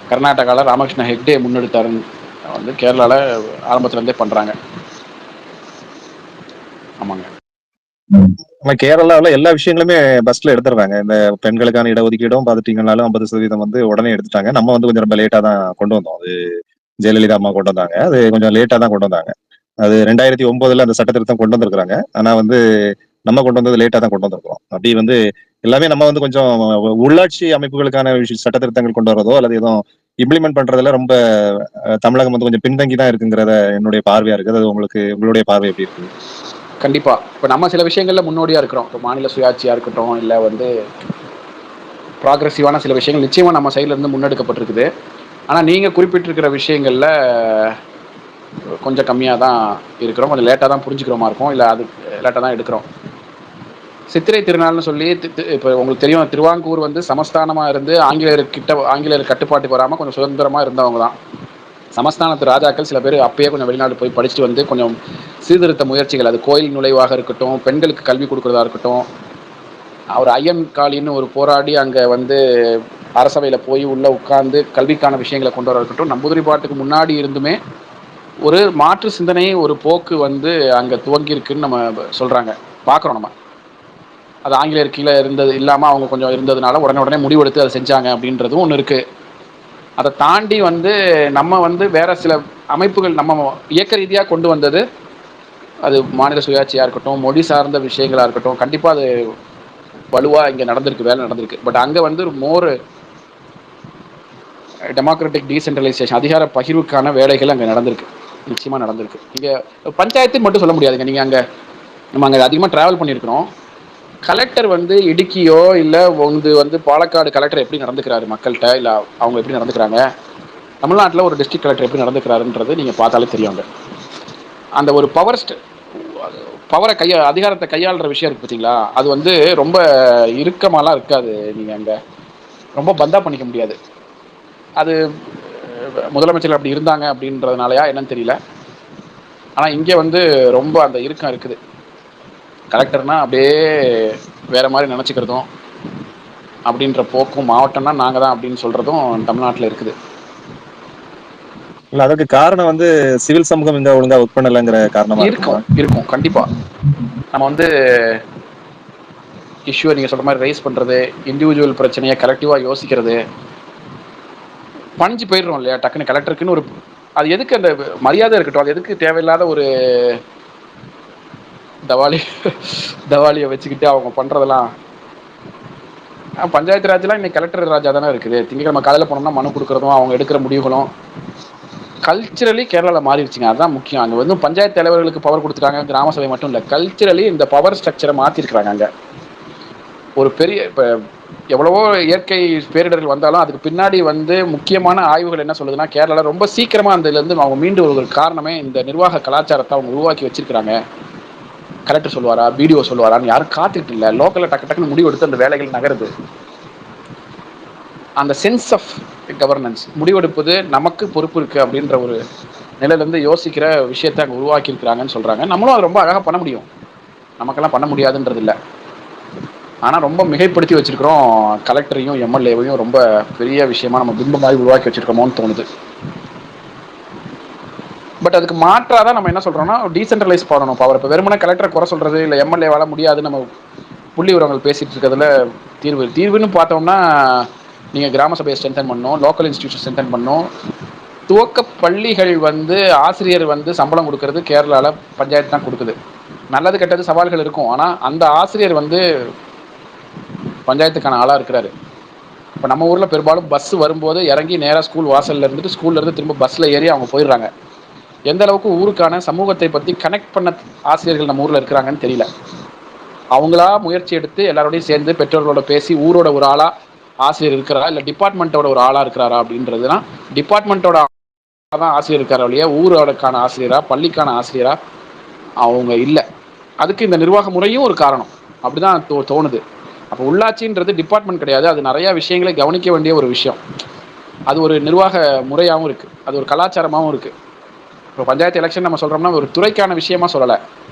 கர்நாடகாவில் ராமகிருஷ்ண ஹெக்டே முன்னெடுத்தாருன்னு வந்து கேரளாவில் ஆரம்பத்துலேருந்தே பண்ணுறாங்க. ஆமாங்க. நம்ம கேரளாவில் எல்லா விஷயங்களுமே பஸ்ல எடுத்துடுறாங்க. இந்த பெண்களுக்கான இடஒதுக்கீடும் பார்த்துட்டீங்கன்னாலும் 50% வந்து உடனே எடுத்துட்டாங்க. நம்ம வந்து கொஞ்சம் ரொம்ப லேட்டா தான் கொண்டு வந்தோம். அது ஜெயலலிதா அம்மா கொண்டு வந்தாங்க. அது கொஞ்சம் லேட்டா தான் கொண்டு வந்தாங்க. அது 2009 அந்த சட்ட திருத்தம் கொண்டு வந்திருக்கிறாங்க. ஆனா வந்து நம்ம கொண்டு வந்தது லேட்டா தான் கொண்டு வந்திருக்கோம். அப்படி வந்து எல்லாமே நம்ம வந்து கொஞ்சம் உள்ளாட்சி அமைப்புகளுக்கான சட்ட திருத்தங்கள் கொண்டு வரதோ அல்லது எதுவும் இம்ப்ளிமெண்ட் பண்றதுல ரொம்ப தமிழகம் வந்து கொஞ்சம் பின்தங்கி தான் இருக்குங்கிறத என்னுடைய பார்வையா இருக்குது. அது உங்களுடைய பார்வை எப்படி இருக்கு? கண்டிப்பாக. இப்போ நம்ம சில விஷயங்களில் முன்னோடியாக இருக்கிறோம். இப்போ மாநில சுயாட்சியாக இருக்கட்டும், இல்லை வந்து ப்ராக்ரெசிவான சில விஷயங்கள் நிச்சயமாக நம்ம சைட்லேருந்து முன்னெடுக்கப்பட்டிருக்குது. ஆனால் நீங்கள் குறிப்பிட்டிருக்கிற விஷயங்களில் கொஞ்சம் கம்மியாக தான் இருக்கிறோம். கொஞ்சம் லேட்டாக தான் புரிஞ்சுக்கிறோமா இருக்கும், இல்லை அது லேட்டாக தான் எடுக்கிறோம். சித்திரை திருநாள்னு சொல்லி இப்போ உங்களுக்கு தெரியும், திருவாங்கூர் வந்து சமஸ்தானமாக இருந்து ஆங்கிலேயர் கட்டுப்பாட்டுக்கு வராமல் கொஞ்சம் சுதந்திரமாக இருந்தவங்க தான். சமஸ்தானத்து ராஜாக்கள் சில பேர் அப்பயே கொஞ்சம் வெளிநாடு போய் படிச்சுட்டு வந்து கொஞ்சம் சீர்திருத்த முயற்சிகள், அது கோயில் நுழைவாக இருக்கட்டும், பெண்களுக்கு கல்வி கொடுக்குறதா இருக்கட்டும், அவர் ஐயன் காளின்னு ஒரு போராடி அங்கே வந்து அரசவையில் போய் உள்ளே உட்கார்ந்து கல்விக்கான விஷயங்களை கொண்டு வர இருக்கட்டும், நம்பூதிரிப்பாட்டுக்கு முன்னாடி இருந்துமே ஒரு மாற்று சிந்தனை, ஒரு போக்கு வந்து அங்கே துவங்கியிருக்குன்னு நம்ம சொல்கிறாங்க, பார்க்குறோம். நம்ம அது ஆங்கிலேயர் கீழே இல்லாமல் அவங்க கொஞ்சம் இருந்ததுனால உடனே முடிவெடுத்து அதை செஞ்சாங்க அப்படின்றதும் ஒன்று இருக்குது. அதை தாண்டி வந்து நம்ம வந்து வேற சில அமைப்புகள் நம்ம இயக்க ரீதியாக கொண்டு வந்தது, அது மாநில சுயாட்சியாக இருக்கட்டும், மொழி சார்ந்த விஷயங்களாக இருக்கட்டும், கண்டிப்பாக அது வலுவாக இங்கே வேலை நடந்திருக்கு. பட் அங்கே வந்து மோர் டெமோக்ராட்டிக் டீசென்ட்ரலைசேஷன் அதிகார பகிர்வுக்கான வேலைகள் அங்கே நடந்திருக்கு, நிச்சயமாக நடந்திருக்கு. இங்கே பஞ்சாயத்துன்னு மட்டும் சொல்ல முடியாதுங்க. நீங்கள் அங்கே நம்ம அங்கே அதிகமாக ட்ராவல் பண்ணியிருக்கிறோம். கலெக்டர் வந்து இடுக்கியோ இல்லை வந்து பாலக்காடு கலெக்டர் எப்படி நடந்துக்கிறாரு மக்கள்கிட்ட, இல்லை அவங்க எப்படி நடந்துக்கிறாங்க, தமிழ்நாட்டில் ஒரு டிஸ்ட்ரிக்ட் கலெக்டர் எப்படி நடந்துக்கிறாருன்றது நீங்கள் பார்த்தாலே தெரியுங்க. அந்த ஒரு பவரை அதிகாரத்தை கையாளுற விஷயம் இருக்குது பார்த்தீங்களா, அது வந்து ரொம்ப இறுக்கமாலாம் இருக்காது. நீங்கள் அங்கே ரொம்ப பந்தா பண்ணிக்க முடியாது. அது முதலமைச்சர் அப்படி இருந்தாங்க அப்படின்றதுனாலயா என்னன்னு தெரியல. ஆனால் இங்கே வந்து ரொம்ப அந்த இறுக்கம் இருக்குது. கலெக்டர்னா அப்படியே வேற மாதிரி நினச்சிக்கிறதும் அப்படின்ற போக்கும், மாவட்டம்னா நாங்கள் தான் அப்படின்னு சொல்றதும் தமிழ்நாட்டில் இருக்குது. இல்ல அதுக்கு காரணம் வந்து சிவில் சமூகம் இங்க ஒழுங்கா ஒர்க் பண்ணலங்கிற காரணமா இருக்கும் கண்டிப்பா. நம்ம வந்து இஷ்யூ நீங்க சொல்ற மாதிரி ரைஸ் பண்றது, இண்டிவிஜுவல் பிரச்சனையை கலெக்டிவா யோசிக்கிறது, பணிஞ்சு போயிடுறோம் இல்லையா டக்குன்னு கலெக்டருக்குன்னு ஒரு, அது எதுக்கு அந்த மரியாதை இருக்கட்டும், அது எதுக்கு தேவையில்லாத ஒரு தவாலியை வச்சுக்கிட்டு அவங்க பண்றதெல்லாம். பஞ்சாயத்து ராஜ்லாம் இன்னைக்கு கலெக்டர் ராஜா தானே இருக்குது. திங்கக்கிழமை காலையில் போனோம்னா மனு கொடுக்குறதும் அவங்க எடுக்கிற முடிவுகளும் கல்ச்சரலி கேரளாவில் மாறிடுச்சுங்க. அதுதான் முக்கியம். அங்கே வந்து பஞ்சாயத்து தலைவர்களுக்கு பவர் கொடுத்துட்டாங்க, கிராம சபை மட்டும் இல்லை, கல்ச்சரலி இந்த பவர் ஸ்ட்ரக்சரை மாற்றிருக்கிறாங்க. அங்கே ஒரு பெரிய இப்போ எவ்வளவோ இயற்கை பேரிடர்கள் வந்தாலும் அதுக்கு பின்னாடி வந்து முக்கியமான ஆய்வுகள் என்ன சொல்லுதுன்னா, கேரளாவில் ரொம்ப சீக்கிரமாக அந்த இதுலேருந்து அவங்க மீண்டு ஒரு காரணமே இந்த நிர்வாக கலாச்சாரத்தை அவங்க உருவாக்கி வச்சிருக்கிறாங்க. கலெக்டர் சொல்லுவாரா, பிடிஓ சொல்லுவாரான்னு யாரும் காத்துக்கிட்டு இல்லை. லோக்கலில் டக்கு டக்குன்னு முடிவு எடுத்து அந்த வேலைகள் நகருது. அந்த சென்ஸ் ஆஃப் கவர்னன்ஸ், முடிவெடுப்பது நமக்கு பொறுப்பு இருக்குது அப்படின்ற ஒரு நிலையிலேருந்து யோசிக்கிற விஷயத்தை அங்கே உருவாக்கியிருக்கிறாங்கன்னு சொல்கிறாங்க. நம்மளும் அது ரொம்ப அழகாக பண்ண முடியும், நமக்கெல்லாம் பண்ண முடியாதுன்றது இல்லை. ஆனால் ரொம்ப மிகைப்படுத்தி வச்சுருக்கிறோம் கலெக்டரையும் எம்எல்ஏவையும். ரொம்ப பெரிய விஷயமா நம்ம பிம்ப மாதிரி உருவாக்கி வச்சுருக்கோமோன்னு தோணுது. பட் அதுக்கு மாற்றாக தான் நம்ம என்ன சொல்கிறோம்னா, டீசென்ட்ரலைஸ் பண்ணணும் பவர். இப்போ வெறுமனே கலெக்டரை குறை சொல்கிறது இல்லை எம்எல்ஏவால் முடியாது நம்ம புள்ளி விவரங்கள் பேசிகிட்டு இருக்கிறதுல தீர்வுன்னு பார்த்தோம்னா, நீங்கள் கிராம சபையை ஸ்ட்ரென்தன் பண்ணணும், லோக்கல் இன்ஸ்டிடியூஷன் ஸ்ட்ரென்தன் பண்ணணும். துவக்க பள்ளிகள் வந்து ஆசிரியர் வந்து சம்பளம் கொடுக்கறது கேரளாவில் பஞ்சாயத்து தான் கொடுக்குது. நல்லது கெட்டது சவால்கள் இருக்கும், ஆனால் அந்த ஆசிரியர் வந்து பஞ்சாயத்துக்கான ஆளாக இருக்கிறாரு. இப்போ நம்ம ஊரில் பெரும்பாலும் பஸ் வரும்போது இறங்கி நேராக ஸ்கூல் வாசலில் இருந்துட்டு ஸ்கூல்லேருந்து திரும்ப பஸ்ஸில் ஏறி அவங்க போயிடுறாங்க. எந்த அளவுக்கு ஊருக்கான சமூகத்தை பற்றி கனெக்ட் பண்ண ஆசிரியர்கள் நம்ம ஊரில் இருக்கிறாங்கன்னு தெரியல. அவங்களா முயற்சி எடுத்து எல்லாரோடையும் சேர்ந்து பெற்றோர்களோட பேசி ஊரோட ஒரு ஆளாக ஆசிரியர் இருக்கிறாரா, இல்லை டிபார்ட்மெண்ட்டோட ஒரு ஆளாக இருக்கிறாரா அப்படின்றதுனா, டிபார்ட்மெண்ட்டோட தான் ஆசிரியர் இருக்காரா இல்லையா, ஊரோடக்கான ஆசிரியரா, பள்ளிக்கான ஆசிரியரா அவங்க இல்லை. அதுக்கு இந்த நிர்வாக முறையும் ஒரு காரணம் அப்படிதான் தோணுது. அப்போ உள்ளாட்சின்றது டிபார்ட்மெண்ட் கிடையாது, அது நிறையா விஷயங்களை கவனிக்க வேண்டிய ஒரு விஷயம். அது ஒரு நிர்வாக முறையாகவும் இருக்குது, அது ஒரு கலாச்சாரமாகவும் இருக்குது. இப்போ பஞ்சாயத்து எலெக்ஷன் நம்ம சொல்கிறோம்னா ஒரு துறைக்கான விஷயமா சொல்லலை.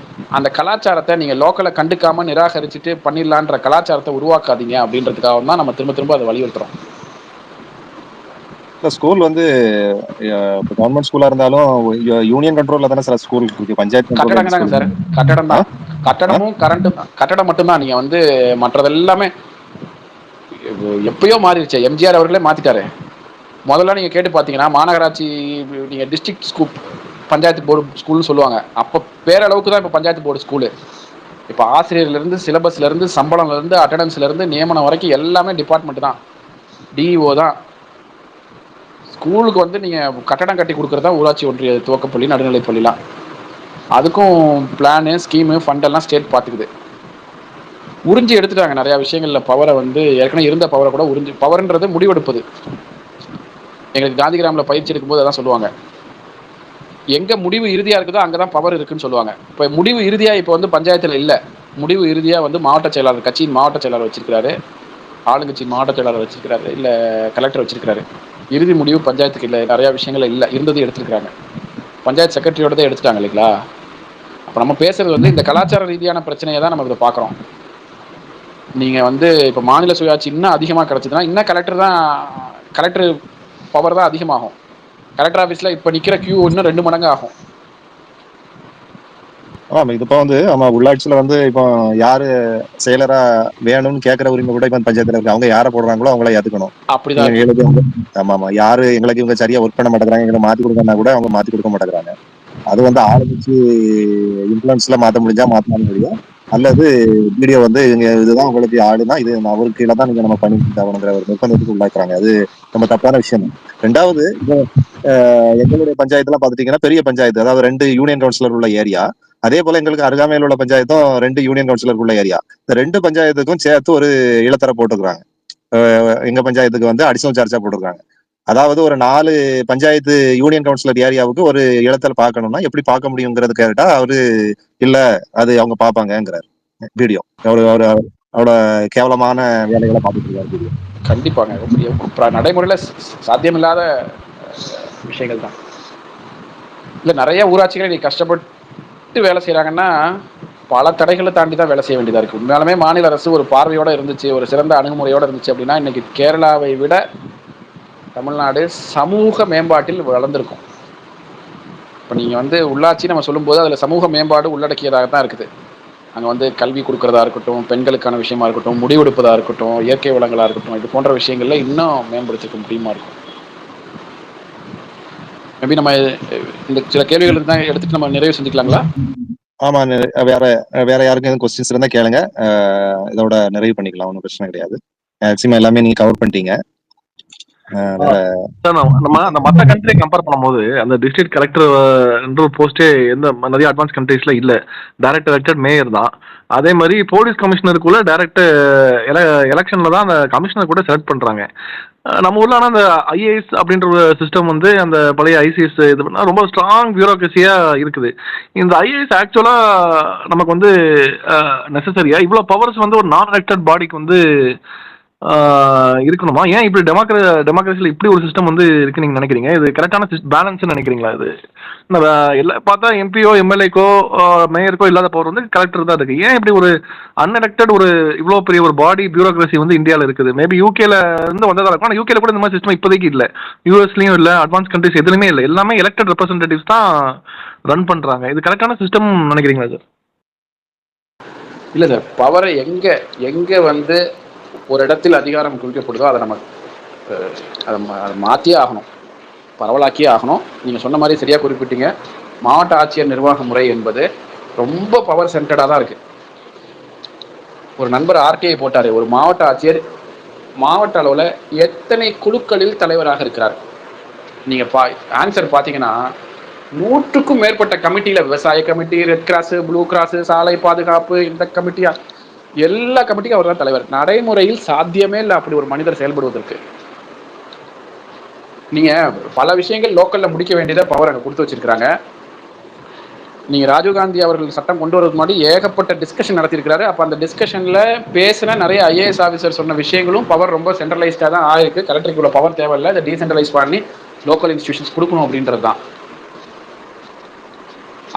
அந்த கலாச்சாரத்தை நீங்கள் லோக்கலை கண்டுக்காமல் நிராகரிச்சுட்டு பண்ணிடலான்ற கலாச்சாரத்தை உருவாக்காதீங்க அப்படின்றதுக்காக தான் நம்ம திரும்ப திரும்ப அதை வலியுறுத்துறோம். ஸ்கூல் வந்து கவர்மெண்ட் ஸ்கூலா இருந்தாலும் யூனியன் கண்ட்ரோல்ல தானே சில ஸ்கூல் இருக்கு, பஞ்சாயத்து கட்டடம் தாங்க சார். கட்டடம் தான், கட்டடமும் கரண்ட், கட்டடம் மட்டும்தான். நீங்க வந்து மற்றது எல்லாமே எப்பயோ மாறிடுச்சு. எம்ஜிஆர் அவர்களே மாத்திட்டாரு. முதல்ல நீங்க கேட்டு பார்த்தீங்கன்னா மாநகராட்சி, நீங்க டிஸ்ட்ரிக்ட் ஸ்கூல் பஞ்சாயத்து போர்டு ஸ்கூல்னு சொல்லுவாங்க. அப்போ பேரளவுக்கு தான் இப்போ பஞ்சாயத்து போர்டு ஸ்கூலு. இப்போ ஆசிரியர்லேருந்து சிலபஸ்லேருந்து சம்பளம்லேருந்து அட்டண்டன்ஸ்லேருந்து நியமனம் வரைக்கும் எல்லாமே டிபார்ட்மெண்ட் தான், டிஇஓ தான். ஸ்கூலுக்கு வந்து நீங்கள் கட்டடம் கட்டி கொடுக்குறது தான் ஊராட்சி ஒன்றிய துவக்கப்பள்ளி நடுநிலைப்பள்ளிலாம். அதுக்கும் பிளானு ஸ்கீமு ஃபண்டெல்லாம் ஸ்டேட் பார்த்துக்குது. உறிஞ்சி எடுத்துட்டாங்க நிறையா விஷயங்களில் பவரை. வந்து ஏற்கனவே இருந்த பவரை கூட உறிஞ்சி, பவர்ன்றது முடிவெடுப்பது. எங்களுக்கு காந்திகிராமில் பயிற்சி எடுக்கும்போது அதான் சொல்லுவாங்க, எங்கே முடிவு இறுதியாக இருக்குதோ அங்கே தான் பவர் இருக்குன்னு சொல்லுவாங்க. இப்போ முடிவு இறுதியாக இப்போ வந்து பஞ்சாயத்தில் இல்லை, முடிவு இறுதியாக வந்து மாவட்ட செயலாளர், கட்சியின் மாவட்ட செயலாளர் வச்சிருக்கிறாரு, ஆளுங்கட்சியின் மாவட்ட செயலாளர் வச்சிருக்கிறாரு, இல்லை கலெக்டர் வச்சிருக்கிறாரு. இறுதி முடிவு பஞ்சாயத்துக்கு இல்லை, நிறையா விஷயங்கள் இல்லை, இருந்தது எடுத்துருக்காங்க. பஞ்சாயத்து செக்ரட்டரியோட தான் எடுத்துட்டாங்க இல்லைங்களா. அப்போ நம்ம பேசுறது வந்து இந்த கலாச்சார ரீதியான பிரச்சனையை தான் நம்ம இதை பார்க்குறோம். நீங்கள் வந்து இப்போ மாநில சுயாட்சி இன்னும் அதிகமாக கிடச்சிதுன்னா இன்னும் கலெக்டர் பவர் தான் அதிகமாகும். கலெக்டர் ஆஃபீஸில் இப்போ நிற்கிற கியூ இன்னும் 2 மடங்கு ஆகும். ஆமா, இது இப்போ வந்து ஆமா உள்ளாட்சியில வந்து இப்போ யாரு செயலரா வேணும்னு கேட்கிற உரிமை கூட இப்ப பஞ்சாயத்துல இருக்கு. அவங்க யாரை போடுறாங்களோ அவங்கள ஏத்துக்கணும். அப்படிதான். ஆமா ஆமா, யாரு எங்களுக்கு இவங்க சரியா ஒர்க் பண்ண மாட்டேங்கிறாங்க, எங்களை மாத்தி கொடுக்கறனா கூட அவங்க மாத்தி கொடுக்க மாட்டேங்கிறாங்க. அது வந்து ஆளுங்கட்சி இன்ஃபுளுன்ஸ்ல மாத்த முடிஞ்சா மாத்தலாம் முடியும். அல்லது வீடியோ வந்து இதுதான் உங்களுக்கு ஆடுனா இது அவருக்கு கீழே தான் நீங்க நம்ம பண்ணிட்டு ஆகணுங்கிற ஒரு நிர்பந்தத்துக்கு உள்ளாக்குறாங்க. அது நம்ம தப்பான விஷயம். ரெண்டாவது, எங்களுடைய பஞ்சாயத்துல பாத்துட்டீங்கன்னா பெரிய பஞ்சாயத்து, அதாவது 2 யூனியன் கவுன்சிலர் உள்ள ஏரியா. அதே போல எங்களுக்கு அருகாமையில் உள்ள பஞ்சாயத்தும் 2 யூனியன் கவுன்சிலர் உள்ள ஏரியா. இந்த 2 பஞ்சாயத்துக்கும் சேர்த்து ஒரு இளத்தர போட்டுக்கிறாங்க. எங்க பஞ்சாயத்துக்கு வந்து அடிஷனல் சார்ஜா போட்டுருக்காங்க. அதாவது ஒரு 4 பஞ்சாயத்து யூனியன் கவுன்சிலர் ஏரியாவுக்கு ஒரு இளத்தல் பார்க்கணும்னா எப்படி பார்க்க முடியுங்கிறது கேட்டா அவரு இல்ல, அது அவங்க பார்ப்பாங்கங்கிறாரு. வீடியோ அவரோட கேவலமான வேலைகளை பார்த்துட்டு இருக்காரு வீடியோ. கண்டிப்பாங்க, நடைமுறையில சாத்தியமில்லாத விஷயங்கள் தான். இல்ல நிறைய ஊராட்சிகளை நீ கஷ்டப்பட்டு வேலை செய்யறாங்கன்னா பல தடைகளை தாண்டி தான் வேலை செய்ய வேண்டியதா இருக்கு. உண்மையாலுமே மாநில அரசு ஒரு பார்வையோட இருந்துச்சு, ஒரு சிறந்த அணுகுமுறையோட இருந்துச்சு அப்படின்னா இன்னைக்கு கேரளாவை விட தமிழ்நாடு சமூக மேம்பாட்டில் வளர்ந்திருக்கும். இப்போ நீங்கள் வந்து உள்ளாட்சி நம்ம சொல்லும்போது அதில் சமூக மேம்பாடு உள்ளடக்கியதாக தான் இருக்குது. அங்கே வந்து கல்வி கொடுக்கறதா இருக்கட்டும், பெண்களுக்கான விஷயமா இருக்கட்டும், முடிவெடுப்பதாக இருக்கட்டும், இயற்கை வளங்களாக இருக்கட்டும், இது போன்ற விஷயங்கள்ல இன்னும் மேம்படுத்திக்க முடியுமா இருக்கும். மேபி நம்ம இந்த சில கேள்விகள் தான் எடுத்துட்டு நம்ம நிறைவு செஞ்சுக்கலாங்களா? ஆமா, வேற யாருக்கும் எதுவும் கொஸ்டின்ஸ் இருந்தா கேளுங்க. இதோட நிறைவு பண்ணிக்கலாம், ஒன்றும் பிரச்சனை கிடையாது. மேக்ஸிமம் எல்லாமே நீங்க கவர் பண்ணிட்டீங்க. நம்ம அந்த மற்ற கண்ட்ரியை கம்பேர் பண்ணும்போது அந்த டிஸ்ட்ரிக்ட் கலெக்டர் போஸ்டே எந்த நிறைய அட்வான்ஸ் கண்ட்ரீஸ்ல இல்ல, டைரக்ட் எலெக்டட் மேயர் தான். அதே மாதிரி போலீஸ் கமிஷனருக்குள்ள டைரக்ட் எலெக்ஷன்ல தான் அந்த கமிஷனர் கூட செலக்ட் பண்றாங்க. நம்ம ஊர்ல ஆனா அந்த ஐஏஎஸ் அப்படின்ற ஒரு சிஸ்டம் வந்து அந்த பழைய ஐசிஎஸ் இது பண்ணா ரொம்ப ஸ்ட்ராங் பியூரோக்ரஸியா இருக்குது. இந்த ஐஏஎஸ் ஆக்சுவலா நமக்கு வந்து நெசசரியா? இவ்வளவு பவர்ஸ் வந்து ஒரு நான் எலெக்டட் பாடிக்கு வந்து இருக்கணுமா? ஏன் இப்படி டெமோக்ரஸில இப்படி ஒரு சிஸ்டம் வந்து இருக்கு நீங்க நினைக்கிறீங்க? இது கரெக்டான பேலன்ஸ் நினைக்கிறீங்களா? இது பார்த்தா எம்பியோ எம்எல்ஏக்கோ மேயருக்கோ இல்லாத பவர் வந்து கலெக்டர் தான் இருக்கு. ஏன் இப்படி ஒரு அன்எலெக்டட் ஒரு இவ்வளவு பெரிய ஒரு பாடி பியூரோக்ரஸி வந்து இந்தியாவில் இருக்குது? மேபி யூகேல இருந்து வந்ததா இருக்கும். ஆனால் யூகேல கூட இந்த மாதிரி சிஸ்டம் இப்போதைக்கு இல்லை, யூஎஸ்லயும் இல்லை, அட்வான்ஸ் கண்ட்ரிஸ் எதுலையுமே இல்லை. எல்லாமே எலெக்டட் ரெப்ரஸன்டேட்டிவ்ஸ் தான் ரன் பண்றாங்க. இது கரெக்டான சிஸ்டம் நினைக்கிறீங்களா சார்? இல்லை சார், பவரை எங்க வந்து ஒரு இடத்தில் அதிகாரம் குவிக்கப்படுதோ அதை நம்ம அதை மாற்றியே ஆகணும், பரவலாக்கியே ஆகணும். நீங்கள் சொன்ன மாதிரி சரியாக குறிப்பிட்டீங்க. மாவட்ட ஆட்சியர் நிர்வாக முறை என்பது ரொம்ப பவர் சென்டர்டாக தான் இருக்குது. ஒரு நண்பர் ஆர்டிஐ போட்டார், ஒரு மாவட்ட ஆட்சியர் மாவட்ட அளவில் எத்தனை குழுக்களில் தலைவராக இருக்கிறார். நீங்கள் ஆன்சர் பார்த்தீங்கன்னா 100க்கும் மேற்பட்ட கமிட்டியில், விவசாய committee, red cross, blue cross, சாலை பாதுகாப்பு, இந்த கமிட்டியா, எல்லா கமிட்டிக்கும் அவர் தான் தலைவர். நடைமுறையில் சாத்தியமே இல்லை அப்படி ஒரு மனிதர் செயல்படுவதற்கு. நீங்க பல விஷயங்கள் லோக்கல்ல முடிக்க வேண்டியதை பவர் அங்கே கொடுத்து வச்சிருக்காங்க. நீங்க ராஜீவ்காந்தி அவர்கள் சட்டம் கொண்டு வரதுக்கு முன்னாடி ஏகப்பட்ட டிஸ்கஷன் நடத்திருக்கிறாரு. அப்ப அந்த டிஸ்கஷன்ல பேசின நிறைய ஐஏஎஸ் ஆஃபீஸர் சொன்ன விஷயங்களும் பவர் ரொம்ப சென்ட்ரலைஸ்டா தான் ஆயிருக்கு. கலெக்டருக்குள்ள பவர் தேவையில்லை, இதை டீசென்ட்ரலைஸ் பண்ணி லோக்கல் இன்ஸ்டிடியூஷன்ஸ் கொடுக்கணும் அப்படின்றது தான்.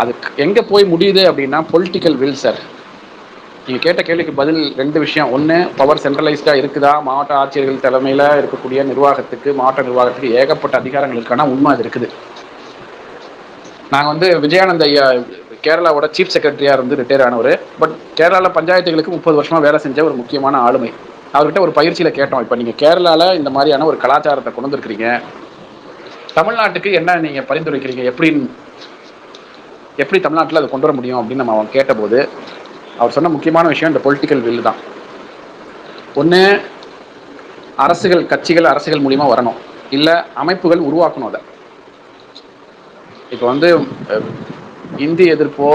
அது எங்க போய் முடியுது அப்படின்னா பொலிட்டிக்கல் வில் சார். நீங்கள் கேட்ட கேள்விக்கு பதில் 2 விஷயம். ஒன்று, பவர் சென்ட்ரலைஸ்டாக இருக்குதா? மாவட்ட ஆட்சியர்கள் தலைமையில் இருக்கக்கூடிய நிர்வாகத்துக்கு, மாவட்ட நிர்வாகத்துக்கு ஏகப்பட்ட அதிகாரங்கள் இருக்கானா? உண்மை அது இருக்குது. நாங்கள் வந்து விஜயானந்த் ஐயா கேரளாவோட சீஃப் செக்ரட்டரியாக இருந்து ரிட்டையர் ஆனவர். பட் கேரளாவில் பஞ்சாயத்துகளுக்கு 30 வருஷமாக வேலை செஞ்ச ஒரு முக்கியமான ஆளுமை. அவர்கிட்ட ஒரு பயிற்சியில் கேட்டோம், இப்போ நீங்கள் கேரளாவில் இந்த மாதிரியான ஒரு கலாச்சாரத்தை கொண்டு வந்துருக்கிறீங்க, தமிழ்நாட்டுக்கு என்ன நீங்கள் பரிந்துரைக்கிறீங்க, எப்படி தமிழ்நாட்டில் அதை கொண்டு வர முடியும் அப்படின்னு நம்ம அவன் கேட்டபோது அவர் சொன்ன முக்கியமான விஷயம் இந்த பொலிட்டிக்கல் வில் தான். ஒன்று, அரசுகள் மூலிமா வரணும், இல்லை அமைப்புகள் உருவாக்கணும். அதை இப்போ வந்து இந்தி எதிர்ப்போ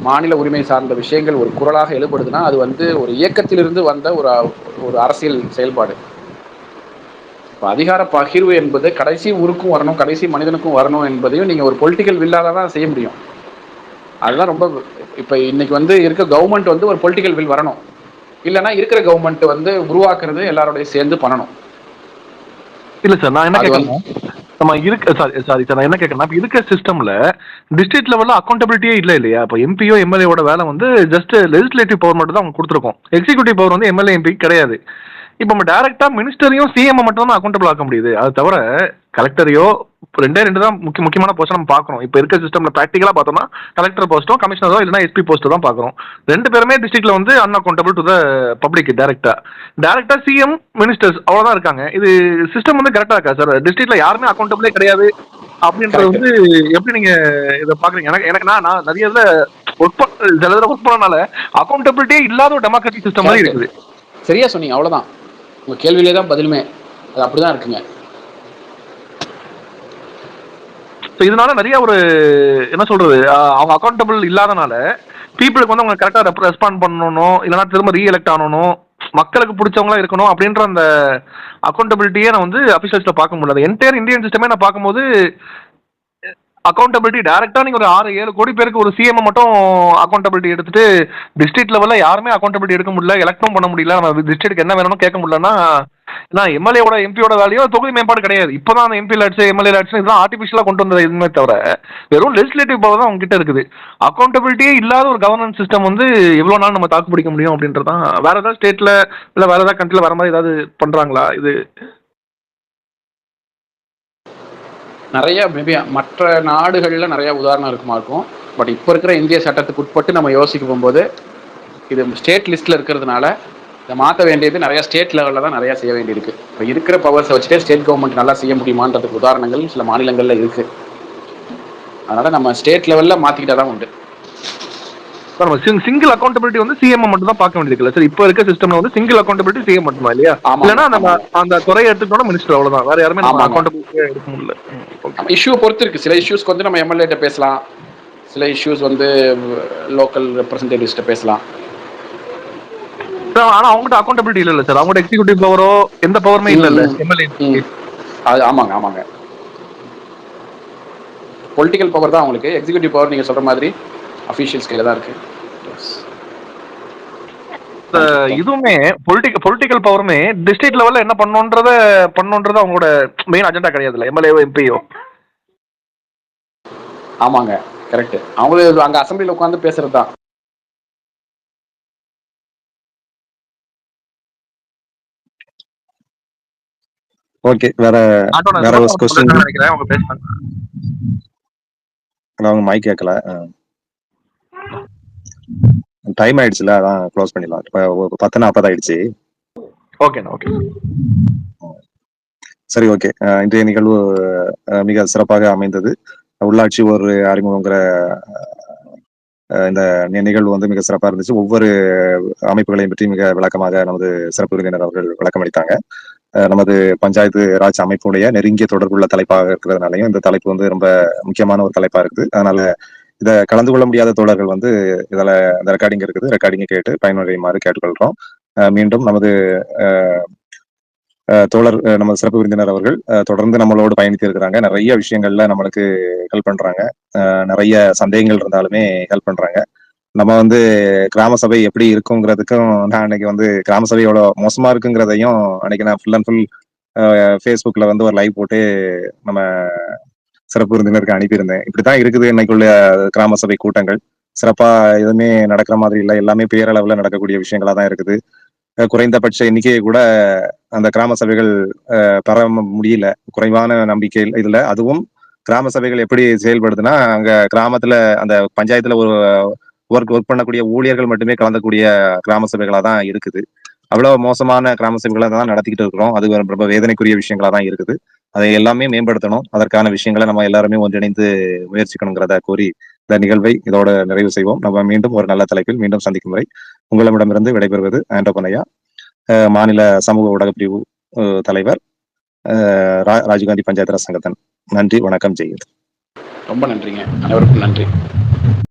மாநில உரிமை சார்ந்த விஷயங்கள் ஒரு குரலாக எழுபடுதுன்னா அது வந்து ஒரு இயக்கத்திலிருந்து வந்த ஒரு அரசியல் செயல்பாடு. இப்போ அதிகார பகிர்வு என்பது கடைசி ஊருக்கும் வரணும், கடைசி மனிதனுக்கும் வரணும் என்பதையும் நீங்கள் ஒரு பொலிட்டிக்கல் வில்லாக தான் செய்ய முடியும். அதுதான் ரொம்ப இப்போ இன்னைக்கு வந்து இருக்க கவர்மெண்ட் வந்து ஒரு பொலிட்டிக்கல் வில் வரணும், இல்லைன்னா இருக்கிற கவர்மெண்ட் வந்து உருவாக்குறது எல்லாரோடய சேர்ந்து பண்ணணும். இல்ல சார், நான் என்ன கேட்கறேன், நம்ம இருக்க சாரி சார், நான் என்ன கேட்கறேன், இருக்க சிஸ்டம்ல டிஸ்ட்ரிக்ட் லெவல்ல அக்கௌண்டபிலிட்டியே இல்லையா? இப்போ எம்பியோ எம்எல்ஏவோட வேலை வந்து ஜஸ்ட் லெஜிஸ்லேட்டிவ் பவர் மட்டும் தான் அவங்க கொடுத்துருக்கோம். எக்ஸிக்யூட்டிவ் பவர் வந்து எம்எல்ஏ எம்பி கிடையாது. இப்போ நம்ம டைரக்டா மினிஸ்டரையும் சிஎம் மட்டும் தான் அக்கௌண்டபிள் ஆக்க முடியுது. அது தவிர கலெக்டரையோ 2 தான் முக்கியமான போஸ்ட் நம்ம பார்க்கணும். இப்போ இருக்க சிஸ்டம்ல பிராக்டிகலா பார்த்தோம்னா கலெக்டர் போஸ்ட்டோ கமிஷனரோ இல்லைன்னா எஸ்பி போஸ்ட்டோ தான் பார்க்கறோம். 2 பேருமே டிஸ்ட்ரிக்ட்ல வந்து அன்அக்கௌண்டபிள் டு த பப்ளிக். டைரக்டா சிஎம் மினிஸ்டர்ஸ் அவ்வளவுதான் இருக்காங்க. இது சிஸ்டம் வந்து கரெக்டா இருக்கா சார்? டிஸ்ட்ரிக்ட்ல யாருமே அக்கௌண்டபிளே கிடையாது அப்படின்றது வந்து எப்படி நீங்க இதை பாக்குறீங்க? எனக்கு நான் நிறைய சில இதுல ஒர்க் பண்ணனால அக்கௌண்டபிலிட்டியே இல்லாத ஒரு டெமோக்ராட்டிக் சிஸ்டம் மாதிரி Correct. இருக்குது. சரியா சொன்னீங்க, அவ்வளவுதான். உங்க கேள்வியிலே தான் பதிலுமே. அது அப்படிதான் இருக்குங்க. ஸோ இதனால நிறைய ஒரு என்ன சொல்றது, அவங்க அக்கௌண்டபிள் இல்லாதனால பீப்புளுக்கு வந்து அவங்க கரெக்டா ரெஸ்பாண்ட் பண்ணணும், இல்லைன்னா திரும்ப ரீஎலெக்ட் ஆகணும், மக்களுக்கு பிடிச்சவங்களா இருக்கணும் அப்படின்ற அந்த அக்கௌண்டபிலிட்டியே நான் வந்து அபிஷியல்ஸ்ல பார்க்க முடியல. என்டையர் இந்தியன் சிஸ்டமே நான் பார்க்கும்போது அக்கௌண்டபிலிட்டி டைரக்டா நீங்க ஒரு 6-7 கோடி பேருக்கு ஒரு சிஎம் மட்டும் அக்கௌண்டபிலிட்டி எடுத்துட்டு டிஸ்ட்ரிக்ட் லெவல்ல யாருமே அக்கௌண்டபிலிட்டி எடுக்க முடியல, எலக்டும் பண்ண முடியல, நம்ம டிஸ்ட்ரிக்ட்க்கு என்ன வேணும்னு கேட்க முடியலன்னா எம்எல்ஏவோட எம்பியோட வேலையோ தொகுதி மேம்பாடு கிடையாது. இப்பதான் அந்த எம்பி லாட்ஸ் எம்எல்ஏ லாட்ஸ் இதெல்லாம் ஆர்டிபிஷியலா கொண்டு வந்தது எதுவுமே தவிர வெறும் லெஜிஸ்லேட்டிவ் பவர் தான் அவங்க கிட்ட இருக்குது. அக்கௌண்டபிலிட்டியே இல்லாத ஒரு கவர்னன்ஸ் சிஸ்டம் வந்து எவ்வளவு நாள் நம்ம தாக்கு பிடிக்க முடியும் அப்படின்றதான். வேற ஏதாவது ஸ்டேட்ல இல்ல வேற ஏதாவது கண்ட்ரில வர மாதிரி ஏதாவது பண்றாங்களா? இது நிறைய மேபி மற்ற நாடுகளில் நிறைய உதாரணம் இருக்குமா இருக்கும். பட் இப்போ இருக்கிற இந்திய சட்டத்துக்கு உட்பட்டு நம்ம யோசிக்க போகும்போது இது ஸ்டேட் லிஸ்ட்டில் இருக்கிறதுனால இதை மாற்ற வேண்டியது நிறையா ஸ்டேட் லெவலில் தான் நிறையா செய்ய வேண்டியிருக்கு. இப்போ இருக்கிற பவர்ஸை வச்சுட்டே ஸ்டேட் கவர்மெண்ட் நல்லா செய்ய முடியுமான்றதுக்கு உதாரணங்கள் சில மாநிலங்களில் இருக்குது. அதனால் நம்ம ஸ்டேட் லெவலில் மாற்றிக்கிட்டா தான் உண்டு. சிங்கிள் அக்கௌண்டபிலிட்டி வந்து சிஎம் மட்டும் தான் பார்க்க வேண்டியது. சார் இப்போ இருக்க சிஸ்டம்ல வந்து சிங்கிள் அக்கௌண்டபிலிட்டி சிஎம் மட்டுமா இல்லையா? இல்லைன்னா நம்ம அந்த துறையை எடுத்துட்டோம் மினிஸ்டர், அவ்வளவுதான். வேற யாருமே நம்ம அக்கௌண்டபிலிட்டியா எடுக்க முடியல. இஷ்யூ பொறுத்து இருக்கு. சில இஷ்யூஸ்க்கு வந்து நம்ம எம்எல்ஏட்ட பேசலாம், சில இஷ்யூஸ் வந்து லோக்கல் ரெப்ரஸன்டேட்டிவ்ஸ்ட்ட பேசலாம். ஆனா அவங்ககிட்ட அக்கௌண்டபிலிட்டி இல்ல சார். அவங்ககிட்ட எக்ஸிக்யூட்டிவ் பவரோ எந்த பவருமே இல்ல எம்எல்ஏ. அது ஆமாங்க ஆமாங்க. பொலிட்டிக்கல் பவர் தான் அவங்களுக்கு. எக்ஸிக்யூட்டிவ் பவர் நீங்க சொல்ற மாதிரி அஃபீஷியல்ஸ் கையில தான் இருக்கு. இதுவுமே பொலிட்டிக்கல் பவருமே டிஸ்ட்ரிக்ட் லெவல்ல என்ன பண்ணணும்ன்றத அவங்களோட மெயின் அஜெண்டா கிடையாதுல்ல எம்எல்ஏ எம்பியோ. ஆமாங்க கரெக்ட். அவங்க அங்க அசம்பிளில உட்கார்ந்து பேசுறது தான். ஓகே, வேற क्वेश्चन நினைக்கிறேன் அவங்க பேசுறாங்க. அவங்க மைக் கேட்கல. டைம் ஆயிடுச்சுல, அதான் க்ளோஸ் பண்ணிடலாம். இப்போ 10:40 ஆயிடுச்சு. ஓகே ஓகே சரி, ஓகே. இன்றைய நிகழ்வு மிக சிறப்பாக அமைந்தது. உள்ளாட்சி ஒரு அறிமுகங்கிற இந்த நிகழ்வு வந்து மிக சிறப்பாக இருந்துச்சு. ஒவ்வொரு அமைப்புகளையும் பற்றி மிக விளக்கமாக நமது சிறப்பு விருந்தினர் அவர்கள் விளக்கம் அளித்தாங்க. நமது பஞ்சாயத்து ராஜ் அமைப்புடைய நெருங்கிய தொடர்புள்ள தலைப்பாக இருக்கிறதுனாலையும் இந்த தலைப்பு வந்து ரொம்ப முக்கியமான ஒரு தலைப்பா இருக்குது. அதனால இதை கலந்து கொள்ள முடியாத தோழர்கள் வந்து இதுல இந்த ரெக்கார்டிங் இருக்குது, ரெக்கார்டிங்கை கேட்டு பயனடையுமாறு கேட்டுக்கொள்கிறோம். மீண்டும் நமது தோழர் நமது சிறப்பு விருந்தினர் அவர்கள் தொடர்ந்து நம்மளோடு பயணித்து இருக்கிறாங்க. நிறைய விஷயங்கள்ல நம்மளுக்கு ஹெல்ப் பண்றாங்க. நிறைய சந்தேகங்கள் இருந்தாலுமே ஹெல்ப் பண்றாங்க. நம்ம வந்து கிராம சபை எப்படி இருக்குங்கிறதுக்கும் நான் அன்னைக்கு வந்து கிராம சபை எவ்வளவு மோசமா இருக்குங்கிறதையும் அன்னைக்கு நான் ஃபுல் அண்ட் ஃபுல் ஃபேஸ்புக்ல வந்து ஒரு லைவ் போட்டு நம்ம சிறப்பு விருந்தினருக்கு அனுப்பியிருந்தேன். இப்படித்தான் இருக்குது இன்னைக்குள்ள கிராம சபை கூட்டங்கள். சிறப்பா எதுவுமே நடக்கிற மாதிரி இல்லை, எல்லாமே பேரளவுல நடக்கக்கூடிய விஷயங்களா தான் இருக்குது. குறைந்தபட்ச எண்ணிக்கையை கூட அந்த கிராம சபைகள் பெற முடியல, குறைவான நம்பிக்கை இதுல. அதுவும் கிராம சபைகள் எப்படி செயல்படுதுன்னா, அங்க கிராமத்துல அந்த பஞ்சாயத்துல ஒரு ஒர்க் பண்ணக்கூடிய ஊழியர்கள் மட்டுமே கலந்தக்கூடிய கிராம சபைகளா தான் இருக்குது. அவ்வளவு மோசமான கிராம சபைகளை தான் நடத்திக்கிட்டு இருக்கிறோம். அது ரொம்ப வேதனைக்குரிய விஷயங்களா தான் இருக்குது. அதை எல்லாமே மேம்படுத்தணும். அதற்கான விஷயங்களை நம்ம எல்லாருமே ஒன்றிணைந்து முயற்சிக்கணுங்கிறத கூறி இந்த நிகழ்வை இதோட நிறைவு செய்வோம். நம்ம மீண்டும் ஒரு நல்ல தலைப்பில் மீண்டும் சந்திக்கும் வரை உங்களிடமிருந்து விடைபெறுவது ஆண்டோபனையா, மாநில சமூக ஊடக பிரிவு தலைவர், ராஜீவ்காந்தி பஞ்சாயத்து ராஜ் சங்கத்தன். நன்றி, வணக்கம், ஜெயந்த். ரொம்ப நன்றிங்க. அனைவருக்கும் நன்றி.